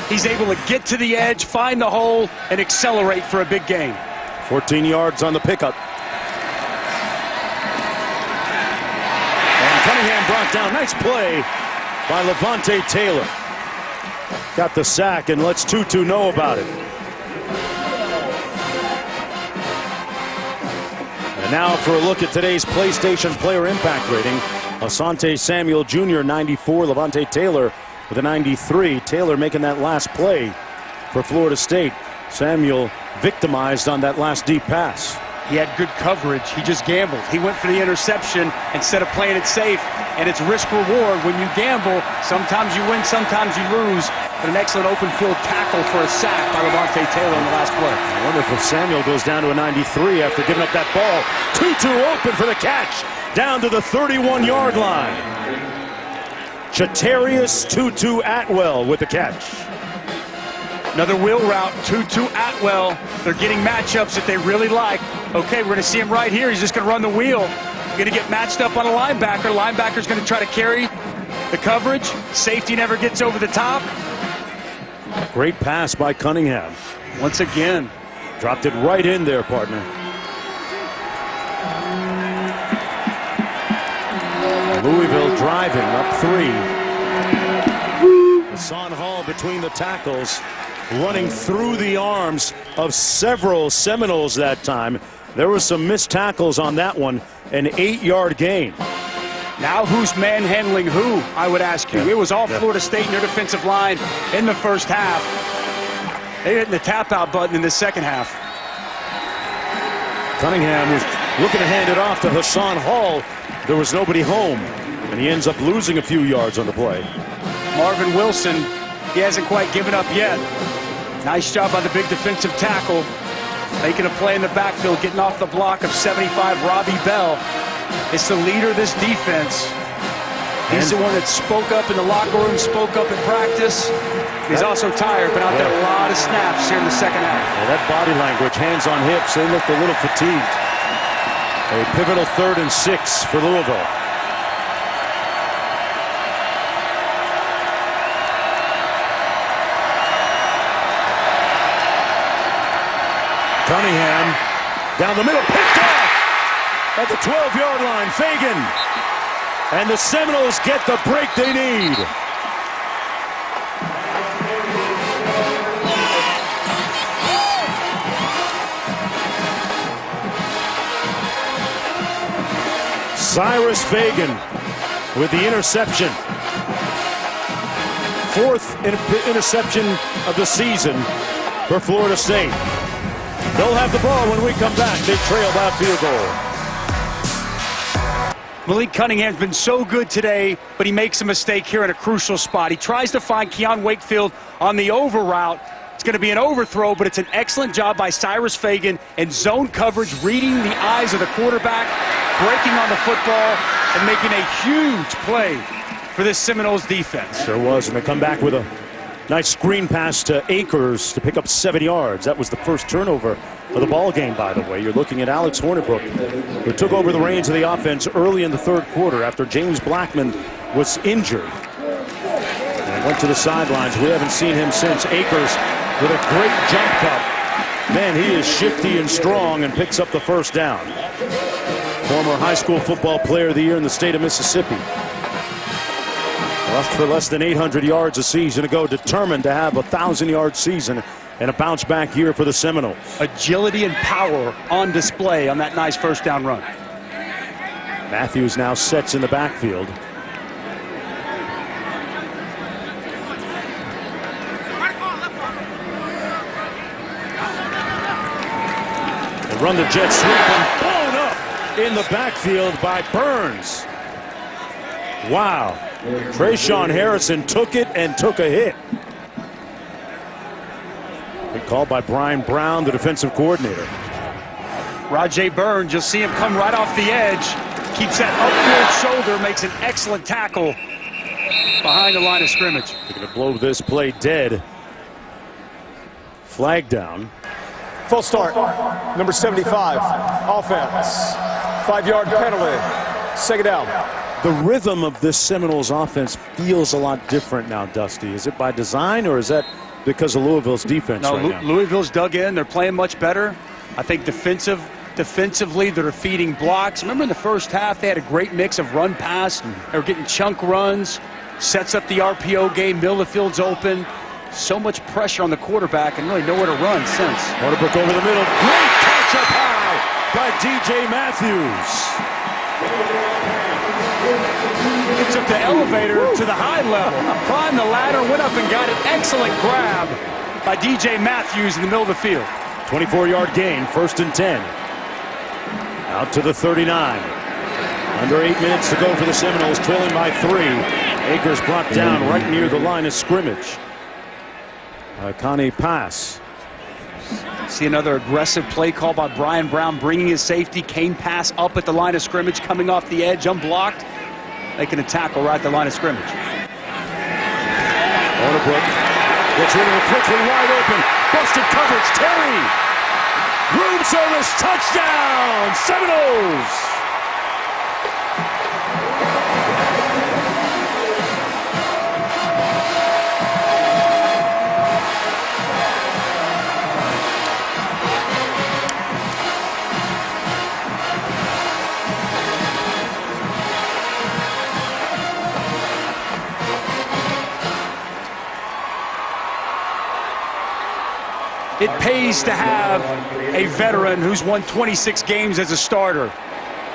He's able to get to the edge, find the hole, and accelerate for a big gain. 14 yards on the pickup. And Cunningham brought down. Nice play by Levante Taylor. Got the sack, and let's Tutu know about it. And now for a look at today's PlayStation Player Impact rating. Asante Samuel Jr., 94. Levante Taylor with a 93. Taylor making that last play for Florida State. Samuel victimized on that last deep pass. He had good coverage. He just gambled. He went for the interception instead of playing it safe. And it's risk-reward. When you gamble, sometimes you win, sometimes you lose. But an excellent open field tackle for a sack by Levante Taylor in the last play. I wonder if Samuel goes down to a 93 after giving up that ball. Tutu open for the catch. Down to the 31-yard line. Chatarius Tutu Atwell with the catch. Another wheel route, Tutu Atwell. They're getting matchups that they really like. Okay, we're going to see him right here. He's just going to run the wheel. Going to get matched up on a linebacker. Linebacker's going to try to carry the coverage. Safety never gets over the top. Great pass by Cunningham. Once again. Dropped it right in there, partner. Louisville driving up 3. Hassan Hall between the tackles, running through the arms of several Seminoles that time. There were some missed tackles on that one. An 8-yard gain. Now who's manhandling who, I would ask you. It was all Florida State in their defensive line in the first half. They hit the tap-out button in the second half. Cunningham was looking to hand it off to Hassan Hall. There was nobody home, and he ends up losing a few yards on the play. Marvin Wilson, he hasn't quite given up yet. Nice job by the big defensive tackle. Making a play in the backfield, getting off the block of 75, Robbie Bell. It's the leader of this defense. He's the one that spoke up in the locker room, spoke up in practice. He's also tired, but out there a lot of snaps here in the second half. Yeah, that body language, hands on hips, they looked a little fatigued. A pivotal 3rd and 6 for Louisville. Cunningham down the middle, picked off at the 12-yard line. Fagan, and the Seminoles get the break they need. Cyrus Fagan with the interception. 4th interception of the season for Florida State. They'll have the ball when we come back. They trail by field goal. Malik Cunningham's been so good today, but he makes a mistake here in a crucial spot. He tries to find Keon Wakefield on the over route. It's going to be an overthrow, but it's an excellent job by Cyrus Fagan in zone coverage, reading the eyes of the quarterback, breaking on the football, and making a huge play for this Seminoles defense. There was, and they come back with a nice screen pass to Akers to pick up 7 yards. That was the first turnover of the ball game, by the way. You're looking at Alex Hornibrook, who took over the reins of the offense early in the 3rd quarter after James Blackman was injured. And went to the sidelines. We haven't seen him since. Akers with a great jump cut. Man, he is shifty and strong and picks up the first down. Former high school football player of the year in the state of Mississippi. Rushed for less than 800 yards a season ago, determined to have a 1,000-yard season and a bounce-back year for the Seminoles. Agility and power on display on that nice first down run. Matthews now sets in the backfield. They run the jet sweep and blown up in the backfield by Burns. Wow. Trayshawn Harrison took it and took a hit. Good call by Brian Brown, the defensive coordinator. Rajay Burns, you'll see him come right off the edge. Keeps that upfield shoulder, makes an excellent tackle behind the line of scrimmage. They're going to blow this play dead. Flag down. Full start. Number 75. Offense. 5-yard penalty. Second down. The rhythm of this Seminoles offense feels a lot different now, Dusty. Is it by design, or is that because of Louisville's defense right now? Louisville's dug in. They're playing much better. I think defensively, they're feeding blocks. Remember in the first half, they had a great mix of run-pass. They were getting chunk runs, sets up the RPO game. Middle of the field's open. So much pressure on the quarterback and really nowhere to run since. Hornibrook over the middle. Great catch up high by DJ Matthews. He took the elevator to the high level, climbed the ladder, went up and got an excellent grab by DJ Matthews in the middle of the field. 24-yard gain, 1st and 10. Out to the 39. Under 8 minutes to go for the Seminoles, trailing by 3. Akers brought down right near the line of scrimmage. Connie pass. See another aggressive play call by Brian Brown, bringing his safety. Kane pass up at the line of scrimmage, coming off the edge, unblocked. Making a tackle right at the line of scrimmage. Hornibrook gets rid of it quickly, wide open. Busted coverage, Terry. Room service, touchdown, Seminoles. It pays to have a veteran who's won 26 games as a starter.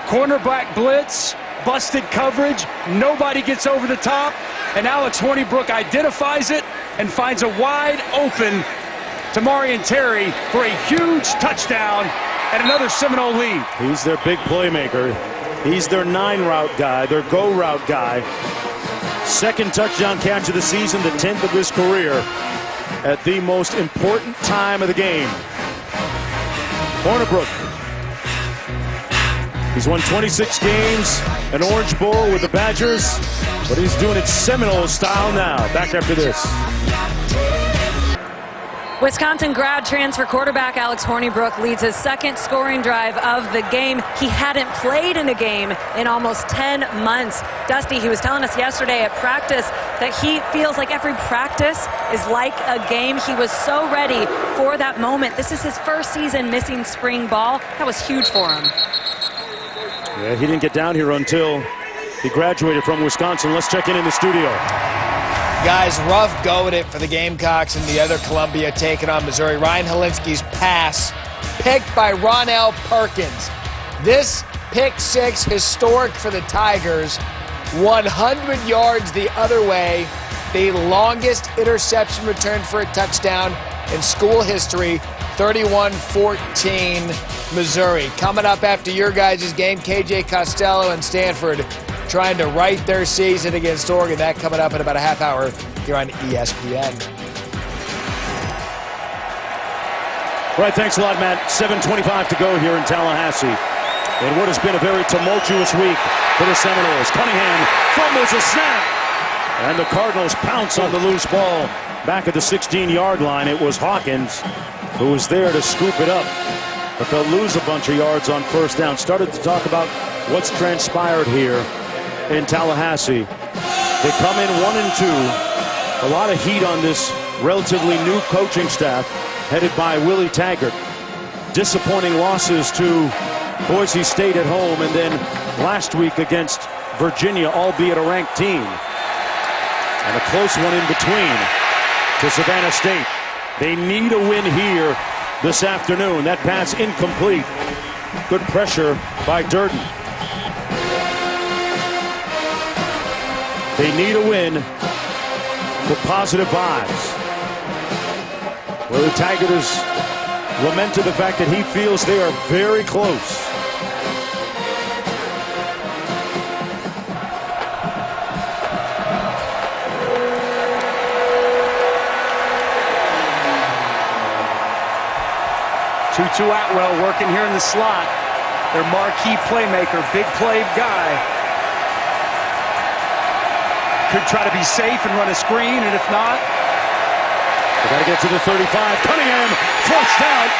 Cornerback blitz, busted coverage, nobody gets over the top, and Alex Hornibrook identifies it and finds a wide open Tamarian Terry for a huge touchdown and another Seminole lead. He's their big playmaker. He's their 9-route guy, their go route guy. 2nd touchdown catch of the season, the 10th of his career, at the most important time of the game. Hornibrook. He's won 26 games, an Orange Bowl with the Badgers, but he's doing it Seminole style now. Back after this. Wisconsin grad transfer quarterback Alex Hornibrook leads his 2nd scoring drive of the game. He hadn't played in a game in almost 10 months. Dusty, he was telling us yesterday at practice that he feels like every practice is like a game. He was so ready for that moment. This is his 1st season missing spring ball. That was huge for him. Yeah, he didn't get down here until he graduated from Wisconsin. Let's check in the studio. Guys, rough go at it for the Gamecocks and the other Columbia taking on Missouri. Ryan Helinski's pass picked by Ronell Perkins. This pick 6 historic for the Tigers. 100 yards the other way. The longest interception return for a touchdown in school history. 31-14 Missouri. Coming up after your guys' game, KJ Costello and Stanford trying to right their season against Oregon. That coming up in about a half hour here on ESPN. Right, thanks a lot, Matt. 7:25 to go here in Tallahassee. In what has been a very tumultuous week for the Seminoles. Cunningham fumbles a snap, and the Cardinals pounce on the loose ball. Back at the 16-yard line, it was Hawkins who was there to scoop it up. But they'll lose a bunch of yards on 1st down. Started to talk about what's transpired here in Tallahassee. They come in 1-2. A lot of heat on this relatively new coaching staff headed by Willie Taggart. Disappointing losses to Boise State at home, and then last week against Virginia, albeit a ranked team. And a close one in between to Savannah State. They need a win here this afternoon. That pass incomplete. Good pressure by Durden. They need a win for positive vibes. Willie Taggart has lamented the fact that he feels they are very close. Tutu Atwell working here in the slot. Their marquee playmaker, big play guy. Could try to be safe and run a screen, and if not, they got to get to the 35. Cunningham flushed out,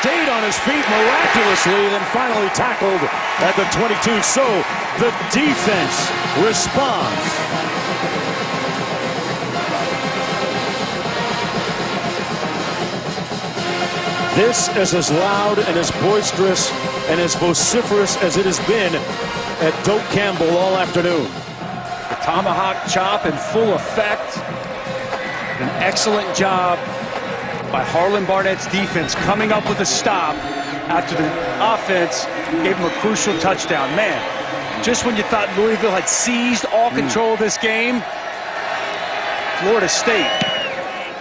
stayed on his feet miraculously, then finally tackled at the 22. So the defense responds. This is as loud and as boisterous and as vociferous as it has been at Doak Campbell all afternoon. The tomahawk chop in full effect. An excellent job by Harlan Barnett's defense coming up with a stop after the offense gave him a crucial touchdown. Man, just when you thought Louisville had seized all control of this game, Florida State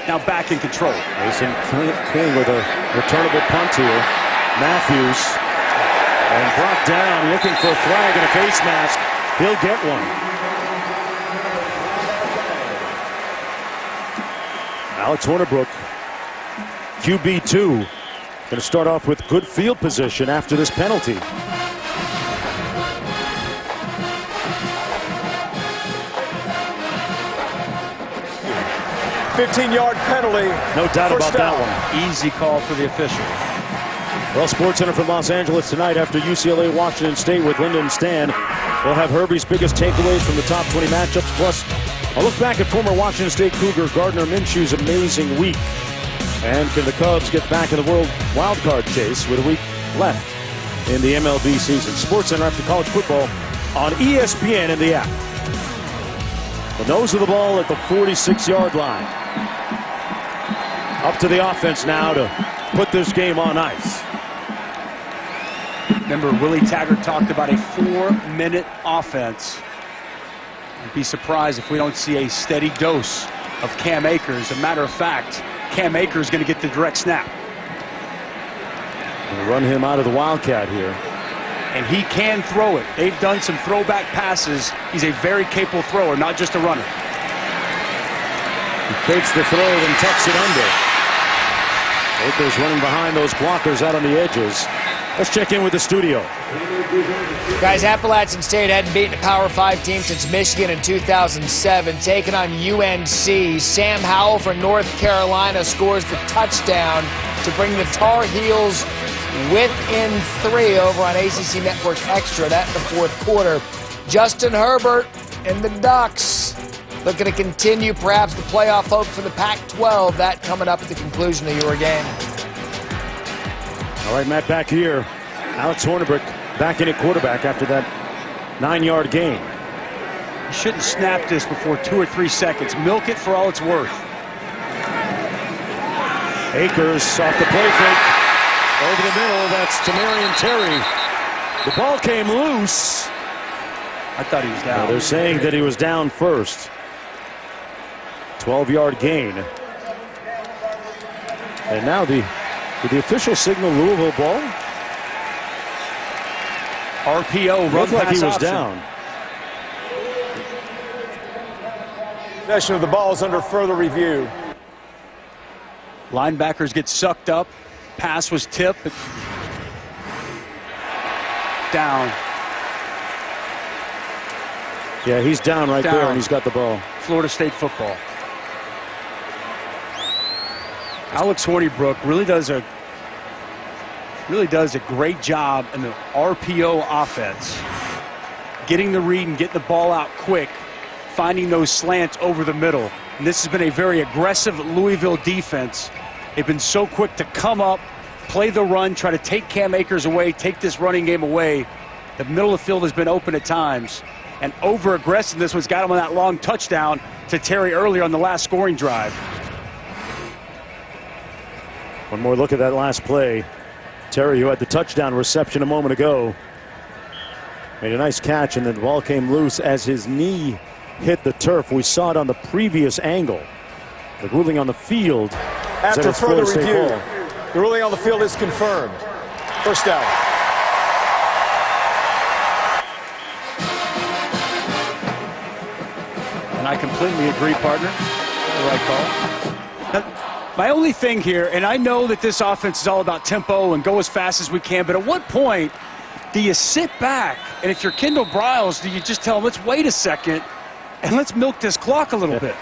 now back in control. Mason King with a returnable punt here. Matthews, and brought down, looking for a flag and a face mask. He'll get one. Alex Hornibrook, QB2, going to start off with good field position after this penalty. 15-yard penalty. No doubt about that one. Easy call for the official. Well, Sports Center from Los Angeles tonight after UCLA Washington State with Lyndon and Stan. We'll have Herbie's biggest takeaways from the top 20 matchups, plus a look back at former Washington State Cougar Gardner Minshew's amazing week. And can the Cubs get back in the world wildcard chase with a week left in the MLB season? Sports Center after college football on ESPN and the app. The nose of the ball at the 46-yard line. Up to the offense now to put this game on ice. Remember, Willie Taggart talked about a 4-minute offense. I'd be surprised if we don't see a steady dose of Cam Akers. As a matter of fact, Cam Akers is going to get the direct snap. Gonna run him out of the Wildcat here. And he can throw it. They've done some throwback passes. He's a very capable thrower, not just a runner. He fakes the throw and tucks it under. Akers running behind those blockers out on the edges. Let's check in with the studio. Guys, Appalachian State hadn't beaten a Power 5 team since Michigan in 2007, taking on UNC. Sam Howell from North Carolina scores the touchdown to bring the Tar Heels within 3 over on ACC Network Extra. That in the fourth quarter. Justin Herbert and the Ducks looking to continue perhaps the playoff hope for the Pac-12. That coming up at the conclusion of your game. All right, Matt, back here. Alex Hornibrook back in at quarterback after that 9-yard gain. You shouldn't snap this before 2 or 3 seconds. Milk it for all it's worth. Akers off the play fake. Over the middle, that's Tamarian Terry. The ball came loose. I thought he was down. They're saying that he was down first. 12-yard gain. And now did the official signal Louisville ball? RPO, run looked like he was option. down. Possession of the ball is under further review. Linebackers get sucked up. Pass was tipped. But down. Yeah, he's down right there, and he's got the ball. Florida State football. Alex Hornibrook really does a great job in the RPO offense. Getting the read and getting the ball out quick, finding those slants over the middle. And this has been a very aggressive Louisville defense. They've been so quick to come up, play the run, try to take Cam Akers away, take this running game away. The middle of the field has been open at times. And over-aggressiveness was got him on that long touchdown to Terry earlier on the last scoring drive. One more look at that last play. Terry, who had the touchdown reception a moment ago, made a nice catch, and then the ball came loose as his knee hit the turf. We saw it on the previous angle. The ruling on the field. After further review, the ruling on the field is confirmed. First down. And I completely agree, partner. The right call. Now, my only thing here, and I know that this offense is all about tempo and go as fast as we can, but at what point do you sit back, and if you're Kendall Briles, do you just tell him, let's wait a second and let's milk this clock a little bit?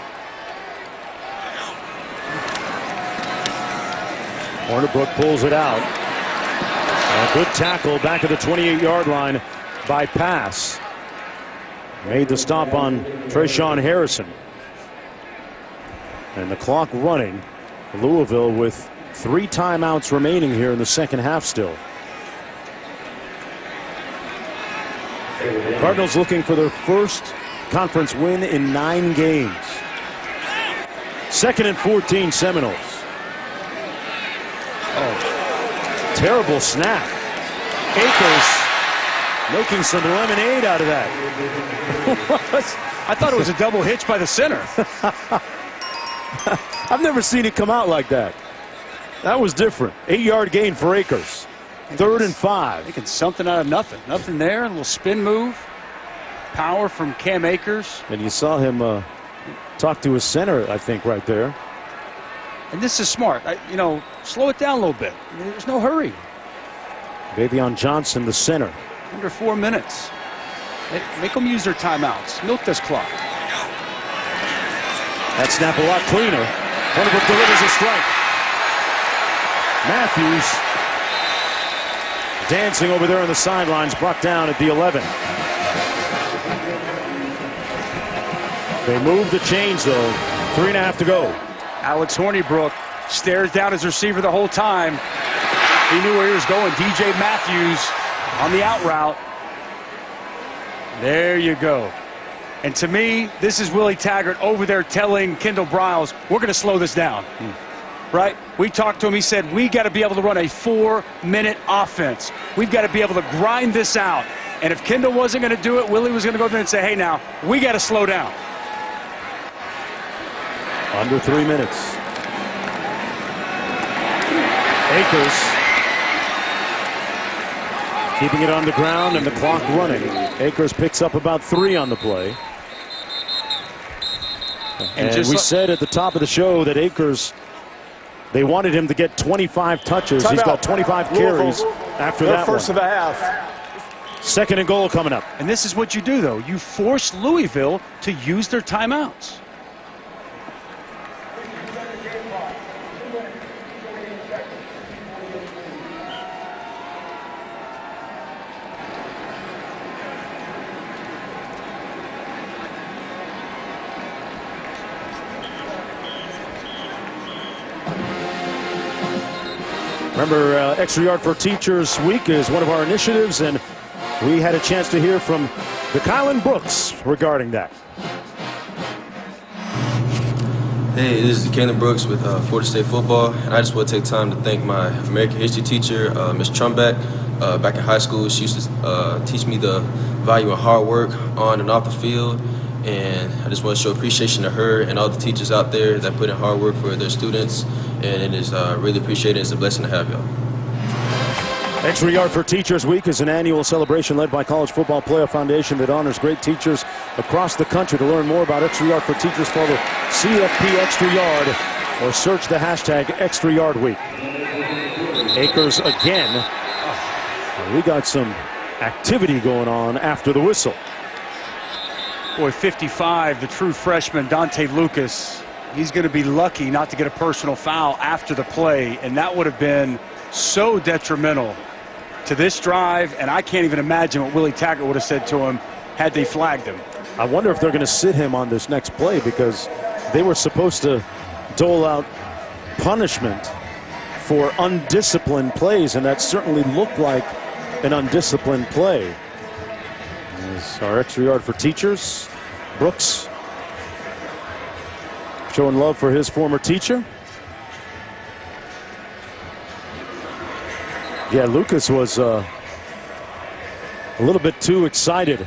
Hornibrook pulls it out. A good tackle back at the 28-yard line by Pass. Made the stop on Trayshawn Harrison. And the clock running. Louisville with 3 timeouts remaining here in the second half still. Cardinals looking for their first conference win in 9 games. 2nd and 14 Seminoles. Oh, terrible snap. Akers making some lemonade out of that. I thought it was a double hitch by the center. I've never seen it come out like that. That was different. 8-yard gain for Akers. 3rd and 5. Making something out of nothing. Nothing there. A little spin move. Power from Cam Akers. And you saw him talk to his center, I think, right there. And this is smart. You know, slow it down a little bit. I mean, there's no hurry. Davion Johnson, the center. Under 4 minutes. Make them use their timeouts. Milk this clock. That snap a lot cleaner. Thunderbrook delivers a strike. Matthews dancing over there on the sidelines, brought down at the 11. They move the chains, though. 3.5 to go. Alex Hornibrook stares down his receiver the whole time. He knew where he was going. DJ Matthews on the out route. There you go. And to me, this is Willie Taggart over there telling Kendall Briles, we're going to slow this down. Right? We talked to him. He said, we got to be able to run a 4-minute offense. We've got to be able to grind this out. And if Kendall wasn't going to do it, Willie was going to go there and say, hey, now, we got to slow down. Under 3 minutes. Akers keeping it on the ground and the clock running. Akers picks up about 3 on the play. And we said at the top of the show that Akers, they wanted him to get 25 touches. He's got 25 carries after that first one. of the half. 2nd and goal coming up. And this is what you do, though. You force Louisville to use their timeouts. Remember, Extra Yard for Teachers Week is one of our initiatives, and we had a chance to hear from the Kylan Brooks regarding that. Hey, this is Kalen Brooks with Florida State Football, and I just want to take time to thank my American history teacher, Ms. Trumbeck. Back in high school, she used to teach me the value of hard work on and off the field, and I just want to show appreciation to her and all the teachers out there that put in hard work for their students, and it is really appreciated. It's a blessing to have y'all. Extra Yard for Teachers Week is an annual celebration led by College Football Playoff Foundation that honors great teachers across the country. To learn more about Extra Yard for Teachers, follow CFP Extra Yard or search the hashtag Extra Yard Week. Akers again. We got some activity going on after the whistle. Boy, 55, the true freshman, Dante Lucas. He's going to be lucky not to get a personal foul after the play, and that would have been so detrimental to this drive, and I can't even imagine what Willie Taggart would have said to him had they flagged him. I wonder if they're going to sit him on this next play, because they were supposed to dole out punishment for undisciplined plays, and that certainly looked like an undisciplined play. This is our Extra Yard for Teachers. Brooks showing love for his former teacher. Yeah, Lucas was a little bit too excited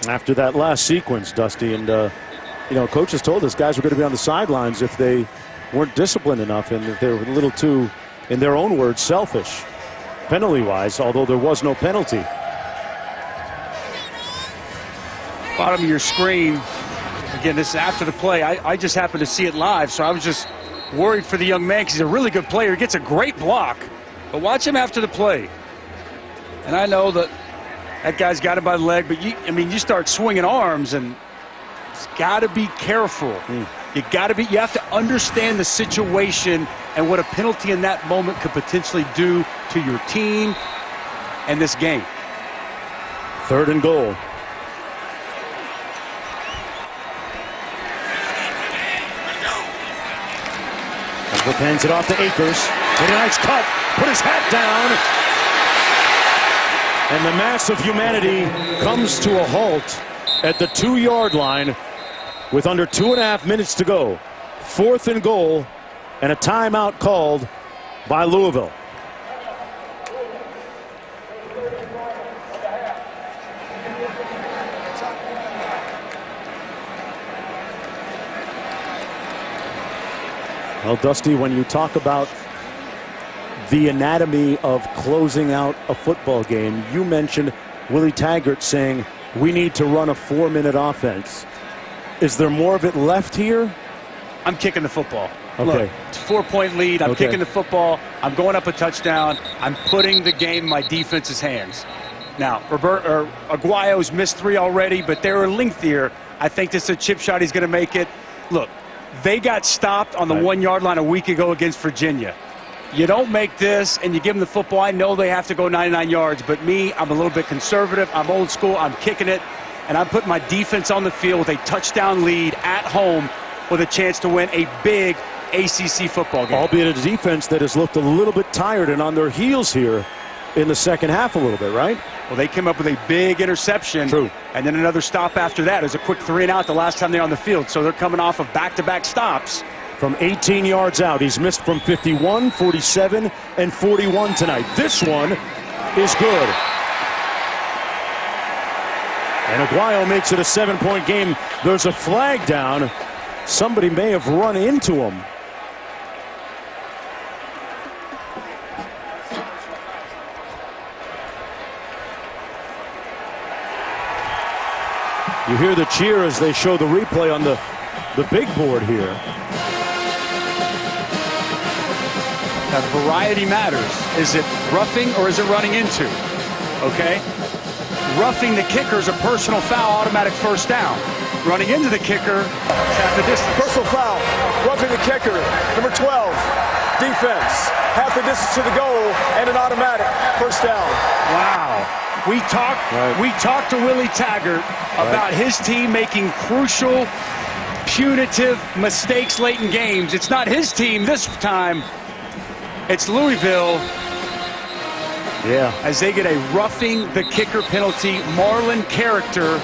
after that last sequence, Dusty. And, you know, coaches told us guys were going to be on the sidelines if they weren't disciplined enough and if they were a little too, in their own words, selfish, penalty-wise, although there was no penalty. Bottom of your screen. Again, this is after the play. I just happened to see it live, so I was just worried for the young man because he's a really good player. He gets a great block. But watch him after the play. And I know that that guy's got him by the leg, but you start swinging arms, and it's got to be careful. You have to understand the situation and what a penalty in that moment could potentially do to your team and this game. 3rd and goal. Brooks hands it off to Akers. With a nice cut. Put his hat down. And the mass of humanity comes to a halt at the 2-yard line with under 2.5 minutes to go. 4th and goal, and a timeout called by Louisville. Well, Dusty, when you talk about the anatomy of closing out a football game, you mentioned Willie Taggart saying we need to run a 4-minute offense. Is there more of it left here? I'm kicking the football. Okay. Look, it's a 4-point lead. I'm kicking the football. I'm going up a touchdown. I'm putting the game in my defense's hands. Now, Aguayo's missed 3 already, but they were lengthier. I think this is a chip shot. He's going to make it. Look, they got stopped on the 1-yard line a week ago against Virginia. You don't make this and you give them the football. I know they have to go 99 yards, but me, I'm a little bit conservative. I'm old school. I'm kicking it, and I'm putting my defense on the field with a touchdown lead at home with a chance to win a big ACC football game. Albeit a defense that has looked a little bit tired and on their heels here in the second half a little bit, right? Well, they came up with a big interception. True. And then another stop after that. It was a quick 3-and-out the last time they're on the field. So they're coming off of back-to-back stops. From 18 yards out, he's missed from 51, 47, and 41 tonight. This one is good. And Aguayo makes it a 7-point game. There's a flag down. Somebody may have run into him. You hear the cheer as they show the replay on the big board here. Now, variety matters. Is it roughing or is it running into? Okay? Roughing the kicker is a personal foul, automatic first down. Running into the kicker is half the distance. Personal foul. Roughing the kicker. Number 12. Defense. Half the distance to the goal and an automatic first down. Wow. We talked to Willie Taggart about his team making crucial, punitive mistakes late in games. It's not his team this time. It's Louisville. Yeah. As they get a roughing the kicker penalty. Marlon Character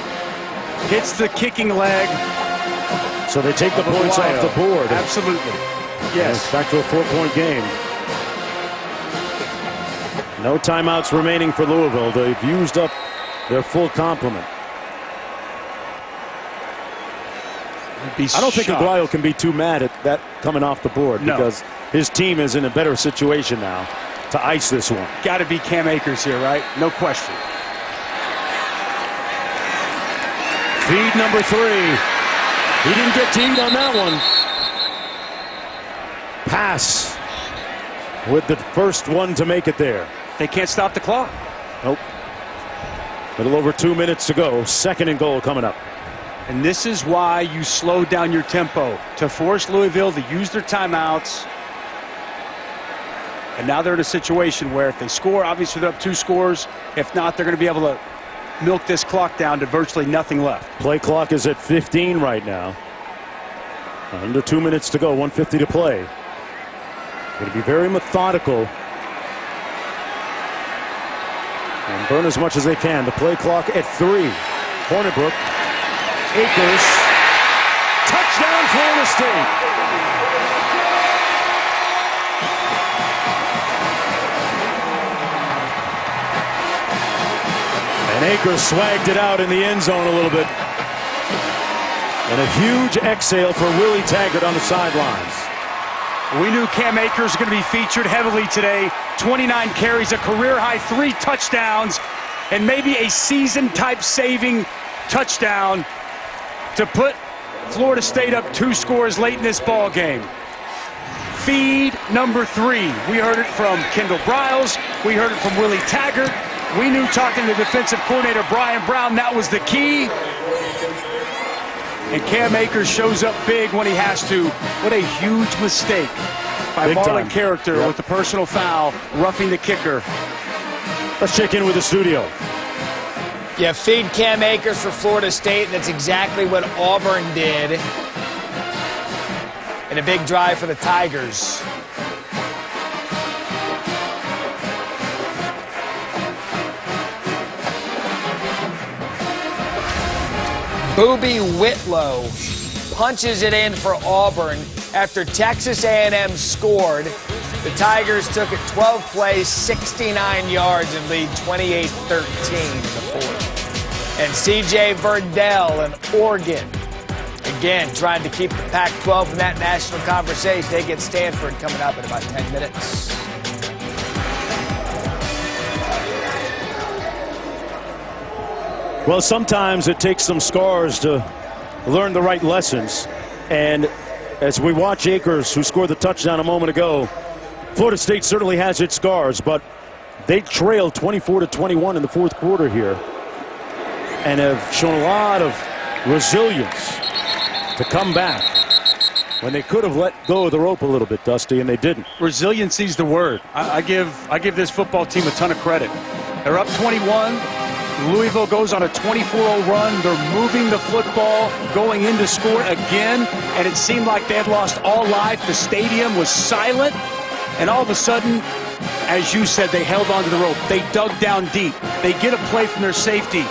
hits the kicking leg. So they take the points off the board. Absolutely. Yes. It's back to a 4-point game. No timeouts remaining for Louisville. They've used up their full complement. I don't think Aguayo can be too mad at that coming off the board because his team is in a better situation now to ice this one. Got to be Cam Akers here, right? No question. Feed number 3. He didn't get to eat on that one. Pass with the first one to make it there. They can't stop the clock. Nope. Little over 2 minutes to go. 2nd and goal coming up. And this is why you slow down your tempo, to force Louisville to use their timeouts. And now they're in a situation where if they score, obviously they're up 2 scores. If not, they're going to be able to milk this clock down to virtually nothing left. Play clock is at 15 right now. Under 2 minutes to go, 1:50 to play. Going to be very methodical and burn as much as they can. The play clock at 3. Hornibrook. Akers. Touchdown, Florida State. And Akers swagged it out in the end zone a little bit. And a huge exhale for Willie Taggart on the sidelines. We knew Cam Akers was going to be featured heavily today. 29 carries, a career-high 3 touchdowns, and maybe a season-type saving touchdown to put Florida State up 2 scores late in this ball game. Feed number 3. We heard it from Kendall Briles. We heard it from Willie Taggart. We knew, talking to defensive coordinator Brian Brown, that was the key. And Cam Akers shows up big when he has to. What a huge mistake by Marlon Character with the personal foul, roughing the kicker. Let's check in with the studio. Yeah, feed Cam Akers for Florida State. That's exactly what Auburn did in a big drive for the Tigers. Boobie Whitlow punches it in for Auburn after Texas A&M scored. The Tigers took it 12 plays, 69 yards, and lead 28-13 in the 4th. And C.J. Verdell in Oregon Again, trying to keep the Pac-12 in that national conversation. They get Stanford coming up in about 10 minutes. Well, sometimes it takes some scars to learn the right lessons. And as we watch Akers, who scored the touchdown a moment ago, Florida State certainly has its scars, but they trailed 24-21 in the fourth quarter here and have shown a lot of resilience to come back when they could have let go of the rope a little bit, Dusty, and they didn't. Resiliency's the word. I give this football team a ton of credit. They're up 21. Louisville goes on a 24-0 run. They're moving the football, going in to score again, and it seemed like they had lost all life. The stadium was silent, and all of a sudden, as you said, they held onto the rope. They dug down deep. They get a play from their safety,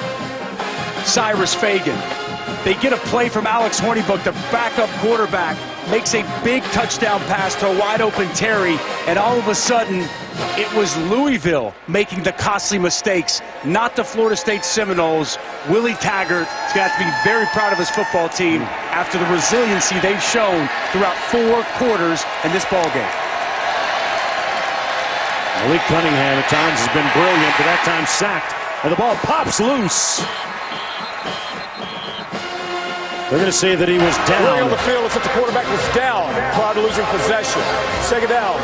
Cyrus Fagan. They get a play from Alex Hornibrook, the backup quarterback, makes a big touchdown pass to a wide-open Terry, and all of a sudden, it was Louisville making the costly mistakes, not the Florida State Seminoles. Willie Taggart is going to have to be very proud of his football team after the resiliency they've shown throughout 4 quarters in this ballgame. Malik Cunningham at times has been brilliant, but that time sacked, and the ball pops loose. They're going to say that he was down. Running on the field, looks like the quarterback was down prior to losing possession. Second down.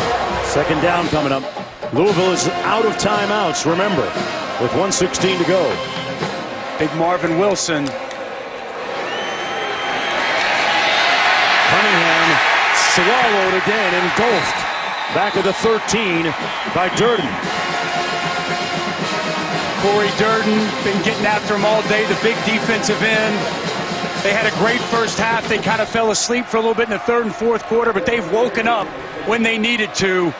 Second down coming up. Louisville is out of timeouts, remember, with 1:16 to go. Big Marvin Wilson. Cunningham swallowed again, engulfed. Back of the 13 by Durden. Corey Durden been getting after him all day, the big defensive end. They had a great first half. They kind of fell asleep for a little bit in the third and fourth quarter, but they've woken up when they needed to.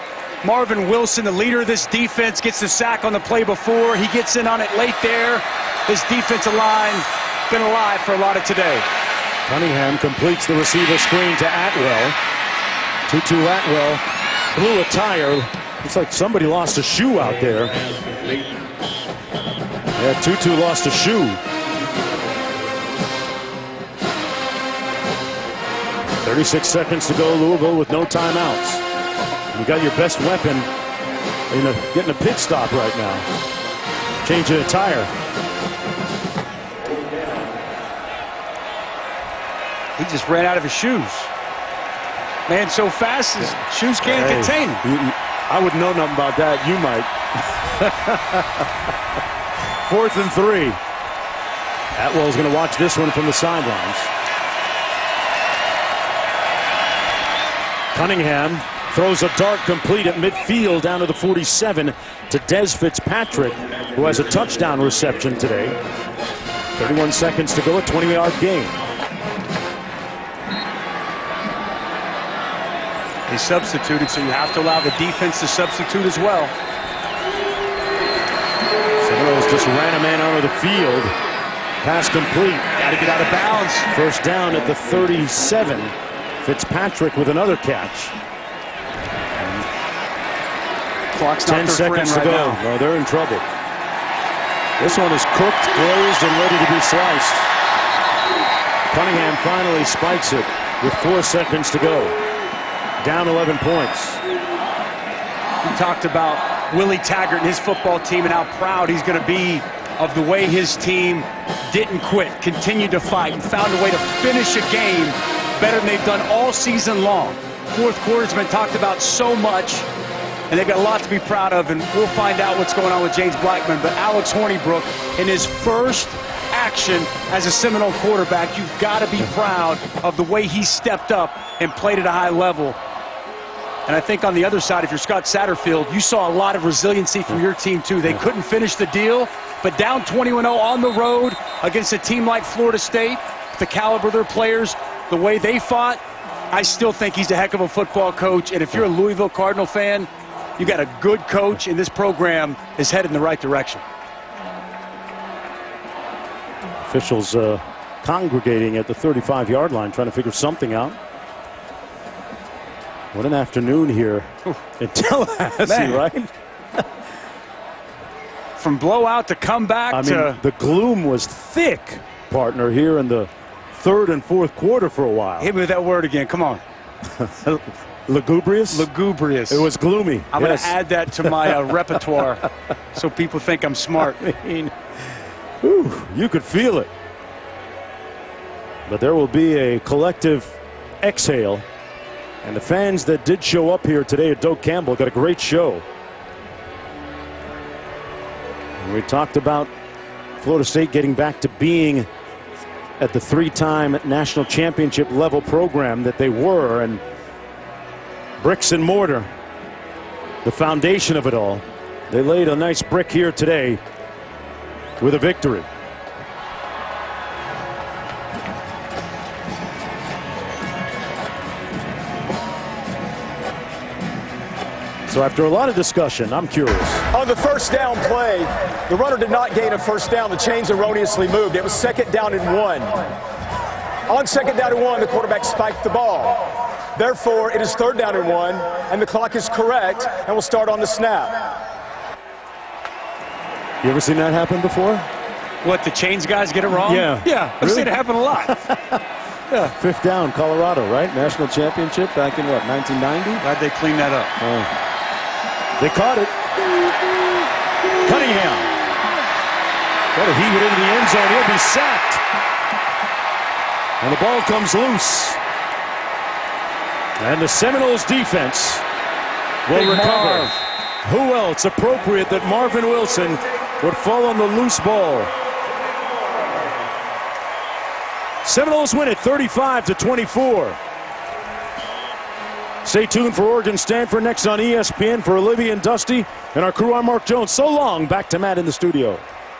Marvin Wilson, the leader of this defense, gets the sack on the play before. He gets in on it late there. This defensive line been alive for a lot of today. Cunningham completes the receiver screen to Atwell. Tutu Atwell blew a tire. Looks like somebody lost a shoe out there. Yeah, Tutu lost a shoe. 36 seconds to go, Louisville with no timeouts. You got your best weapon getting a pit stop right now. Changing a tire. He just ran out of his shoes. Man, so fast his shoes can't contain him. I wouldn't know nothing about that. You might. 4th and 3. Atwell's going to watch this one from the sidelines. Cunningham throws a dart complete at midfield down to the 47 to Des Fitzpatrick, who has a touchdown reception today. 31 seconds to go, a 20-yard gain. He substituted, so you have to allow the defense to substitute as well. Seminoles just ran a man out of the field. Pass complete. Got to get out of bounds. First down at the 37. Fitzpatrick with another catch. Clock's 10 seconds to go. No, they're in trouble. This one is cooked, glazed, and ready to be sliced. Cunningham finally spikes it with 4 seconds to go. Down 11 points. We talked about Willie Taggart and his football team and how proud he's going to be of the way his team didn't quit, continued to fight, and found a way to finish a game better than they've done all season long. Fourth quarter's been talked about so much, and they've got a lot to be proud of, and we'll find out what's going on with James Blackman. But Alex Hornibrook, in his first action as a Seminole quarterback, you've got to be proud of the way he stepped up and played at a high level. And I think on the other side, if you're Scott Satterfield, you saw a lot of resiliency from your team too. They couldn't finish the deal, but down 21-0 on the road against a team like Florida State, the caliber of their players, the way they fought, I still think he's a heck of a football coach. And if you're a Louisville Cardinal fan, you got a good coach, and this program is headed in the right direction. Officials congregating at the 35-yard line, trying to figure something out. What an afternoon here in Tallahassee, right? From blowout to comeback I mean, the gloom was thick, partner, here in the third and fourth quarter for a while. Hit me with that word again. Come on. Lugubrious? Lugubrious. It was gloomy. I'm going to add that to my repertoire so people think I'm smart. I mean, whew, you could feel it. But there will be a collective exhale. And the fans that did show up here today at Doak Campbell got a great show. And we talked about Florida State getting back to being at the three-time national championship level program that they were, and bricks and mortar, the foundation of it all. They laid a nice brick here today with a victory. So after a lot of discussion, I'm curious. On the first down play, the runner did not gain a first down. The chains erroneously moved. It was 2nd down and 1. On 2nd down and 1, the quarterback spiked the ball. Therefore, it is 3rd down and 1, and the clock is correct, and we'll start on the snap. You ever seen that happen before? What, the chains guys get it wrong? Yeah. Yeah, I've seen it happen a lot. Yeah. 5th down, Colorado, right? National championship back in, what, 1990? Glad they cleaned that up. Oh. They caught it. Cunningham. Got to heave it into the end zone. He'll be sacked. And the ball comes loose. And the Seminoles defense will recover. Who else appropriate that Marvin Wilson would fall on the loose ball? Seminoles win it 35-24. Stay tuned for Oregon Stanford next on ESPN. For Olivia and Dusty and our crew, I'm Mark Jones. So long. Back to Matt in the studio.